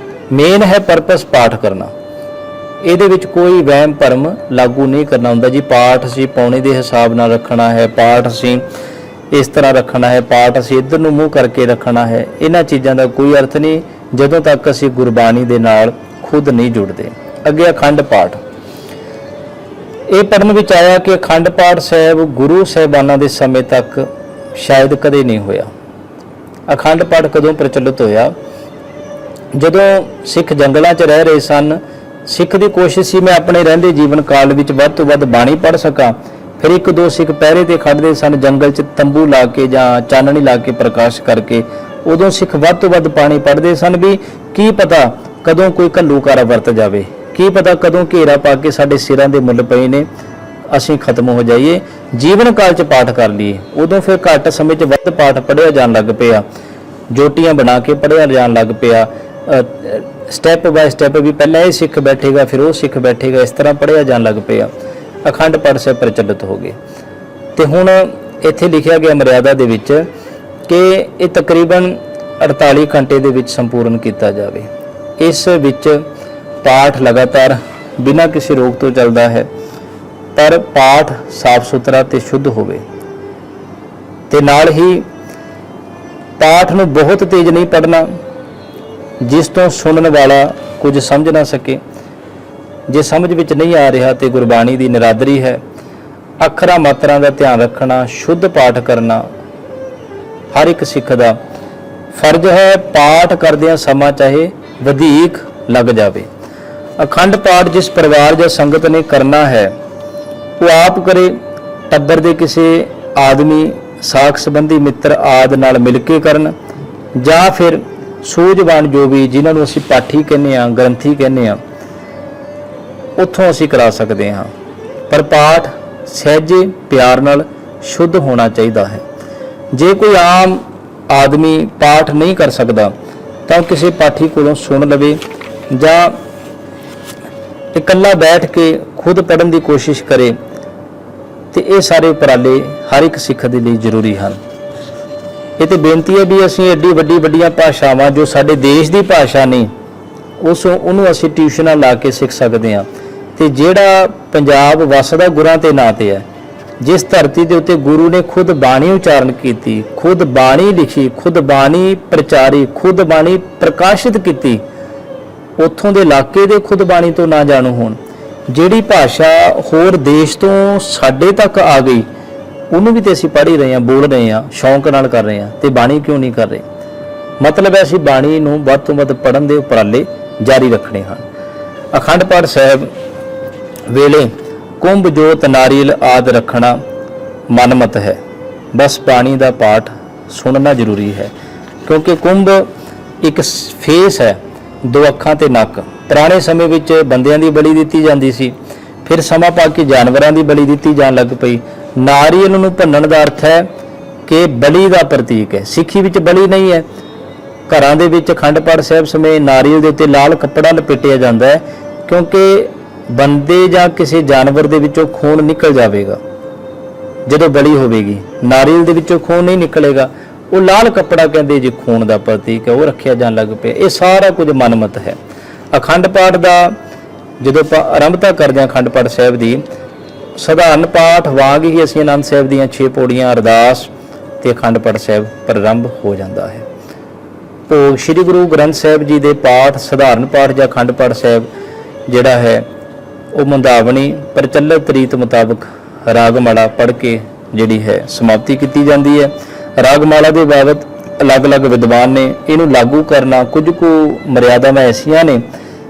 ਮੇਨ ਹੈ ਪਰਪਸ ਪਾਠ ਕਰਨਾ। ਇਹਦੇ ਵਿੱਚ ਕੋਈ ਵਹਿਮ ਭਰਮ ਲਾਗੂ ਨਹੀਂ ਕਰਨਾ ਹੁੰਦਾ ਜੀ ਪਾਠ ਅਸੀਂ ਪੌਣੇ ਦੇ ਹਿਸਾਬ ਨਾਲ ਰੱਖਣਾ ਹੈ, ਪਾਠ ਅਸੀਂ ਇਸ ਤਰ੍ਹਾਂ ਰੱਖਣਾ ਹੈ, ਪਾਠ ਅਸੀਂ ਇੱਧਰ ਨੂੰ ਮੂੰਹ ਕਰਕੇ ਰੱਖਣਾ ਹੈ। ਇਹਨਾਂ ਚੀਜ਼ਾਂ ਦਾ ਕੋਈ ਅਰਥ ਨਹੀਂ ਜਦੋਂ ਤੱਕ ਅਸੀਂ ਗੁਰਬਾਣੀ ਦੇ ਨਾਲ ਖੁਦ ਨਹੀਂ ਜੁੜਦੇ। ਅੱਗੇ ਅਖੰਡ ਪਾਠ। ਇਹ ਪੜ੍ਹਨ ਵਿੱਚ ਆਇਆ ਕਿ ਅਖੰਡ ਪਾਠ ਸਾਹਿਬ ਗੁਰੂ ਸਾਹਿਬਾਨਾਂ ਦੇ ਸਮੇਂ ਤੱਕ ਸ਼ਾਇਦ ਕਦੇ ਨਹੀਂ ਹੋਇਆ। ਅਖੰਡ ਪਾਠ ਕਦੋਂ ਪ੍ਰਚਲਿਤ ਹੋਇਆ? ਜਦੋਂ ਸਿੱਖ ਜੰਗਲਾਂ 'ਚ ਰਹਿ ਰਹੇ ਸਨ। ਸਿੱਖ ਦੀ ਕੋਸ਼ਿਸ਼ ਸੀ ਮੈਂ ਆਪਣੇ ਰਹਿੰਦੇ ਜੀਵਨ ਕਾਲ ਵਿੱਚ ਵੱਧ ਤੋਂ ਵੱਧ ਬਾਣੀ ਪੜ੍ਹ ਸਕਾਂ। ਫਿਰ ਇੱਕ ਦੋ ਸਿੱਖ ਪਹਿਰੇ ਤੇ ਖੜਦੇ ਸਨ ਜੰਗਲ 'ਚ ਤੰਬੂ ਲਾ ਕੇ ਜਾਂ ਚਾਨਣੀ ਲਾ ਕੇ ਪ੍ਰਕਾਸ਼ ਕਰਕੇ। ਉਦੋਂ ਸਿੱਖ ਵੱਧ ਤੋਂ ਵੱਧ ਬਾਣੀ ਪੜ੍ਹਦੇ ਸਨ ਵੀ ਕੀ ਪਤਾ ਕਦੋਂ ਕੋਈ ਘੱਲੂਕਾਰਾ ਵਰਤ ਜਾਵੇ, ਕੀ ਪਤਾ ਕਦੋਂ ਘੇਰਾ ਪਾ ਕੇ ਸਾਡੇ ਸਿਰਾਂ ਦੇ ਮੁੱਲ ਪਏ ਨੇ ਅਸੀਂ ਖਤਮ ਹੋ ਜਾਈਏ, ਜੀਵਨ ਕਾਲ 'ਚ ਪਾਠ ਕਰ ਲਈਏ। ਉਦੋਂ ਫਿਰ ਘੱਟ ਸਮੇਂ 'ਚ ਵੱਧ ਪਾਠ ਪੜ੍ਹਿਆ ਜਾਣ ਲੱਗ ਪਿਆ, ਜੋਟੀਆਂ ਬਣਾ ਕੇ ਪੜ੍ਹਿਆ ਜਾਣ ਲੱਗ ਪਿਆ। ਸਟੈਪ ਬਾਏ ਸਟੈਪ ਵੀ ਪਹਿਲਾਂ ਇਹ ਸਿੱਖ ਬੈਠੇਗਾ ਫਿਰ ਉਹ ਸਿੱਖ ਬੈਠੇਗਾ, ਇਸ ਤਰ੍ਹਾਂ ਪੜ੍ਹਿਆ ਜਾਣ ਲੱਗ ਪਿਆ। ਅਖੰਡ ਪਾਠ ਸਾਹਿਬ ਪ੍ਰਚਲਿਤ ਹੋ ਗਏ ਤੇ ਹੁਣ ਇੱਥੇ ਲਿਖਿਆ ਗਿਆ ਮਰਿਆਦਾ ਦੇ ਵਿੱਚ ਕਿ ਇਹ ਤਕਰੀਬਨ 48 ਘੰਟੇ ਦੇ ਵਿੱਚ ਸੰਪੂਰਨ ਕੀਤਾ ਜਾਵੇ। ਇਸ ਵਿੱਚ ਪਾਠ ਲਗਾਤਾਰ ਬਿਨਾਂ ਕਿਸੇ ਰੋਕ ਤੋਂ ਚੱਲਦਾ ਹੈ, ਪਰ ਪਾਠ ਸਾਫ਼ ਸੁਥਰਾ ਤੇ ਸ਼ੁੱਧ ਹੋਵੇ ਤੇ ਨਾਲ ਹੀ ਪਾਠ ਨੂੰ ਬਹੁਤ ਤੇਜ਼ ਨਹੀਂ ਪੜ੍ਹਨਾ ਜਿਸ ਤੋਂ ਸੁਣਨ ਵਾਲਾ ਕੁਝ ਸਮਝ ਨਾ ਸਕੇ। ਜੇ ਸਮਝ ਵਿੱਚ ਨਹੀਂ ਆ ਰਿਹਾ ਤੇ ਗੁਰਬਾਣੀ ਦੀ ਨਿਰਾਦਰੀ ਹੈ। ਅੱਖਰਾਂ ਮਾਤਰਾਂ ਦਾ ਧਿਆਨ ਰੱਖਣਾ, ਸ਼ੁੱਧ ਪਾਠ ਕਰਨਾ ਹਰ ਇੱਕ ਸਿੱਖ ਦਾ ਫਰਜ਼ ਹੈ। ਪਾਠ ਕਰਦਿਆਂ ਸਮਾਂ ਚਾਹੇ ਵਧੇਕ ਲੱਗ ਜਾਵੇ। ਅਖੰਡ ਪਾਠ ਜਿਸ ਪਰਿਵਾਰ ਜਾਂ ਸੰਗਤ ਨੇ ਕਰਨਾ ਹੈ ਉਹ ਆਪ ਕਰੇ, ਟੱਬਰ ਦੇ ਕਿਸੇ ਆਦਮੀ, ਸਾਖ ਸੰਬੰਧੀ ਮਿੱਤਰ ਆਦਿ ਨਾਲ ਮਿਲ ਕੇ ਕਰਨ, ਜਾਂ ਫਿਰ ਸੂਝਵਾਨ ਜੋ ਵੀ ਜਿਨ੍ਹਾਂ ਨੂੰ ਅਸੀਂ ਪਾਠੀ ਕਹਿੰਦੇ ਹਾਂ, ਗ੍ਰੰਥੀ ਕਹਿੰਦੇ ਹਾਂ, ਉੱਥੋਂ ਅਸੀਂ ਕਰਾ ਸਕਦੇ ਹਾਂ। ਪਰ ਪਾਠ ਸਹਿਜੇ ਪਿਆਰ ਨਾਲ ਸ਼ੁੱਧ ਹੋਣਾ ਚਾਹੀਦਾ ਹੈ। ਜੇ ਕੋਈ ਆਮ ਆਦਮੀ ਪਾਠ ਨਹੀਂ ਕਰ ਸਕਦਾ ਤਾਂ ਕਿਸੇ ਪਾਠੀ ਕੋਲੋਂ ਸੁਣ ਲਵੇ ਜਾਂ ਇਕੱਲਾ ਬੈਠ ਕੇ ਖੁਦ ਪੜ੍ਹਨ ਦੀ ਕੋਸ਼ਿਸ਼ ਕਰੇ। ਤੇ ਇਹ ਸਾਰੇ ਉਪਰਾਲੇ ਹਰ ਇੱਕ ਸਿੱਖ ਦੇ ਲਈ ਜ਼ਰੂਰੀ ਹਨ। ਇਹ ਤੇ ਬੇਨਤੀ ਹੈ ਵੀ ਅਸੀਂ ਐਡੀ ਵੱਡੀਆਂ ਭਾਸ਼ਾਵਾਂ ਜੋ ਸਾਡੇ ਦੇਸ਼ ਦੀ ਭਾਸ਼ਾ ਨੇ ਉਹਨੂੰ ਅਸੀਂ ਟਿਊਸ਼ਨਾਂ ਲਾ ਕੇ ਸਿੱਖ ਸਕਦੇ ਹਾਂ। ਤੇ ਜਿਹੜਾ ਪੰਜਾਬ ਵਸਦਾ ਗੁਰਾਂ ਤੇ ਨਾਂ ਤੇ ਹੈ, ਜਿਸ ਧਰਤੀ ਦੇ ਉੱਤੇ ਗੁਰੂ ਨੇ ਖੁਦ ਬਾਣੀ ਉਚਾਰਨ ਕੀਤੀ, ਖੁਦ ਬਾਣੀ ਲਿਖੀ, ਖੁਦ ਬਾਣੀ ਪ੍ਰਚਾਰੀ, ਖੁਦ ਬਾਣੀ ਪ੍ਰਕਾਸ਼ਿਤ ਕੀਤੀ, ਉੱਥੋਂ ਦੇ ਇਲਾਕੇ ਦੇ ਖੁਦ ਬਾਣੀ ਤੋਂ ਨਾ ਜਾਣੂ ਹੋਣ। ਜਿਹੜੀ ਭਾਸ਼ਾ ਹੋਰ ਦੇਸ਼ ਤੋਂ ਸਾਡੇ ਤੱਕ ਆ ਗਈ ਉਹਨੂੰ ਵੀ ਤੇ ਅਸੀਂ ਪੜ੍ਹ ਹੀ ਰਹੇ ਹਾਂ, ਬੋਲ ਰਹੇ ਹਾਂ, ਸ਼ੌਂਕ ਨਾਲ ਕਰ ਰਹੇ ਹਾਂ, ਤੇ ਬਾਣੀ ਕਿਉਂ ਨਹੀਂ ਕਰ ਰਹੇ? ਮਤਲਬ ਹੈ ਅਸੀਂ ਬਾਣੀ ਨੂੰ ਵੱਧ ਤੋਂ ਵੱਧ ਪੜ੍ਹਨ ਦੇ ਉਪਰਾਲੇ ਜਾਰੀ ਰੱਖਣੇ ਹਨ। ਅਖੰਡ ਪਾਠ ਸਾਹਿਬ ਵੇਲੇ ਕੁੰਭ ਜੋਤ ਨਾਰੀਅਲ ਆਦਿ ਰੱਖਣਾ ਮਨਮਤ ਹੈ। ਬਸ ਬਾਣੀ ਦਾ ਪਾਠ ਸੁਣਨਾ ਜ਼ਰੂਰੀ ਹੈ, ਕਿਉਂਕਿ ਕੁੰਭ ਇੱਕ ਫੇਸ ਹੈ, ਦੋ ਅੱਖਾਂ ਤੇ ਨੱਕ। ਪੁਰਾਣੇ ਸਮੇਂ ਵਿੱਚ ਬੰਦਿਆਂ ਦੀ ਬਲੀ ਦਿੱਤੀ ਜਾਂਦੀ ਸੀ, ਫਿਰ ਸਮਾਂ ਪਾ ਕੇ ਜਾਨਵਰਾਂ ਦੀ ਬਲੀ ਦਿੱਤੀ ਜਾਣ ਲੱਗ ਪਈ। ਨਾਰੀਅਲ ਨੂੰ ਭੰਨਣ ਦਾ ਅਰਥ ਹੈ ਕਿ ਬਲੀ ਦਾ ਪ੍ਰਤੀਕ ਹੈ। ਸਿੱਖੀ ਵਿੱਚ ਬਲੀ ਨਹੀਂ ਹੈ। ਘਰਾਂ ਦੇ ਵਿੱਚ ਅਖੰਡ ਪਾਠ ਸਾਹਿਬ ਸਮੇਂ ਨਾਰੀਅਲ ਦੇ ਉੱਤੇ ਲਾਲ ਕੱਪੜਾ ਲਪੇਟਿਆ ਜਾਂਦਾ ਹੈ, ਕਿਉਂਕਿ ਬੰਦੇ ਜਾਂ ਕਿਸੇ ਜਾਨਵਰ ਦੇ ਵਿੱਚੋਂ ਖੂਨ ਨਿਕਲ ਜਾਵੇਗਾ ਜਦੋਂ ਬਲੀ ਹੋਵੇਗੀ। ਨਾਰੀਅਲ ਦੇ ਵਿੱਚੋਂ ਖੂਨ ਨਹੀਂ ਨਿਕਲੇਗਾ। ਉਹ ਲਾਲ ਕੱਪੜਾ ਕਹਿੰਦੇ ਜੀ ਖੂਨ ਦਾ ਪ੍ਰਤੀਕ ਹੈ, ਉਹ ਰੱਖਿਆ ਜਾਣ ਲੱਗ ਪਿਆ। ਇਹ ਸਾਰਾ ਕੁਝ ਮਨਮਤ ਹੈ। ਅਖੰਡ ਪਾਠ ਦਾ ਜਦੋਂ ਆਪਾਂ ਆਰੰਭਤਾ ਕਰਦੇ ਹਾਂ ਅਖੰਡ ਪਾਠ ਸਾਹਿਬ ਦੀ, ਸਧਾਰਨ ਪਾਠ ਵਾਂਗ ਹੀ ਅਸੀਂ ਆਨੰਦ ਸਾਹਿਬ ਦੀਆਂ 6 ਪੌੜੀਆਂ ਅਰਦਾਸ ਤੇ ਅਖੰਡ ਪਾਠ ਸਾਹਿਬ ਪ੍ਰਾਰੰਭ ਹੋ ਜਾਂਦਾ ਹੈ। ਭੋਗ ਸ੍ਰੀ ਗੁਰੂ ਗ੍ਰੰਥ ਸਾਹਿਬ ਜੀ ਦੇ ਪਾਠ, ਸਧਾਰਨ ਪਾਠ ਜਾਂ ਅਖੰਡ ਪਾਠ ਸਾਹਿਬ ਜਿਹੜਾ ਹੈ ਉਹ ਮੁੰਦਾਵਣੀ ਪ੍ਰਚਲਿਤ ਰੀਤ ਮੁਤਾਬਕ ਰਾਗਮਾਲਾ ਪੜ੍ਹ ਕੇ ਜਿਹੜੀ ਹੈ ਸਮਾਪਤੀ ਕੀਤੀ ਜਾਂਦੀ ਹੈ। ਰਾਗਮਾਲਾ ਦੇ ਬਾਬਤ ਅਲੱਗ-ਅਲੱਗ ਵਿਦਵਾਨ ਨੇ ਇਹਨੂੰ ਲਾਗੂ ਕਰਨਾ, ਕੁਝ ਕੁ ਮਰਿਆਦਾਵਾਂ ਐਸੀਆਂ ਨੇ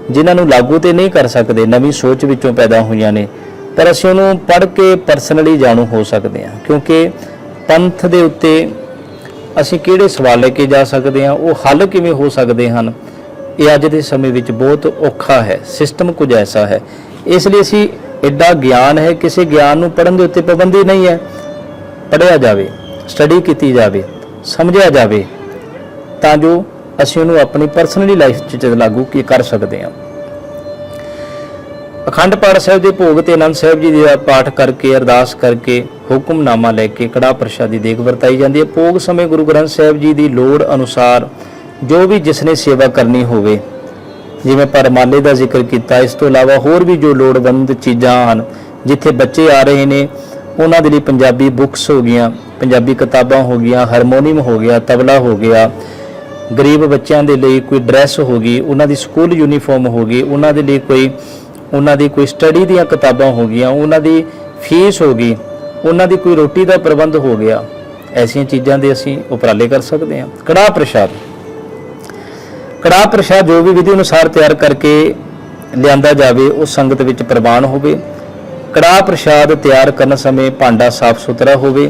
ਜਿਨ੍ਹਾਂ ਨੂੰ ਲਾਗੂ ਤੇ ਨਹੀਂ ਕਰ ਸਕਦੇ, ਨਵੀਂ ਸੋਚ ਵਿੱਚੋਂ ਪੈਦਾ ਹੋਈਆਂ ਨੇ, ਪਰ ਅਸੀਂ ਉਹਨੂੰ ਪੜ੍ਹ ਕੇ ਪਰਸਨਲੀ ਜਾਣੂ ਹੋ ਸਕਦੇ ਹਾਂ। ਕਿਉਂਕਿ ਪੰਥ ਦੇ ਉੱਤੇ ਅਸੀਂ ਕਿਹੜੇ ਸਵਾਲ ਲੈ ਕੇ ਜਾ ਸਕਦੇ ਹਾਂ, ਉਹ ਹੱਲ ਕਿਵੇਂ ਹੋ ਸਕਦੇ ਹਨ, ਇਹ ਅੱਜ ਦੇ ਸਮੇਂ ਵਿੱਚ ਬਹੁਤ ਔਖਾ ਹੈ। ਸਿਸਟਮ ਕੁਝ ਐਸਾ ਹੈ, ਇਸ ਲਈ ਅਸੀਂ एडा ज्ञान है, किसी ज्ञान नूं पढ़न दे उत्ते पाबंदी नहीं है। पढ़िया जावे, स्टडी की जावे, समझिया जावे, तां जो ਅਸੀਂ ਉਹਨੂੰ ਆਪਣੀ ਪਰਸਨਲੀ ਲਾਈਫ 'ਚ ਲਾਗੂ ਕੀ ਕਰ ਸਕਦੇ ਹਾਂ। ਅਖੰਡ ਪਾਠ ਸਾਹਿਬ ਦੇ ਭੋਗ ਤੇ ਆਨੰਦ ਸਾਹਿਬ ਜੀ ਦਾ ਪਾਠ ਕਰਕੇ, ਅਰਦਾਸ ਕਰਕੇ, ਹੁਕਮਨਾਮਾ ਲੈ ਕੇ ਕੜਾਹ ਪ੍ਰਸ਼ਾਦ ਦੀ ਦੇਗ ਵਰਤਾਈ ਜਾਂਦੀ ਹੈ। ਭੋਗ ਸਮੇਂ ਗੁਰੂ ਗ੍ਰੰਥ ਸਾਹਿਬ ਜੀ ਦੀ ਲੋੜ ਅਨੁਸਾਰ ਜੋ ਵੀ ਜਿਸ ਨੇ ਸੇਵਾ ਕਰਨੀ ਹੋਵੇ, ਜਿਵੇਂ ਪਰਮਾਲੇ ਦਾ ਜ਼ਿਕਰ ਕੀਤਾ, ਇਸ ਤੋਂ ਇਲਾਵਾ ਹੋਰ ਵੀ ਜੋ ਲੋੜਵੰਦ ਚੀਜ਼ਾਂ ਹਨ, ਜਿੱਥੇ ਬੱਚੇ ਆ ਰਹੇ ਨੇ ਉਹਨਾਂ ਦੇ ਲਈ ਪੰਜਾਬੀ ਬੁੱਕਸ ਹੋ ਗਈਆਂ, ਪੰਜਾਬੀ ਕਿਤਾਬਾਂ ਹੋ ਗਈਆਂ, ਹਾਰਮੋਨੀਅਮ ਹੋ ਗਿਆ, ਤਬਲਾ ਹੋ ਗਿਆ, ਗਰੀਬ ਬੱਚਿਆਂ ਦੇ ਲਈ ਕੋਈ ਡਰੈਸ ਹੋ ਗਈ, ਉਹਨਾਂ ਦੀ ਸਕੂਲ ਯੂਨੀਫਾਰਮ ਹੋ ਗਈ, ਉਹਨਾਂ ਦੇ ਲਈ ਉਹਨਾਂ ਦੀ ਕੋਈ ਸਟੱਡੀ ਦੀਆਂ ਕਿਤਾਬਾਂ ਹੋ ਗਈਆਂ, ਉਹਨਾਂ ਦੀ ਫੀਸ ਹੋ ਗਈ, ਉਹਨਾਂ ਦੀ ਕੋਈ ਰੋਟੀ ਦਾ ਪ੍ਰਬੰਧ ਹੋ ਗਿਆ। ਐਸੀਆਂ ਚੀਜ਼ਾਂ ਦੇ ਅਸੀਂ ਉਪਰਾਲੇ ਕਰ ਸਕਦੇ ਹਾਂ। ਕੜਾਹ ਪ੍ਰਸ਼ਾਦ ਜੋ ਵੀ ਵਿਧੀ ਅਨੁਸਾਰ ਤਿਆਰ ਕਰਕੇ ਲਿਆਂਦਾ ਜਾਵੇ, ਉਹ ਸੰਗਤ ਵਿੱਚ ਪ੍ਰਵਾਨ ਹੋਵੇ। ਕੜਾਹ ਪ੍ਰਸ਼ਾਦ ਤਿਆਰ ਕਰਨ ਸਮੇਂ ਭਾਂਡਾ ਸਾਫ਼ ਸੁਥਰਾ ਹੋਵੇ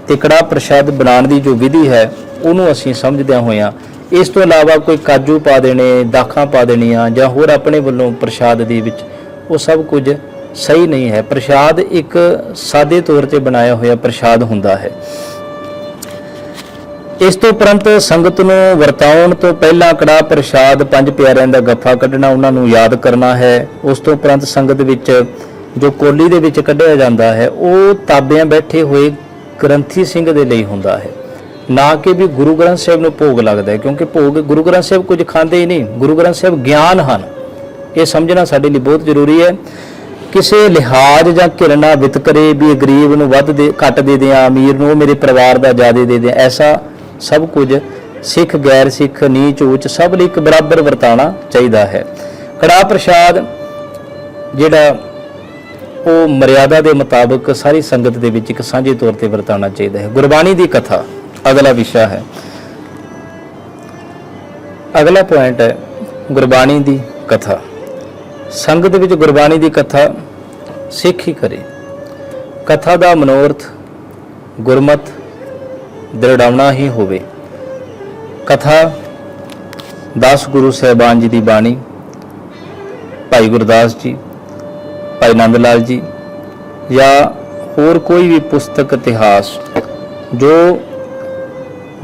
ਤੇ ਕੜਾਹ ਪ੍ਰਸ਼ਾਦ ਬਣਾਉਣ ਦੀ ਜੋ ਵਿਧੀ ਹੈ ਉਹਨੂੰ ਅਸੀਂ ਸਮਝਦਿਆਂ ਹੋਇਆਂ, ਇਸ ਤੋਂ ਇਲਾਵਾ ਕੋਈ ਕਾਜੂ ਪਾ ਦੇਣੇ, ਦਾਖਾਂ ਪਾ ਦੇਣੀਆਂ ਜਾਂ ਹੋਰ ਆਪਣੇ ਵੱਲੋਂ ਪ੍ਰਸ਼ਾਦ ਦੇ ਵਿੱਚ, ਉਹ ਸਭ ਕੁਝ ਸਹੀ ਨਹੀਂ ਹੈ। ਪ੍ਰਸ਼ਾਦ ਇੱਕ ਸਾਦੇ ਤੌਰ ਤੇ ਬਣਾਇਆ ਹੋਇਆ ਪ੍ਰਸ਼ਾਦ ਹੁੰਦਾ ਹੈ। ਇਸ ਤੋਂ ਉਪਰੰਤ ਸੰਗਤ ਨੂੰ ਵਰਤਾਉਣ ਤੋਂ ਪਹਿਲਾਂ ਕੜਾਹ ਪ੍ਰਸ਼ਾਦ 5 ਪਿਆਰਿਆਂ ਦਾ ਗੱਫਾ ਕੱਢਣਾ, ਉਹਨਾਂ ਨੂੰ ਯਾਦ ਕਰਨਾ ਹੈ। ਉਸ ਤੋਂ ਉਪਰੰਤ ਸੰਗਤ ਵਿੱਚ ਜੋ ਕੋਲੀ ਦੇ ਵਿੱਚ ਕੱਢਿਆ ਜਾਂਦਾ ਹੈ, ਉਹ ਤਾਬਿਆਂ ਬੈਠੇ ਹੋਏ ਗ੍ਰੰਥੀ ਸਿੰਘ ਦੇ ਲਈ ਹੁੰਦਾ ਹੈ, ਨਾ ਕਿ ਵੀ ਗੁਰੂ ਗ੍ਰੰਥ ਸਾਹਿਬ ਨੂੰ ਭੋਗ ਲੱਗਦਾ ਹੈ, ਕਿਉਂਕਿ ਭੋਗ ਗੁਰੂ ਗ੍ਰੰਥ ਸਾਹਿਬ ਕੁਝ ਖਾਂਦੇ ਹੀ ਨਹੀਂ। ਗੁਰੂ ਗ੍ਰੰਥ ਸਾਹਿਬ ਗਿਆਨ ਹਨ, ਇਹ ਸਮਝਣਾ ਸਾਡੇ ਲਈ ਬਹੁਤ ਜ਼ਰੂਰੀ ਹੈ। ਕਿਸੇ ਲਿਹਾਜ਼ ਜਾਂ ਘਿਰਣਾ ਵਿਤਕਰੇ ਵੀ ਗਰੀਬ ਨੂੰ ਘੱਟ ਦੇ ਦਿਆਂ, ਅਮੀਰ ਨੂੰ ਮੇਰੇ ਪਰਿਵਾਰ ਦਾ ਜ਼ਿਆਦਾ ਦੇ ਦਿਆਂ, ਐਸਾ ਸਭ ਕੁਝ ਸਿੱਖ ਗੈਰ ਸਿੱਖ ਨੀਚ ਉੱਚ ਸਭ ਲਈ ਇੱਕ ਬਰਾਬਰ ਵਰਤਾਉਣਾ ਚਾਹੀਦਾ ਹੈ। ਕੜਾਹ ਪ੍ਰਸ਼ਾਦ ਜਿਹੜਾ ਉਹ ਮਰਿਆਦਾ ਦੇ ਮੁਤਾਬਕ ਸਾਰੀ ਸੰਗਤ ਦੇ ਵਿੱਚ ਇੱਕ ਸਾਂਝੇ ਤੌਰ ਤੇ ਵਰਤਾਉਣਾ ਚਾਹੀਦਾ ਹੈ। ਗੁਰਬਾਣੀ ਦੀ ਕਥਾ ਅਗਲਾ ਵਿਸ਼ਾ ਹੈ। ਅਗਲਾ ਪੁਆਇੰਟ ਹੈ ਗੁਰਬਾਣੀ ਦੀ ਕਥਾ। ਸੰਗਤ ਵਿੱਚ ਗੁਰਬਾਣੀ ਦੀ ਕਥਾ ਸਿੱਖ ਹੀ ਕਰੇ। ਕਥਾ ਦਾ ਮਨੋਰਥ ਗੁਰਮਤ ਦ੍ਰਿੜਾਉਣਾ ਹੀ ਹੋਵੇ। ਕਥਾ 10 ਗੁਰੂ ਸਾਹਿਬਾਨ ਜੀ ਦੀ ਬਾਣੀ, ਭਾਈ ਗੁਰਦਾਸ ਜੀ, ਭਾਈ ਨੰਦ ਲਾਲ ਜੀ ਜਾਂ ਹੋਰ ਕੋਈ ਵੀ ਪੁਸਤਕ ਇਤਿਹਾਸ ਜੋ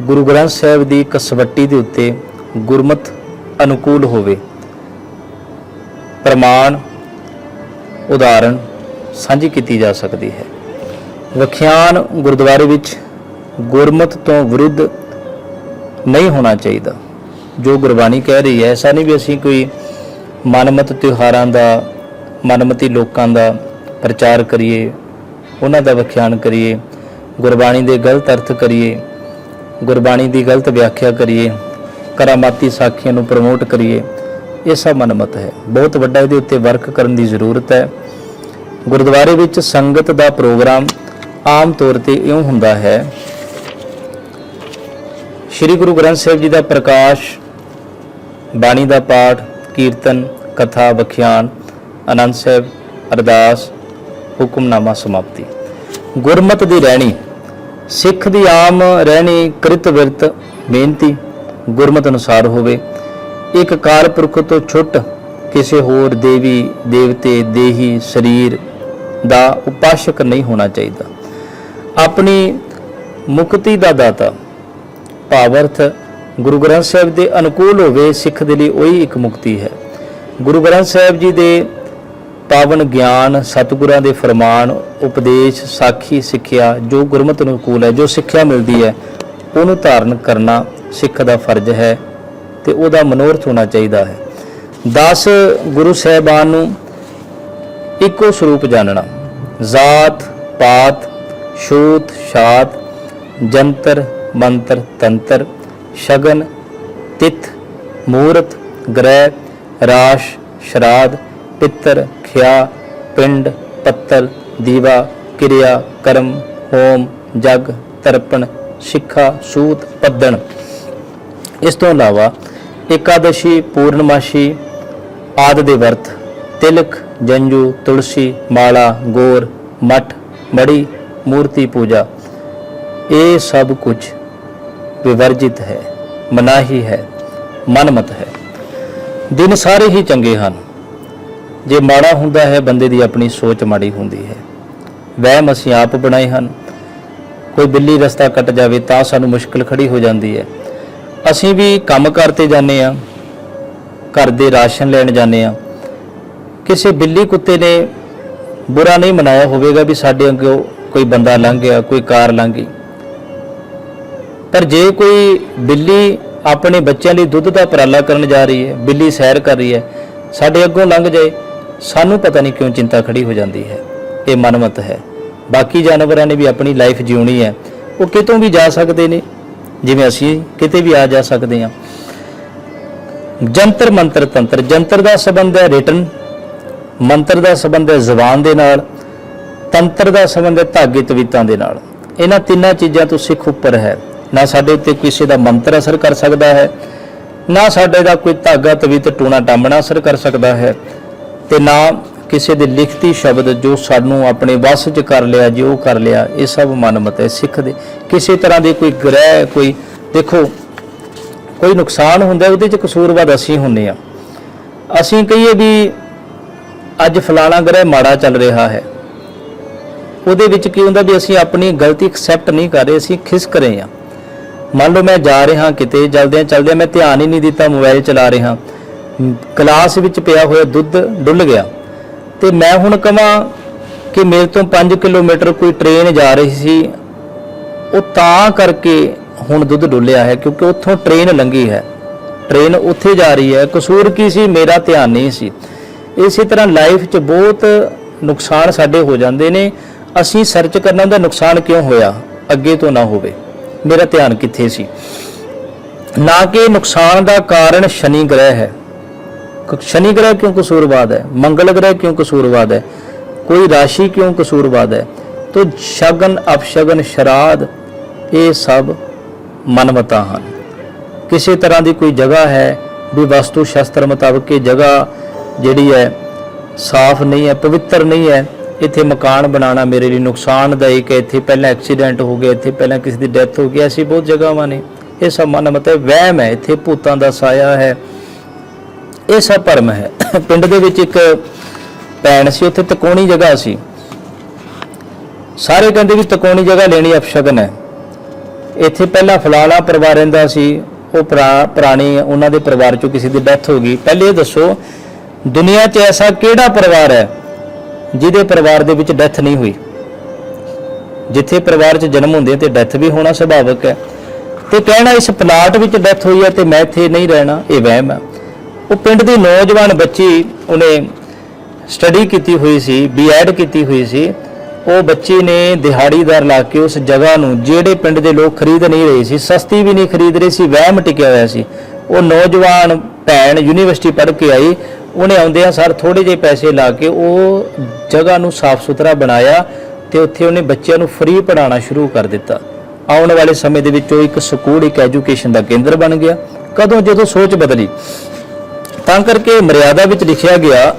ਗੁਰੂ ਗ੍ਰੰਥ ਸਾਹਿਬ ਦੀ ਕਸਵੱਟੀ ਦੇ ਉੱਤੇ ਗੁਰਮਤ ਅਨੁਕੂਲ ਹੋਵੇ, ਪ੍ਰਮਾਣ ਉਦਾਹਰਣ ਸਾਂਝੀ ਕੀਤੀ ਜਾ ਸਕਦੀ ਹੈ। ਵਿਖਿਆਨ ਗੁਰਦੁਆਰੇ ਵਿੱਚ ਗੁਰਮਤ ਤੋਂ ਵਿਰੁੱਧ ਨਹੀਂ ਹੋਣਾ ਚਾਹੀਦਾ। ਜੋ ਗੁਰਬਾਣੀ ਕਹਿ ਰਹੀ ਹੈ, ਐਸਾ ਨਹੀਂ ਵੀ ਅਸੀਂ ਕੋਈ ਮਨਮਤ ਤਿਉਹਾਰਾਂ ਦਾ, ਮਨਮਤੀ ਲੋਕਾਂ ਦਾ ਪ੍ਰਚਾਰ ਕਰੀਏ, ਉਹਨਾਂ ਦਾ ਵਿਖਿਆਨ ਕਰੀਏ, ਗੁਰਬਾਣੀ ਦੇ ਗਲਤ ਅਰਥ ਕਰੀਏ, ਗੁਰਬਾਣੀ ਦੀ ਗਲਤ ਵਿਆਖਿਆ ਕਰੀਏ, ਕਰਾਮਾਤੀ ਸਾਖੀਆਂ ਨੂੰ ਪ੍ਰਮੋਟ ਕਰੀਏ। ਇਹ ਸਭ ਮਨਮਤ ਹੈ। ਬਹੁਤ ਵੱਡਾ ਇਹਦੇ ਉੱਤੇ ਵਰਕ ਕਰਨ ਦੀ ਜ਼ਰੂਰਤ ਹੈ। ਗੁਰਦੁਆਰੇ ਵਿੱਚ ਸੰਗਤ ਦਾ ਪ੍ਰੋਗਰਾਮ ਆਮ ਤੌਰ ਤੇ ਇਉਂ ਹੁੰਦਾ ਹੈ, ਸ਼੍ਰੀ ਗੁਰੂ ਗ੍ਰੰਥ ਸਾਹਿਬ ਜੀ ਦਾ ਪ੍ਰਕਾਸ਼, ਬਾਣੀ ਦਾ ਪਾਠ, ਕੀਰਤਨ, ਕਥਾ, ਵਿਖਿਆਨ, ਆਨੰਦ ਸਾਹਿਬ, ਅਰਦਾਸ, ਹੁਕਮਨਾਮਾ, ਸਮਾਪਤੀ। ਗੁਰਮਤ ਦੀ ਰਹਿਣੀ, ਸਿੱਖ ਦੀ ਆਮ ਰਹਿਣੀ ਕ੍ਰਿਤ ਵਿਰਤ ਮਿਹਨਤੀ ਗੁਰਮਤ ਅਨੁਸਾਰ ਹੋਵੇ। ਇੱਕ ਅਕਾਲ ਪੁਰਖ ਤੋਂ ਛੁੱਟ ਕਿਸੇ ਹੋਰ ਦੇਵੀ ਦੇਵਤੇ, ਦੇਹੀ ਸਰੀਰ ਦਾ ਉਪਾਸ਼ਕ ਨਹੀਂ ਹੋਣਾ ਚਾਹੀਦਾ। ਆਪਣੀ ਮੁਕਤੀ ਦਾ ਦਾਤਾ ਭਾਵ-ਅਰਥ ਗੁਰੂ ਗ੍ਰੰਥ ਸਾਹਿਬ ਦੇ ਅਨੁਕੂਲ ਹੋਵੇ। ਸਿੱਖ ਦੇ ਲਈ ਉਹੀ ਇੱਕ ਮੁਕਤੀ ਹੈ। ਗੁਰੂ ਗ੍ਰੰਥ ਸਾਹਿਬ ਜੀ ਦੇ ਪਾਵਨ ਗਿਆਨ, ਸਤਿਗੁਰਾਂ ਦੇ ਫਰਮਾਨ, ਉਪਦੇਸ਼, ਸਾਖੀ, ਸਿੱਖਿਆ ਜੋ ਗੁਰਮਤ ਅਨੁਕੂਲ ਹੈ, ਜੋ ਸਿੱਖਿਆ ਮਿਲਦੀ ਹੈ, ਉਹਨੂੰ ਧਾਰਨ ਕਰਨਾ ਸਿੱਖ ਦਾ ਫਰਜ਼ ਹੈ ਤੇ ਉਹਦਾ ਮਨੋਰਥ ਹੋਣਾ ਚਾਹੀਦਾ ਹੈ। 10 ਗੁਰੂ ਸਾਹਿਬਾਨ ਨੂੰ ਇੱਕੋ ਸਰੂਪ ਜਾਣਨਾ, ਜ਼ਾਤ ਪਾਤ, ਛੂਤ ਛਾਤ, ਜੰਤਰ ਮੰਤਰ ਤੰਤਰ, ਸ਼ਗਨ ਤਿਥ ਮੂਰਤ ਗ੍ਰਹਿ ਰਾਸ਼ ਸ਼ਰਾਧ ਪਿੱਤਰ ਖਿਆ ਪਿੰਡ ਪੱਤਲ ਦੀਵਾ ਕਿਰਿਆ ਕਰਮ ਹੋਮ ਜਗ ਤਰਪਣ ਸਿੱਖਾ ਸੂਤ ਪੱਦਣ। ਇਸ ਤੋਂ ਇਲਾਵਾ ਇਕਾਦਸ਼ੀ, ਪੂਰਨਮਾਸ਼ੀ ਆਦਿ ਦੇ ਵਰਤ, ਤਿਲਕ, ਜੰਜੂ, ਤੁਲਸੀ ਮਾਲਾ, ਗੋਰ, ਮਠ, ਮੜੀ, ਮੂਰਤੀ ਪੂਜਾ, ਇਹ ਸਭ ਕੁਝ ਵਿਵਰਜਿਤ ਹੈ, ਮਨਾਹੀ ਹੈ, ਮਨਮਤ ਹੈ। ਦਿਨ ਸਾਰੇ ਹੀ ਚੰਗੇ ਹਨ, ਜੇ ਮਾੜਾ ਹੁੰਦਾ ਹੈ ਬੰਦੇ ਦੀ ਆਪਣੀ ਸੋਚ ਮਾੜੀ ਹੁੰਦੀ ਹੈ। ਵਹਿਮ ਅਸੀਂ ਆਪ ਬਣਾਏ ਹਨ। ਕੋਈ ਬਿੱਲੀ ਰਸਤਾ ਕੱਟ ਜਾਵੇ ਤਾਂ ਸਾਨੂੰ ਮੁਸ਼ਕਿਲ ਖੜੀ ਹੋ ਜਾਂਦੀ ਹੈ। ਅਸੀਂ ਵੀ ਕੰਮ ਕਰਤੇ ਜਾਂਦੇ ਹਾਂ, ਘਰ ਦੇ ਰਾਸ਼ਨ ਲੈਣ ਜਾਂਦੇ ਹਾਂ, ਕਿਸੇ ਬਿੱਲੀ ਕੁੱਤੇ ਨੇ ਬੁਰਾ ਨਹੀਂ ਮਨਾਇਆ ਹੋਵੇਗਾ ਵੀ ਸਾਡੇ ਅੱਗੇ ਕੋਈ ਬੰਦਾ ਲੰਘ ਗਿਆ, ਕੋਈ ਕਾਰ ਲੰਘ ਗਈ। ਪਰ ਜੇ ਕੋਈ ਬਿੱਲੀ ਆਪਣੇ ਬੱਚਿਆਂ ਲਈ ਦੁੱਧ ਦਾ ਉਪਰਾਲਾ ਕਰਨ ਜਾ ਰਹੀ ਹੈ, ਬਿੱਲੀ ਸੈਰ ਕਰ ਰਹੀ ਹੈ, ਸਾਡੇ ਅੱਗੋਂ ਲੰਘ ਜਾਏ, ਸਾਨੂੰ ਪਤਾ ਨਹੀਂ ਕਿਉਂ ਚਿੰਤਾ ਖੜੀ ਹੋ ਜਾਂਦੀ ਹੈ। ਇਹ ਮਨਮਤ ਹੈ। ਬਾਕੀ ਜਾਨਵਰਾਂ ਨੇ ਵੀ ਆਪਣੀ ਲਾਈਫ ਜਿਉਣੀ ਹੈ, ਉਹ ਕਿਤੋਂ ਵੀ ਜਾ ਸਕਦੇ ਨੇ, ਜਿਵੇਂ ਅਸੀਂ ਕਿਤੇ ਵੀ ਆ ਜਾ ਸਕਦੇ ਹਾਂ। ਜੰਤਰ ਮੰਤਰ ਤੰਤਰ, ਜੰਤਰ ਦਾ ਸੰਬੰਧ ਹੈ ਰਿਟਨ, ਮੰਤਰ ਦਾ ਸੰਬੰਧ ਹੈ ਜ਼ੁਬਾਨ ਦੇ ਨਾਲ, ਤੰਤਰ ਦਾ ਸੰਬੰਧ ਹੈ ਧਾਗੇ ਤਵੀਤਾਂ ਦੇ ਨਾਲ। ਇਹਨਾਂ ਤਿੰਨਾਂ ਚੀਜ਼ਾਂ ਤੋਂ ਸਿੱਖ ਉੱਪਰ ਹੈ। ਨਾ ਸਾਡੇ ਉੱਤੇ ਕਿਸੇ ਦਾ ਮੰਤਰ ਅਸਰ ਕਰ ਸਕਦਾ ਹੈ, ਨਾ ਸਾਡੇ ਦਾ ਕੋਈ ਧਾਗਾ ਤਵੀਤ ਟੂਣਾ ਟਾਮਣਾ ਅਸਰ ਕਰ ਸਕਦਾ ਹੈ, ਤੇ ਨਾ ਕਿਸੇ ਦੇ ਲਿਖਤੀ ਸ਼ਬਦ ਜੋ ਸਾਨੂੰ ਆਪਣੇ ਵੱਸ 'ਚ ਕਰ ਲਿਆ, ਜੋ ਕਰ ਲਿਆ, ਇਹ ਸਭ ਮਨਮਤ ਹੈ ਸਿੱਖ ਦੇ। ਕਿਸੇ ਤਰ੍ਹਾਂ ਦੇ ਕੋਈ ਗ੍ਰਹਿ, ਕੋਈ ਦੇਖੋ ਕੋਈ ਨੁਕਸਾਨ ਹੁੰਦਾ ਉਹਦੇ 'ਚ ਕਸੂਰਵਾਰ ਅਸੀਂ ਹੁੰਦੇ ਹਾਂ। ਅਸੀਂ ਕਹੀਏ ਵੀ ਅੱਜ ਫਲਾਣਾ ਗ੍ਰਹਿ ਮਾੜਾ ਚੱਲ ਰਿਹਾ ਹੈ, ਉਹਦੇ ਵਿੱਚ ਕੀ ਹੁੰਦਾ ਵੀ ਅਸੀਂ ਆਪਣੀ ਗਲਤੀ ਐਕਸੈਪਟ ਨਹੀਂ ਕਰ ਰਹੇ, ਅਸੀਂ ਖਿਸਕ ਰਹੇ ਹਾਂ। ਮੰਨ ਲਓ ਮੈਂ ਜਾ ਰਿਹਾ ਕਿਤੇ, ਚਲਦਿਆਂ ਮੈਂ ਧਿਆਨ ਹੀ ਨਹੀਂ ਦਿੱਤਾ, ਮੋਬਾਈਲ ਚਲਾ ਰਿਹਾ, ਗਲਾਸ ਵਿੱਚ ਪਿਆ ਹੋਇਆ ਦੁੱਧ ਡੁੱਲ ਗਿਆ, ਤੇ ਮੈਂ ਹੁਣ ਕਹਾਂ ਕਿ ਮੇਰੇ ਤੋਂ 5 ਕਿਲੋਮੀਟਰ ਕੋਈ ਟ੍ਰੇਨ ਜਾ ਰਹੀ ਸੀ, ਉਹ ਤਾਂ ਕਰਕੇ ਹੁਣ ਦੁੱਧ ਡੁੱਲਿਆ ਹੈ ਕਿਉਂਕਿ ਉੱਥੋਂ ਟ੍ਰੇਨ ਲੰਘੀ ਹੈ, ਟ੍ਰੇਨ ਉੱਥੇ ਜਾ ਰਹੀ ਹੈ। ਕਸੂਰ ਕੀ ਸੀ? ਮੇਰਾ ਧਿਆਨ ਨਹੀਂ ਸੀ। ਇਸੇ ਤਰ੍ਹਾਂ ਲਾਈਫ 'ਚ ਬਹੁਤ ਨੁਕਸਾਨ ਸਾਡੇ ਹੋ ਜਾਂਦੇ ਨੇ। ਅਸੀਂ ਸਰਚ ਕਰਨਾ ਹੁੰਦਾ ਨੁਕਸਾਨ ਕਿਉਂ ਹੋਇਆ, ਅੱਗੇ ਤੋਂ ਨਾ ਹੋਵੇ, ਮੇਰਾ ਧਿਆਨ ਕਿੱਥੇ ਸੀ। ਨਾ ਕਿ ਨੁਕਸਾਨ ਦਾ ਕਾਰਨ ਸ਼ਨੀ ਗ੍ਰਹਿ ਹੈ। शनि ग्रह क्यों कसूरवाद है, मंगल ग्रह क्यों कसूरवाद है, कोई राशि क्यों कसूरवाद है। तो शगन अपशगन शराद ये सब मनमता हैं। किसी तरह की कोई जगह है भी वास्तु शास्त्र मुताबिक ये जगह जिहड़ी है साफ नहीं है, पवित्र नहीं है, इत्थे मकान बनाना मेरे लिए नुकसानदायक है, इत्थे पहला एक्सीडेंट हो गया, इत्थे पहला किसी की डेथ हो गई, ऐसी बहुत जगह ने। ये सब मनमत है, वहम है, इत्थे भूतां दा साया है, ਇਹ ਸਭ ਭਰਮ ਹੈ। ਪਿੰਡ ਦੇ ਵਿੱਚ ਇੱਕ ਭੈਣ ਸੀ, ਉੱਥੇ ਤਕੋਣੀ ਜਗ੍ਹਾ ਸੀ। ਸਾਰੇ ਕਹਿੰਦੇ ਵੀ ਤਕੋਣੀ ਜਗ੍ਹਾ ਲੈਣੀ ਅਪਸ਼ਗਨ ਹੈ। ਇੱਥੇ ਪਹਿਲਾਂ ਫਲਾਣਾ ਪਰਿਵਾਰ ਰਹਿੰਦਾ ਸੀ, ਉਹ ਪੁਰਾਣੀ ਉਹਨਾਂ ਦੇ ਪਰਿਵਾਰ ਚੋਂ ਕਿਸੇ ਦੀ ਡੈਥ ਹੋ ਗਈ। ਪਹਿਲੇ ਇਹ ਦੱਸੋ ਦੁਨੀਆ 'ਚ ਐਸਾ ਕਿਹੜਾ ਪਰਿਵਾਰ ਹੈ ਜਿਹਦੇ ਪਰਿਵਾਰ ਦੇ ਵਿੱਚ ਡੈਥ ਨਹੀਂ ਹੋਈ? ਜਿੱਥੇ ਪਰਿਵਾਰ 'ਚ ਜਨਮ ਹੁੰਦੇ ਤੇ ਡੈਥ ਵੀ ਹੋਣਾ ਸੁਭਾਵਿਕ ਹੈ। ਤੇ ਕਹਿਣਾ ਇਸ ਪਲਾਟ ਵਿੱਚ ਡੈਥ ਹੋਈ ਹੈ ਤੇ ਮੈਂ ਇੱਥੇ ਨਹੀਂ ਰਹਿਣਾ, ਇਹ ਵਹਿਮ ਹੈ। ਉਹ ਪਿੰਡ ਦੀ ਨੌਜਵਾਨ ਬੱਚੀ, ਉਹਨੇ ਸਟੱਡੀ ਕੀਤੀ ਹੋਈ ਸੀ, B.Ed ਕੀਤੀ ਹੋਈ ਸੀ। ਉਹ ਬੱਚੀ ਨੇ ਦਿਹਾੜੀਦਾਰ ਲਾ ਕੇ ਉਸ ਜਗ੍ਹਾ ਨੂੰ, ਜਿਹੜੇ ਪਿੰਡ ਦੇ ਲੋਕ ਖਰੀਦ ਨਹੀਂ ਰਹੇ ਸੀ, ਸਸਤੀ ਵੀ ਨਹੀਂ ਖਰੀਦ ਰਹੇ ਸੀ, ਵਹਿਮ ਟਿਕਿਆ ਹੋਇਆ ਸੀ। ਉਹ ਨੌਜਵਾਨ ਭੈਣ ਯੂਨੀਵਰਸਿਟੀ ਪੜ੍ਹ ਕੇ ਆਈ, ਉਹਨੇ ਆਉਂਦਿਆਂ ਸਾਰ ਥੋੜ੍ਹੇ ਜਿਹੇ ਪੈਸੇ ਲਾ ਕੇ ਉਹ ਜਗ੍ਹਾ ਨੂੰ ਸਾਫ਼ ਸੁਥਰਾ ਬਣਾਇਆ ਤੇ ਉੱਥੇ ਉਹਨੇ ਬੱਚਿਆਂ ਨੂੰ ਫ੍ਰੀ ਪੜ੍ਹਾਉਣਾ ਸ਼ੁਰੂ ਕਰ ਦਿੱਤਾ। ਆਉਣ ਵਾਲੇ ਸਮੇਂ ਦੇ ਵਿੱਚ ਉਹ ਇੱਕ ਸਕੂਲ, ਇੱਕ ਐਜੂਕੇਸ਼ਨ ਦਾ ਕੇਂਦਰ ਬਣ ਗਿਆ। ਕਦੋਂ? ਜਦੋਂ ਸੋਚ ਬਦਲੀ। ਤਾਂ ਕਰਕੇ ਮਰਿਆਦਾ ਵਿੱਚ ਲਿਖਿਆ ਗਿਆ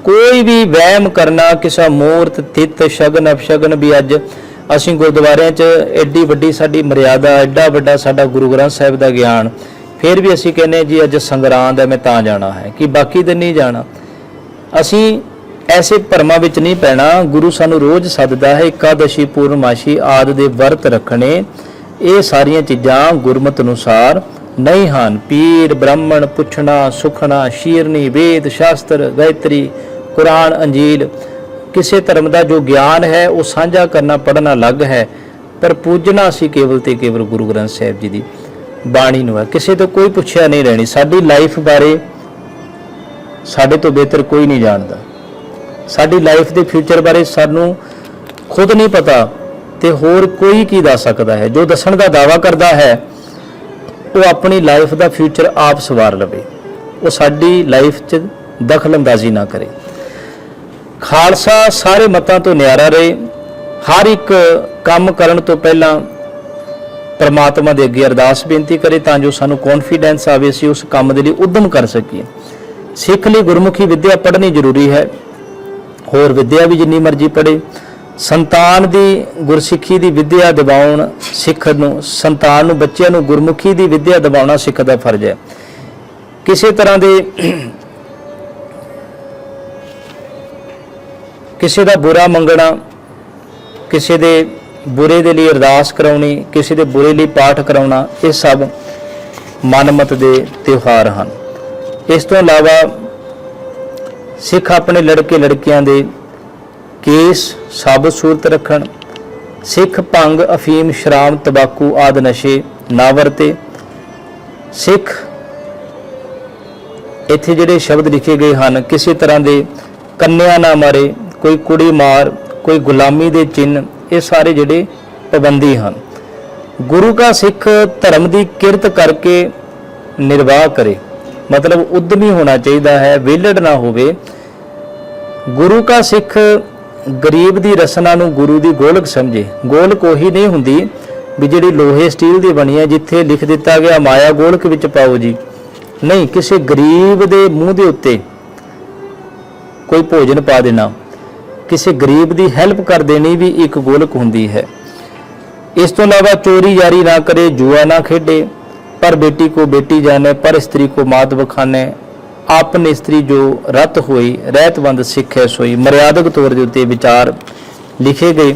ਕੋਈ ਵੀ ਵਹਿਮ ਕਰਨਾ, ਕਿਸੇ ਮੂਰਤ ਤਿੱਤ ਸ਼ਗਨ ਅਪਸ਼ਗਨ ਵੀ। ਅੱਜ ਅਸੀਂ ਗੁਰਦੁਆਰਿਆਂ 'ਚ ਐਡੀ ਵੱਡੀ ਸਾਡੀ ਮਰਿਆਦਾ, ਐਡਾ ਵੱਡਾ ਸਾਡਾ ਗੁਰੂ ਗ੍ਰੰਥ ਸਾਹਿਬ ਦਾ ਗਿਆਨ, ਫਿਰ ਵੀ ਅਸੀਂ ਕਹਿੰਦੇ ਜੀ ਅੱਜ ਸੰਗਰਾਂਦ ਹੈ ਮੈਂ ਤਾਂ ਜਾਣਾ ਹੈ, ਕਿ ਬਾਕੀ ਦਿਨ ਨਹੀਂ ਜਾਣਾ। ਅਸੀਂ ਐਸੇ ਭਰਮਾਂ ਵਿੱਚ ਨਹੀਂ ਪੈਣਾ। ਗੁਰੂ ਸਾਨੂੰ ਰੋਜ਼ ਸੱਦਦਾ ਹੈ, ਇਕਾਦਸ਼ੀ ਪੂਰਨਮਾਸ਼ੀ ਆਦਿ ਦੇ ਵਰਤ ਰੱਖਣੇ। ਇਹ ਸਾਰੀਆਂ ਚੀਜ਼ਾਂ ਗੁਰਮਤਿ ਅਨੁਸਾਰ ਨਹੀਂ ਹਨ। ਪੀਰ ਬ੍ਰਾਹਮਣ ਪੁੱਛਣਾ ਸੁਖਣਾ, ਸ਼ੀਰਨੀ, ਵੇਦ ਸ਼ਾਸਤਰ, ਗਾਇਤਰੀ, ਕੁਰਾਨ, ਅੰਜੀਲ, ਕਿਸੇ ਧਰਮ ਦਾ ਜੋ ਗਿਆਨ ਹੈ ਉਹ ਸਾਂਝਾ ਕਰਨਾ, ਪੜ੍ਹਨਾ ਅਲੱਗ ਹੈ। ਪਰ ਪੂਜਣਾ ਅਸੀਂ ਕੇਵਲ ਤੇ ਕੇਵਲ ਗੁਰੂ ਗ੍ਰੰਥ ਸਾਹਿਬ ਜੀ ਦੀ ਬਾਣੀ ਨੂੰ ਹੈ। ਕਿਸੇ ਤੋਂ ਕੋਈ ਪੁੱਛਿਆ ਨਹੀਂ ਰਹਿਣੀ। ਸਾਡੀ ਲਾਈਫ ਬਾਰੇ ਸਾਡੇ ਤੋਂ ਬਿਹਤਰ ਕੋਈ ਨਹੀਂ ਜਾਣਦਾ। ਸਾਡੀ ਲਾਈਫ ਦੇ ਫਿਊਚਰ ਬਾਰੇ ਸਾਨੂੰ ਖੁਦ ਨਹੀਂ ਪਤਾ ਤੇ ਹੋਰ ਕੋਈ ਕੀ ਦੱਸ ਸਕਦਾ ਹੈ। ਜੋ ਦੱਸਣ ਦਾ ਦਾਅਵਾ ਕਰਦਾ ਹੈ ਉਹ ਆਪਣੀ ਲਾਈਫ ਦਾ ਫਿਊਚਰ ਆਪ ਸਵਾਰ ਲਵੇ, ਉਹ ਸਾਡੀ ਲਾਈਫ 'ਚ ਦਖਲ ਅੰਦਾਜ਼ੀ ਨਾ ਕਰੇ। ਖਾਲਸਾ ਸਾਰੇ ਮਤਾਂ ਤੋਂ ਨਿਆਰਾ ਰਹੇ। ਹਰ ਇੱਕ ਕੰਮ ਕਰਨ ਤੋਂ ਪਹਿਲਾਂ ਪਰਮਾਤਮਾ ਦੇ ਅੱਗੇ ਅਰਦਾਸ ਬੇਨਤੀ ਕਰੇ ਤਾਂ ਜੋ ਸਾਨੂੰ ਕੌਨਫੀਡੈਂਸ ਆਵੇ, ਅਸੀਂ ਉਸ ਕੰਮ ਦੇ ਲਈ ਉਦਮ ਕਰ ਸਕੀਏ। ਸਿੱਖ ਲਈ ਗੁਰਮੁਖੀ ਵਿੱਦਿਆ ਪੜ੍ਹਨੀ ਜ਼ਰੂਰੀ ਹੈ। ਹੋਰ ਵਿੱਦਿਆ ਵੀ ਜਿੰਨੀ ਮਰਜ਼ੀ ਪੜ੍ਹੇ, ਸੰਤਾਨ ਦੀ ਗੁਰਸਿੱਖੀ ਦੀ ਵਿੱਦਿਆ ਦਿਵਾਉਣ ਸਿੱਖ ਨੂੰ, ਸੰਤਾਨ ਨੂੰ, ਬੱਚਿਆਂ ਨੂੰ ਗੁਰਮੁਖੀ ਦੀ ਵਿੱਦਿਆ ਦਿਵਾਉਣਾ ਸਿੱਖ ਦਾ ਫਰਜ਼ ਹੈ। ਕਿਸੇ ਤਰ੍ਹਾਂ ਦੇ ਕਿਸੇ ਦਾ ਬੁਰਾ ਮੰਗਣਾ, ਕਿਸੇ ਦੇ ਬੁਰੇ ਦੇ ਲਈ ਅਰਦਾਸ ਕਰਾਉਣੀ, ਕਿਸੇ ਦੇ ਬੁਰੇ ਲਈ ਪਾਠ ਕਰਾਉਣਾ, ਇਹ ਸਭ ਮਨਮਤ ਦੇ ਤਿਉਹਾਰ ਹਨ। ਇਸ ਤੋਂ ਇਲਾਵਾ ਸਿੱਖ ਆਪਣੇ ਲੜਕੇ ਲੜਕੀਆਂ ਦੇ ਕੇਸ ਸਾਬਤ ਸੂਰਤ ਰੱਖਣ, ਸਿੱਖ ਭੰਗ, ਅਫੀਮ, ਸ਼ਰਾਬ, ਤੰਬਾਕੂ ਆਦਿ ਨਸ਼ੇ ਨਾ ਵਰਤੇ। ਸਿੱਖ ਇੱਥੇ ਜਿਹੜੇ ਸ਼ਬਦ ਲਿਖੇ ਗਏ ਹਨ, ਕਿਸੇ ਤਰ੍ਹਾਂ ਦੇ ਕੰਨਿਆ ਨਾ ਮਾਰੇ, ਕੋਈ ਕੁੜੀ ਮਾਰ, ਕੋਈ ਗੁਲਾਮੀ ਦੇ ਚਿੰਨ੍ਹ, ਇਹ ਸਾਰੇ ਜਿਹੜੇ ਪਾਬੰਦੀ ਹਨ। ਗੁਰੂ का ਸਿੱਖ ਧਰਮ ਦੀ ਕਿਰਤ ਕਰਕੇ ਨਿਰਵਾਹ ਕਰੇ, ਮਤਲਬ ਉਦਮੀ ਹੋਣਾ ਚਾਹੀਦਾ ਹੈ, ਵਿਹਲੜ ਨਾ ਹੋਵੇ। ਗੁਰੂ का ਸਿੱਖ ਗਰੀਬ ਦੀ ਰਸਨਾ ਨੂੰ ਗੁਰੂ ਦੀ ਗੋਲਕ ਸਮਝੇ। ਗੋਲਕ ਉਹੀ ਨਹੀਂ ਹੁੰਦੀ ਵੀ ਜਿਹੜੀ ਲੋਹੇ ਸਟੀਲ ਦੀ ਬਣੀ ਹੈ, ਜਿੱਥੇ ਲਿਖ ਦਿੱਤਾ ਗਿਆ ਮਾਇਆ ਗੋਲਕ ਵਿੱਚ ਪਾਓ ਜੀ, ਨਹੀਂ, ਕਿਸੇ ਗਰੀਬ ਦੇ ਮੂੰਹ ਦੇ ਉੱਤੇ ਕੋਈ ਭੋਜਨ ਪਾ ਦੇਣਾ, ਕਿਸੇ ਗਰੀਬ ਦੀ ਹੈਲਪ ਕਰ ਦੇਣੀ ਵੀ ਇੱਕ ਗੋਲਕ ਹੁੰਦੀ ਹੈ। ਇਸ ਤੋਂ ਇਲਾਵਾ ਚੋਰੀ ਜਾਰੀ ਨਾ ਕਰੇ, ਜੂਆ ਨਾ ਖੇਡੇ, ਪਰ बेटी को बेटी जाने, पर स्त्री को मात बखाने, आपने स्त्री जो रत होई, रहतबंद सिख है सोई। मर्यादक तौर के उत्ते विचार लिखे गए।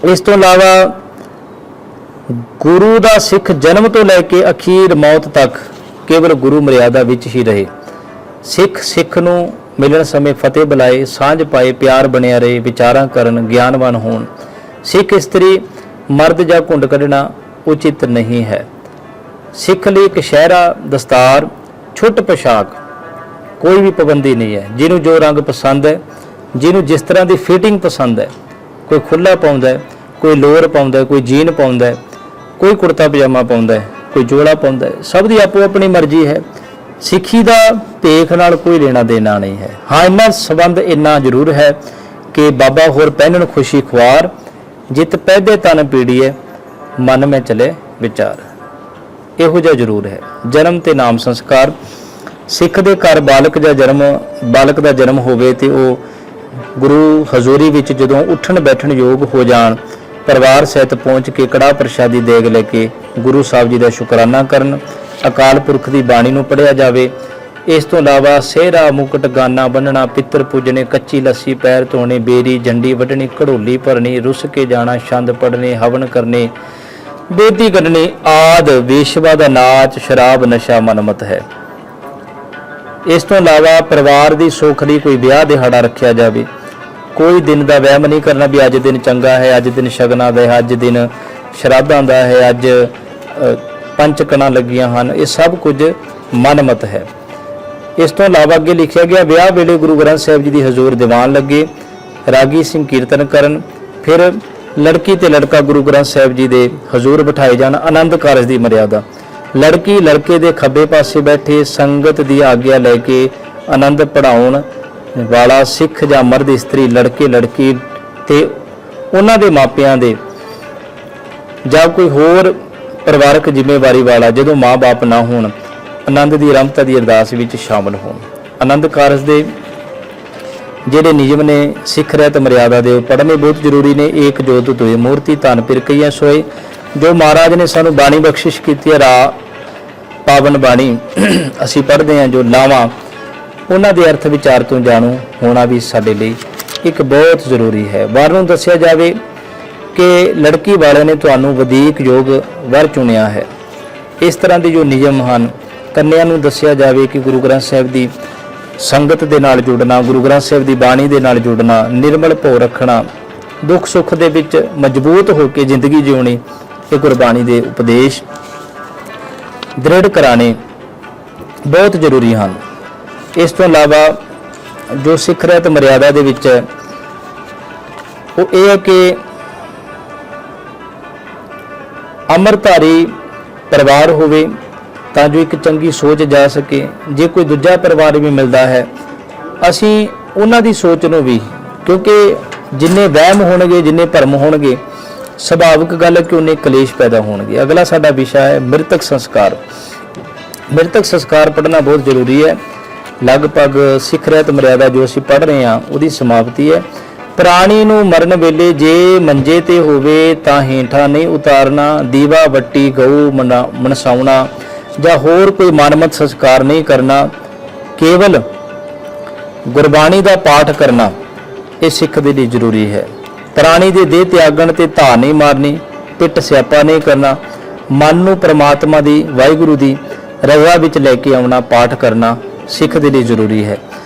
इस तो इलावा गुरु का सिख जन्म तो लैके अखीर मौत तक केवल गुरु मर्यादा विच ही रहे। सिख नूं मिलन समय फतेह बुलाए, सांझ पाए, प्यार बनिया रहे, विचारां करन, ज्ञानवान होण। सिख स्त्री मर्द जां घुंड कढ़ना उचित नहीं है। सिख ਲਈ कशहरा, दस्तार, छुट पोशाक कोई भी पाबंदी नहीं है। जिन्हों जो रंग पसंद है, जिन्हों जिस तरह की फिटिंग पसंद है, कोई खुला पाउंदा है, कोई लोअर पाउंदा है, कोई जीन पाउंदा है, कोई कुर्ता पजामा पाउंदा है, कोई जोड़ा पाउंदा है। सब की आपो अपनी मर्जी है। सिखी का भेख नाल कोई लेना देना नहीं है। हाँ, इन्ना संबंध इन्ना जरूर है कि बाबा होर पहनन खुशी खुआर, जित पैदे तन पीड़ी है, मन में चले विचार। ਇਹੋ ਜਿਹਾ ਜ਼ਰੂਰ ਹੈ। ਜਨਮ ਤੇ ਨਾਮ ਸੰਸਕਾਰ, ਸਿੱਖ ਦੇ ਘਰ ਬਾਲਕ ਦਾ ਜਨਮ ਹੋਵੇ ਤੇ ਉਹ ਗੁਰੂ ਹਜ਼ੂਰੀ ਵਿੱਚ ਜਦੋਂ ਉੱਠਣ ਬੈਠਣ ਯੋਗ ਹੋ ਜਾਣ, ਪਰਿਵਾਰ ਸਹਿਤ ਪਹੁੰਚ ਕੇ ਕੜਾਹ ਪ੍ਰਸ਼ਾਦੀ ਦੇਗ ਲੈ ਕੇ ਗੁਰੂ ਸਾਹਿਬ ਜੀ ਦਾ ਸ਼ੁਕਰਾਨਾ ਕਰਨ। ਅਕਾਲ ਪੁਰਖ ਦੀ ਬਾਣੀ ਨੂੰ ਪੜ੍ਹਿਆ ਜਾਵੇ। ਇਸ ਤੋਂ ਇਲਾਵਾ ਸਿਹਰਾ, ਮੁਕਟ, ਗਾਨਾ ਬੰਨਣਾ, ਪਿੱਤਰ ਪੂਜਣੇ, ਕੱਚੀ ਲੱਸੀ ਪੈਰ ਧੋਣੇ, ਬੇਰੀ ਜੰਡੀ ਵੱਢਣੀ, ਘੜੋਲੀ ਭਰਨੀ, ਰੁੱਸ ਕੇ ਜਾਣਾ, ਛੰਦ ਪੜ੍ਹਨੇ, ਹਵਨ ਕਰਨੇ, ਬੇਦੀ ਕੱਢਣੀ ਆਦਿ ਵੇਸ਼ਵਾ ਦਾ ਨਾਚ, ਸ਼ਰਾਬ, ਨਸ਼ਾ ਮਨਮਤ ਹੈ। ਇਸ ਤੋਂ ਇਲਾਵਾ ਪਰਿਵਾਰ ਦੀ ਸੁੱਖ ਲਈ ਕੋਈ ਵਿਆਹ ਦਿਹਾੜਾ ਰੱਖਿਆ ਜਾਵੇ। ਕੋਈ ਦਿਨ ਦਾ ਵਹਿਮ ਨਹੀਂ ਕਰਨਾ ਵੀ ਅੱਜ ਦਿਨ ਚੰਗਾ ਹੈ, ਅੱਜ ਦਿਨ ਸ਼ਗਨਾਂ ਦਾ ਹੈ, ਅੱਜ ਦਿਨ ਸ਼ਰਾਧਾਂ ਦਾ ਹੈ, ਅੱਜ ਪੰਚਕਣਾ ਲੱਗੀਆਂ ਹਨ। ਇਹ ਸਭ ਕੁਝ ਮਨਮਤ ਹੈ। ਇਸ ਤੋਂ ਇਲਾਵਾ ਅੱਗੇ ਲਿਖਿਆ ਗਿਆ, ਵਿਆਹ ਵੇਲੇ ਗੁਰੂ ਗ੍ਰੰਥ ਸਾਹਿਬ ਜੀ ਦੀ ਹਜ਼ੂਰ ਦੀਵਾਨ ਲੱਗੇ, ਰਾਗੀ ਸਿੰਘ ਕੀਰਤਨ ਕਰਨ, ਫਿਰ लड़की ते लड़का गुरु ग्रंथ साहिब जी दे हजूर बिठाए जान। आनंद कारज की मर्यादा, लड़की लड़के दे खब्बे पासे बैठे संगत की आग्ञा लैके आनंद पढ़ाउण वाला सिख जां मर्द इस्त्री, लड़के लड़की ते उन्हां दे मापियां दे जां कोई होर परिवारक जिम्मेवारी वाला जदों माँ बाप ना होण, आनंद की रमता की अरदास विच शामिल होण। आनंद कारज दे ਜਿਹੜੇ ਨਿਯਮ ਨੇ ਸਿੱਖ ਰਹਿਤ ਮਰਿਆਦਾ ਦੇ ਪੜ੍ਹਨੇ ਬਹੁਤ ਜ਼ਰੂਰੀ ਨੇ। ਏਕ ਜੋਤ ਦੁਇ ਮੂਰਤੀ, ਧਨ ਫਿਰ ਕਈਆਂ ਸੋਏ। ਜੋ ਮਹਾਰਾਜ ਨੇ ਸਾਨੂੰ ਬਾਣੀ ਬਖਸ਼ਿਸ਼ ਕੀਤੀ ਹੈ, ਰਾਹ ਪਾਵਨ ਬਾਣੀ ਅਸੀਂ ਪੜ੍ਹਦੇ ਹਾਂ, ਜੋ ਲਾਵਾਂ ਉਹਨਾਂ ਦੇ ਅਰਥ ਵਿਚਾਰ ਤੋਂ ਜਾਣੂ ਹੋਣਾ ਵੀ ਸਾਡੇ ਲਈ ਇੱਕ ਬਹੁਤ ਜ਼ਰੂਰੀ ਹੈ। ਵਰ ਨੂੰ ਦੱਸਿਆ ਜਾਵੇ ਕਿ ਲੜਕੀ ਵਾਲਿਆਂ ਨੇ ਤੁਹਾਨੂੰ ਵਧੀਕ ਯੋਗ ਵਰ ਚੁਣਿਆ ਹੈ। ਇਸ ਤਰ੍ਹਾਂ ਦੇ ਜੋ ਨਿਯਮ ਹਨ। ਕੰਨਿਆ ਨੂੰ ਦੱਸਿਆ ਜਾਵੇ ਕਿ ਗੁਰੂ ਗ੍ਰੰਥ ਸਾਹਿਬ ਦੀ संगत दे नाल जुड़ना, गुरु ग्रंथ साहिब की बाणी दे नाल जुड़ना, निर्मल भो रखना, दुख सुख दे विच मजबूत होकर जिंदगी जिउणी, ये गुरबाणी दे उपदेश दृढ़ कराने बहुत जरूरी हैं। इस तो इलावा जो सिख रहत मर्यादा दे विच वो ये है कि अमरधारी परिवार होवे ਤਾਂ ਜੋ ਇੱਕ ਚੰਗੀ ਸੋਚ ਜਾ ਸਕੇ। ਜੇ ਕੋਈ ਦੂਜਾ ਪਰਿਵਾਰ ਵੀ ਮਿਲਦਾ ਹੈ, ਅਸੀਂ ਉਹਨਾਂ ਦੀ ਸੋਚ ਨੂੰ ਵੀ, ਕਿਉਂਕਿ ਜਿੰਨੇ ਵਹਿਮ ਹੋਣਗੇ, ਜਿੰਨੇ ਭਰਮ ਹੋਣਗੇ, ਸੁਭਾਵਿਕ ਗੱਲ ਹੈ ਕਿ ਉਹਨੇ ਕਲੇਸ਼ ਪੈਦਾ ਹੋਣਗੇ। ਅਗਲਾ ਸਾਡਾ ਵਿਸ਼ਾ ਹੈ ਮ੍ਰਿਤਕ ਸੰਸਕਾਰ। ਮ੍ਰਿਤਕ ਸੰਸਕਾਰ ਪੜ੍ਹਨਾ ਬਹੁਤ ਜ਼ਰੂਰੀ ਹੈ। ਲਗਭਗ ਸਿੱਖ ਰਹਿਤ ਮਰਿਆਦਾ ਜੋ ਅਸੀਂ ਪੜ੍ਹ ਰਹੇ ਹਾਂ ਉਹਦੀ ਸਮਾਪਤੀ ਹੈ। ਪ੍ਰਾਣੀ ਨੂੰ ਮਰਨ ਵੇਲੇ ਜੇ ਮੰਜੇ ਤੇ ਹੋਵੇ ਤਾਂ ਹੇਠਾਂ ਨਹੀਂ ਉਤਾਰਨਾ, ਦੀਵਾ ਵੱਟੀ ਗਊ ਮਨਸਾਉਣਾ ਜਾਂ ਹੋਰ ਕੋਈ ਮਾਨਮਤ ਸੰਸਕਾਰ ਨਹੀਂ ਕਰਨਾ। ਕੇਵਲ ਗੁਰਬਾਣੀ ਦਾ ਪਾਠ ਕਰਨਾ, ਇਹ ਸਿੱਖ ਦੇ ਲਈ ਜ਼ਰੂਰੀ ਹੈ। ਪ੍ਰਾਣੀ ਦੇ ਦੇਹ ਤਿਆਗਣ ਤੇ ਧਾਰ ਨਹੀਂ ਮਾਰਨੀ, ਪਿੱਟ ਸਿਆਪਾ ਨਹੀਂ ਕਰਨਾ, ਮਨ ਨੂੰ ਪ੍ਰਮਾਤਮਾ ਦੀ ਵਾਹਿਗੁਰੂ ਦੀ ਰਜ਼ਾ ਵਿੱਚ ਲੈ ਕੇ ਆਉਣਾ, ਪਾਠ ਕਰਨਾ ਸਿੱਖ ਦੇ ਲਈ ਜ਼ਰੂਰੀ ਹੈ।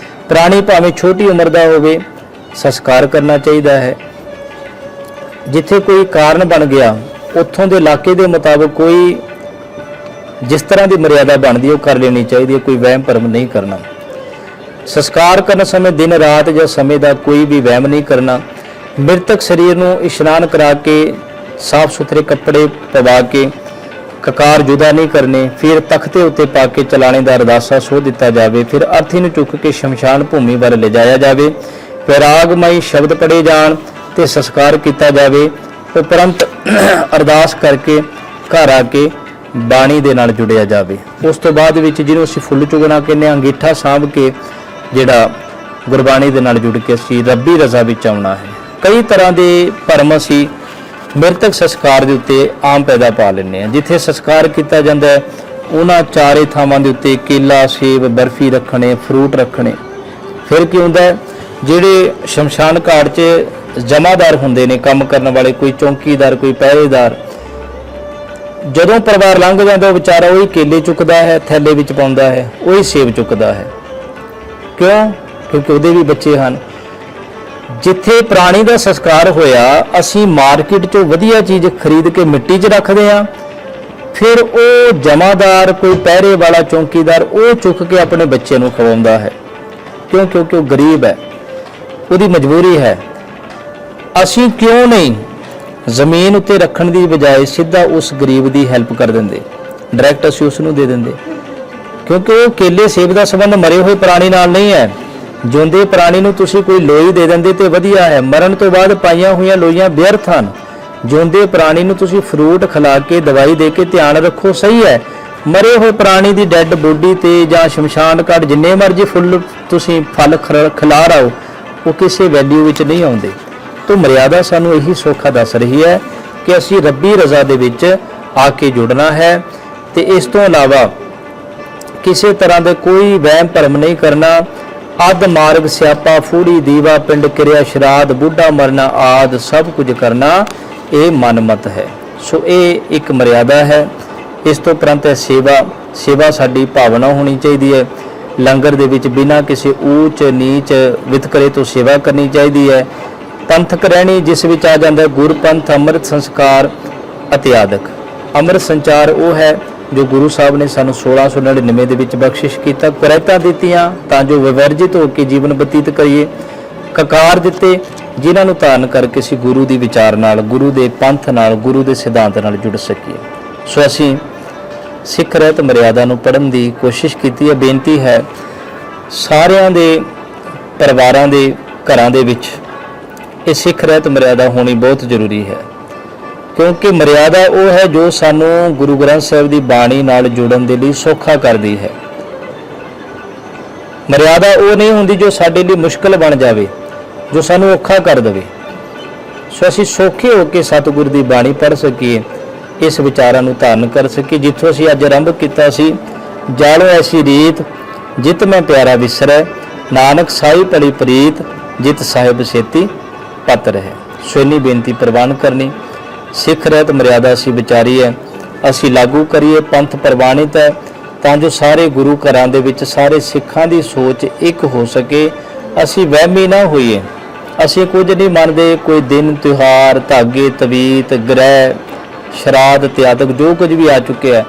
ਪ੍ਰਾਣੀ ਭਾਵੇਂ ਛੋਟੀ ਉਮਰ ਦਾ ਹੋਵੇ, ਸੰਸਕਾਰ ਕਰਨਾ ਚਾਹੀਦਾ ਹੈ। ਜਿੱਥੇ ਕੋਈ ਕਾਰਨ ਬਣ ਗਿਆ, ਉੱਥੋਂ ਦੇ ਇਲਾਕੇ ਦੇ ਮੁਤਾਬਕ ਕੋਈ ਜਿਸ ਤਰ੍ਹਾਂ ਦੀ ਮਰਿਆਦਾ ਬਣਦੀ ਉਹ ਕਰ ਲੈਣੀ ਚਾਹੀਦੀ ਹੈ। ਕੋਈ ਵਹਿਮ ਭਰਮ ਨਹੀਂ ਕਰਨਾ। ਸੰਸਕਾਰ ਕਰਨ ਸਮੇਂ ਦਿਨ ਰਾਤ ਜਾਂ ਸਮੇਂ ਦਾ ਕੋਈ ਵੀ ਵਹਿਮ ਨਹੀਂ ਕਰਨਾ। ਮ੍ਰਿਤਕ ਸਰੀਰ ਨੂੰ ਇਸ਼ਨਾਨ ਕਰਾ ਕੇ ਸਾਫ਼ ਸੁਥਰੇ ਕੱਪੜੇ ਪਵਾ ਕੇ ਕਕਾਰ ਜੁਦਾ ਨਹੀਂ ਕਰਨੇ। ਫਿਰ ਤਖਤੇ ਉੱਤੇ ਪਾ ਕੇ ਚਲਾਣੇ ਦਾ ਅਰਦਾਸਾ ਸੋਹ ਦਿੱਤਾ ਜਾਵੇ। ਫਿਰ ਅਰਥੀ ਨੂੰ ਚੁੱਕ ਕੇ ਸ਼ਮਸ਼ਾਨ ਭੂਮੀ ਵੱਲ ਲਿਜਾਇਆ ਜਾਵੇ। ਵਿਰਾਗਮਈ ਸ਼ਬਦ ਪੜ੍ਹੇ ਜਾਣ ਤੇ ਸੰਸਕਾਰ ਕੀਤਾ ਜਾਵੇ। ਉਪਰੰਤ ਅਰਦਾਸ ਕਰਕੇ ਘਰ ਆ ਕੇ ਬਾਣੀ ਦੇ ਨਾਲ ਜੁੜਿਆ ਜਾਵੇ। ਉਸ ਤੋਂ ਬਾਅਦ ਵਿੱਚ ਜਿਹਨੂੰ ਅਸੀਂ ਫੁੱਲ ਚੁਗਣਾ ਕਹਿੰਦੇ ਹਾਂ, ਅੰਗੀਠਾ ਸਾਂਭ ਕੇ ਜਿਹੜਾ ਗੁਰਬਾਣੀ ਦੇ ਨਾਲ ਜੁੜ ਕੇ ਅਸੀਂ ਰੱਬੀ ਰਜ਼ਾ ਵਿੱਚ ਆਉਣਾ ਹੈ। ਕਈ ਤਰ੍ਹਾਂ ਦੇ ਭਰਮ ਅਸੀਂ ਮ੍ਰਿਤਕ ਸੰਸਕਾਰ ਦੇ ਉੱਤੇ ਆਮ ਪੈਦਾ ਪਾ ਲੈਂਦੇ ਹਾਂ। ਜਿੱਥੇ ਸੰਸਕਾਰ ਕੀਤਾ ਜਾਂਦਾ ਹੈ ਉਹਨਾਂ ਚਾਰੇ ਥਾਵਾਂ ਦੇ ਉੱਤੇ ਕੇਲਾ, ਸੇਬ, ਬਰਫੀ ਰੱਖਣੇ, ਫਰੂਟ ਰੱਖਣੇ। ਫਿਰ ਕੀ ਹੁੰਦਾ ਹੈ, ਜਿਹੜੇ ਸ਼ਮਸ਼ਾਨ ਘਾਟ 'ਚ ਜਮਾਦਾਰ ਹੁੰਦੇ ਨੇ, ਕੰਮ ਕਰਨ ਵਾਲੇ, ਕੋਈ ਚੌਂਕੀਦਾਰ, ਕੋਈ ਪਹਿਰੇਦਾਰ, ਜਦੋਂ ਪਰਿਵਾਰ ਲੰਘ ਜਾਂਦਾ ਉਹ ਵਿਚਾਰਾ ਉਹੀ ਕੇਲੇ ਚੁੱਕਦਾ ਹੈ, ਥੈਲੇ ਵਿੱਚ ਪਾਉਂਦਾ ਹੈ, ਉਹੀ ਸੇਬ ਚੁੱਕਦਾ ਹੈ। ਕਿਉਂ? ਕਿਉਂਕਿ ਉਹਦੇ ਵੀ ਬੱਚੇ ਹਨ। ਜਿੱਥੇ ਪ੍ਰਾਣੀ ਦਾ ਸੰਸਕਾਰ ਹੋਇਆ, ਅਸੀਂ ਮਾਰਕੀਟ 'ਚੋਂ ਵਧੀਆ ਚੀਜ਼ ਖਰੀਦ ਕੇ ਮਿੱਟੀ 'ਚ ਰੱਖਦੇ ਹਾਂ। ਫਿਰ ਉਹ ਜਮਾਦਾਰ, ਕੋਈ ਪਹਿਰੇ ਵਾਲਾ, ਚੌਂਕੀਦਾਰ ਉਹ ਚੁੱਕ ਕੇ ਆਪਣੇ ਬੱਚੇ ਨੂੰ ਖਵਾਉਂਦਾ ਹੈ। ਕਿਉਂ? ਕਿਉਂਕਿ ਉਹ ਗਰੀਬ ਹੈ, ਉਹਦੀ ਮਜਬੂਰੀ ਹੈ। ਅਸੀਂ ਕਿਉਂ ਨਹੀਂ ਜ਼ਮੀਨ ਉੱਤੇ ਰੱਖਣ ਦੀ ਬਜਾਏ ਸਿੱਧਾ ਉਸ ਗਰੀਬ ਦੀ ਹੈਲਪ ਕਰ ਦਿੰਦੇ, ਡਾਇਰੈਕਟ ਅਸੀਂ ਉਸ ਨੂੰ ਦੇ ਦਿੰਦੇ। ਕਿਉਂਕਿ ਉਹ ਕੇਲੇ ਸੇਬ ਦਾ ਸੰਬੰਧ ਮਰੇ ਹੋਏ ਪ੍ਰਾਣੀ ਨਾਲ ਨਹੀਂ ਹੈ। ਜਿਉਂਦੇ ਪ੍ਰਾਣੀ ਨੂੰ ਤੁਸੀਂ ਕੋਈ ਲੋਈ ਦੇ ਦਿੰਦੇ ਤੇ ਵਧੀਆ ਹੈ। ਮਰਨ ਤੋਂ ਬਾਅਦ ਪਾਈਆਂ ਹੋਈਆਂ ਲੋਈਆਂ ਵਿਅਰਥ ਹਨ। ਜਿਉਂਦੇ ਪ੍ਰਾਣੀ ਨੂੰ ਤੁਸੀਂ ਫਰੂਟ ਖਿਲਾ ਕੇ, ਦਵਾਈ ਦੇ ਕੇ ਧਿਆਨ ਰੱਖੋ, ਸਹੀ ਹੈ। ਮਰੇ ਹੋਏ ਪ੍ਰਾਣੀ ਦੀ ਡੈੱਡ ਬੋਡੀ ਤੇ ਜਾਂ ਸ਼ਮਸ਼ਾਨ ਘਾਟ ਜਿੰਨੇ ਮਰਜ਼ੀ ਫੁੱਲ ਤੁਸੀਂ ਫਲ ਖਿਲਾ ਰਾਓ, ਉਹ ਕਿਸੇ ਵੈਲਿਊ ਵਿੱਚ ਨਹੀਂ ਆਉਂਦੇ। ਤੋਂ ਮਰਿਆਦਾ ਸਾਨੂੰ ਇਹੀ ਸੌਖਾ ਦੱਸ ਰਹੀ ਹੈ ਕਿ ਅਸੀਂ ਰੱਬੀ ਰਜ਼ਾ ਦੇ ਵਿੱਚ ਆ ਕੇ ਜੁੜਨਾ ਹੈ ਤੇ ਇਸ ਤੋਂ ਇਲਾਵਾ ਕਿਸੇ ਤਰ੍ਹਾਂ ਦੇ ਕੋਈ ਵਹਿਮ ਭਰਮ ਨਹੀਂ ਕਰਨਾ। ਅੱਧ ਮਾਰਗ, ਸਿਆਪਾ, ਫੂੜੀ, ਦੀਵਾ, ਪਿੰਡ ਕਿਰਿਆ, ਸ਼ਰਾਧ, ਬੁੱਢਾ ਮਰਨਾ ਆਦਿ ਸਭ ਕੁਝ ਕਰਨਾ ਇਹ ਮਨਮਤ ਹੈ। ਸੋ ਇਹ ਇੱਕ ਮਰਿਆਦਾ ਹੈ। ਇਸ ਤੋਂ ਉਪਰੰਤ ਹੈ ਸੇਵਾ ਸਾਡੀ ਭਾਵਨਾ ਹੋਣੀ ਚਾਹੀਦੀ ਹੈ। ਲੰਗਰ ਦੇ ਵਿੱਚ ਬਿਨਾਂ ਕਿਸੇ ਊਚ ਨੀਚ ਵਿਤਕਰੇ ਤੋਂ ਸੇਵਾ ਕਰਨੀ ਚਾਹੀਦੀ ਹੈ। ਪੰਥਕ ਰਹਿਣੀ, ਜਿਸ ਵਿੱਚ ਆ ਜਾਂਦਾ ਗੁਰਪੰਥ, ਅੰਮ੍ਰਿਤ ਸੰਸਕਾਰ ਅਤੇ ਆਦਿਕ। ਅੰਮ੍ਰਿਤ ਸੰਚਾਰ ਉਹ ਹੈ ਜੋ ਗੁਰੂ ਸਾਹਿਬ ਨੇ ਸਾਨੂੰ 1699 ਦੇ ਵਿੱਚ ਬਖਸ਼ਿਸ਼ ਕੀਤਾ, ਕੁਰੈਤਾਂ ਦਿੱਤੀਆਂ ਤਾਂ ਜੋ ਵਿਵਰਜਿਤ ਹੋ ਕੇ ਜੀਵਨ ਬਤੀਤ ਕਰੀਏ, ਕਕਾਰ ਦਿੱਤੇ ਜਿਨ੍ਹਾਂ ਨੂੰ ਧਾਰਨ ਕਰਕੇ ਅਸੀਂ ਗੁਰੂ ਦੀ ਵਿਚਾਰ ਨਾਲ, ਗੁਰੂ ਦੇ ਪੰਥ ਨਾਲ, ਗੁਰੂ ਦੇ ਸਿਧਾਂਤ ਨਾਲ ਜੁੜ ਸਕੀਏ। ਸੋ ਅਸੀਂ ਸਿੱਖ ਰਹਿਤ ਮਰਿਆਦਾ ਨੂੰ ਪੜ੍ਹਨ ਦੀ ਕੋਸ਼ਿਸ਼ ਕੀਤੀ ਹੈ। ਬੇਨਤੀ ਹੈ ਸਾਰਿਆਂ ਦੇ ਪਰਿਵਾਰਾਂ ਦੇ ਘਰਾਂ ਦੇ ਵਿੱਚ ਇਹ ਸਿੱਖ ਰਹਿਤ ਮਰਿਆਦਾ ਹੋਣੀ ਬਹੁਤ ਜ਼ਰੂਰੀ ਹੈ। ਕਿਉਂਕਿ ਮਰਿਆਦਾ ਉਹ ਹੈ ਜੋ ਸਾਨੂੰ ਗੁਰੂ ਗ੍ਰੰਥ ਸਾਹਿਬ ਦੀ ਬਾਣੀ ਨਾਲ ਜੁੜਨ ਦੇ ਲਈ ਸੌਖਾ ਕਰਦੀ ਹੈ। ਮਰਿਆਦਾ ਉਹ ਨਹੀਂ ਹੁੰਦੀ ਜੋ ਸਾਡੇ ਲਈ ਮੁਸ਼ਕਲ ਬਣ ਜਾਵੇ, ਜੋ ਸਾਨੂੰ ਔਖਾ ਕਰ ਦੇਵੇ। ਸੋ ਅਸੀਂ ਸੌਖੇ ਹੋ ਕੇ ਸਤਿਗੁਰ ਦੀ ਬਾਣੀ ਪੜ੍ਹ ਸਕੀਏ, ਇਸ ਵਿਚਾਰਾਂ ਨੂੰ ਧਾਰਨ ਕਰ ਸਕੀਏ। ਜਿੱਥੋਂ ਅਸੀਂ ਅੱਜ ਆਰੰਭ ਕੀਤਾ ਸੀ, ਜਾਲੋ ਐਸੀ ਰੀਤ ਜਿਤ ਮੈਂ ਪਿਆਰਾ ਵਿਸਰੈ, ਨਾਨਕ ਸਾਈ ਪੜੀ ਪ੍ਰੀਤ ਜਿਤ ਸਾਹਿਬ ਛੇਤੀ ਪਤ ਰਹੇ। ਸੋ ਇੰਨੀ ਬੇਨਤੀ ਪ੍ਰਵਾਨ ਕਰਨੀ। ਸਿੱਖ ਰਹਿਤ ਮਰਿਆਦਾ ਅਸੀਂ ਵਿਚਾਰੀ ਹੈ, ਅਸੀਂ ਲਾਗੂ ਕਰੀਏ। ਪੰਥ ਪ੍ਰਵਾਨਿਤ ਹੈ ਤਾਂ ਜੋ ਸਾਰੇ ਗੁਰੂ ਘਰਾਂ ਦੇ ਵਿੱਚ ਸਾਰੇ ਸਿੱਖਾਂ ਦੀ ਸੋਚ ਇੱਕ ਹੋ ਸਕੇ। ਅਸੀਂ ਵਹਿਮੀ ਨਾ ਹੋਈਏ। ਅਸੀਂ ਕੁਝ ਨਹੀਂ ਮੰਨਦੇ, ਕੋਈ ਦਿਨ ਤਿਉਹਾਰ, ਧਾਗੇ, ਤਵੀਤ, ਗ੍ਰਹਿ, ਸ਼ਰਾਧ ਇਤਿਆਦਿਕ ਜੋ ਕੁਝ ਵੀ ਆ ਚੁੱਕਿਆ ਹੈ,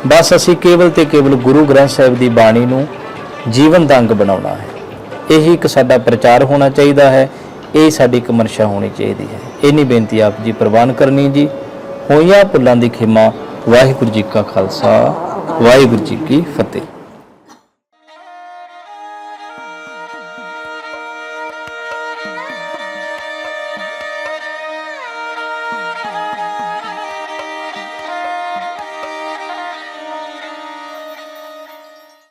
ਬਸ ਅਸੀਂ ਕੇਵਲ ਤੇ ਕੇਵਲ ਗੁਰੂ ਗ੍ਰੰਥ ਸਾਹਿਬ ਦੀ ਬਾਣੀ ਨੂੰ ਜੀਵਨ ਦਾ ਅੰਗ ਬਣਾਉਣਾ ਹੈ। ਇਹੀ ਇੱਕ ਸਾਡਾ ਪ੍ਰਚਾਰ ਹੋਣਾ ਚਾਹੀਦਾ ਹੈ। ਇਹ ਸਾਡੀ ਇੱਕ ਮਨਸ਼ਾ ਹੋਣੀ ਚਾਹੀਦੀ ਹੈ। ਇੰਨੀ ਬੇਨਤੀ ਆਪ ਜੀ ਪ੍ਰਵਾਨ ਕਰਨੀ ਜੀ। ਹੋਈਆਂ ਭੁੱਲਾਂ ਦੀ ਖਿਮਾ। ਵਾਹਿਗੁਰੂ ਜੀ ਕਾ ਖਾਲਸਾ, ਵਾਹਿਗੁਰੂ ਜੀ ਕੀ ਫਤਿਹ।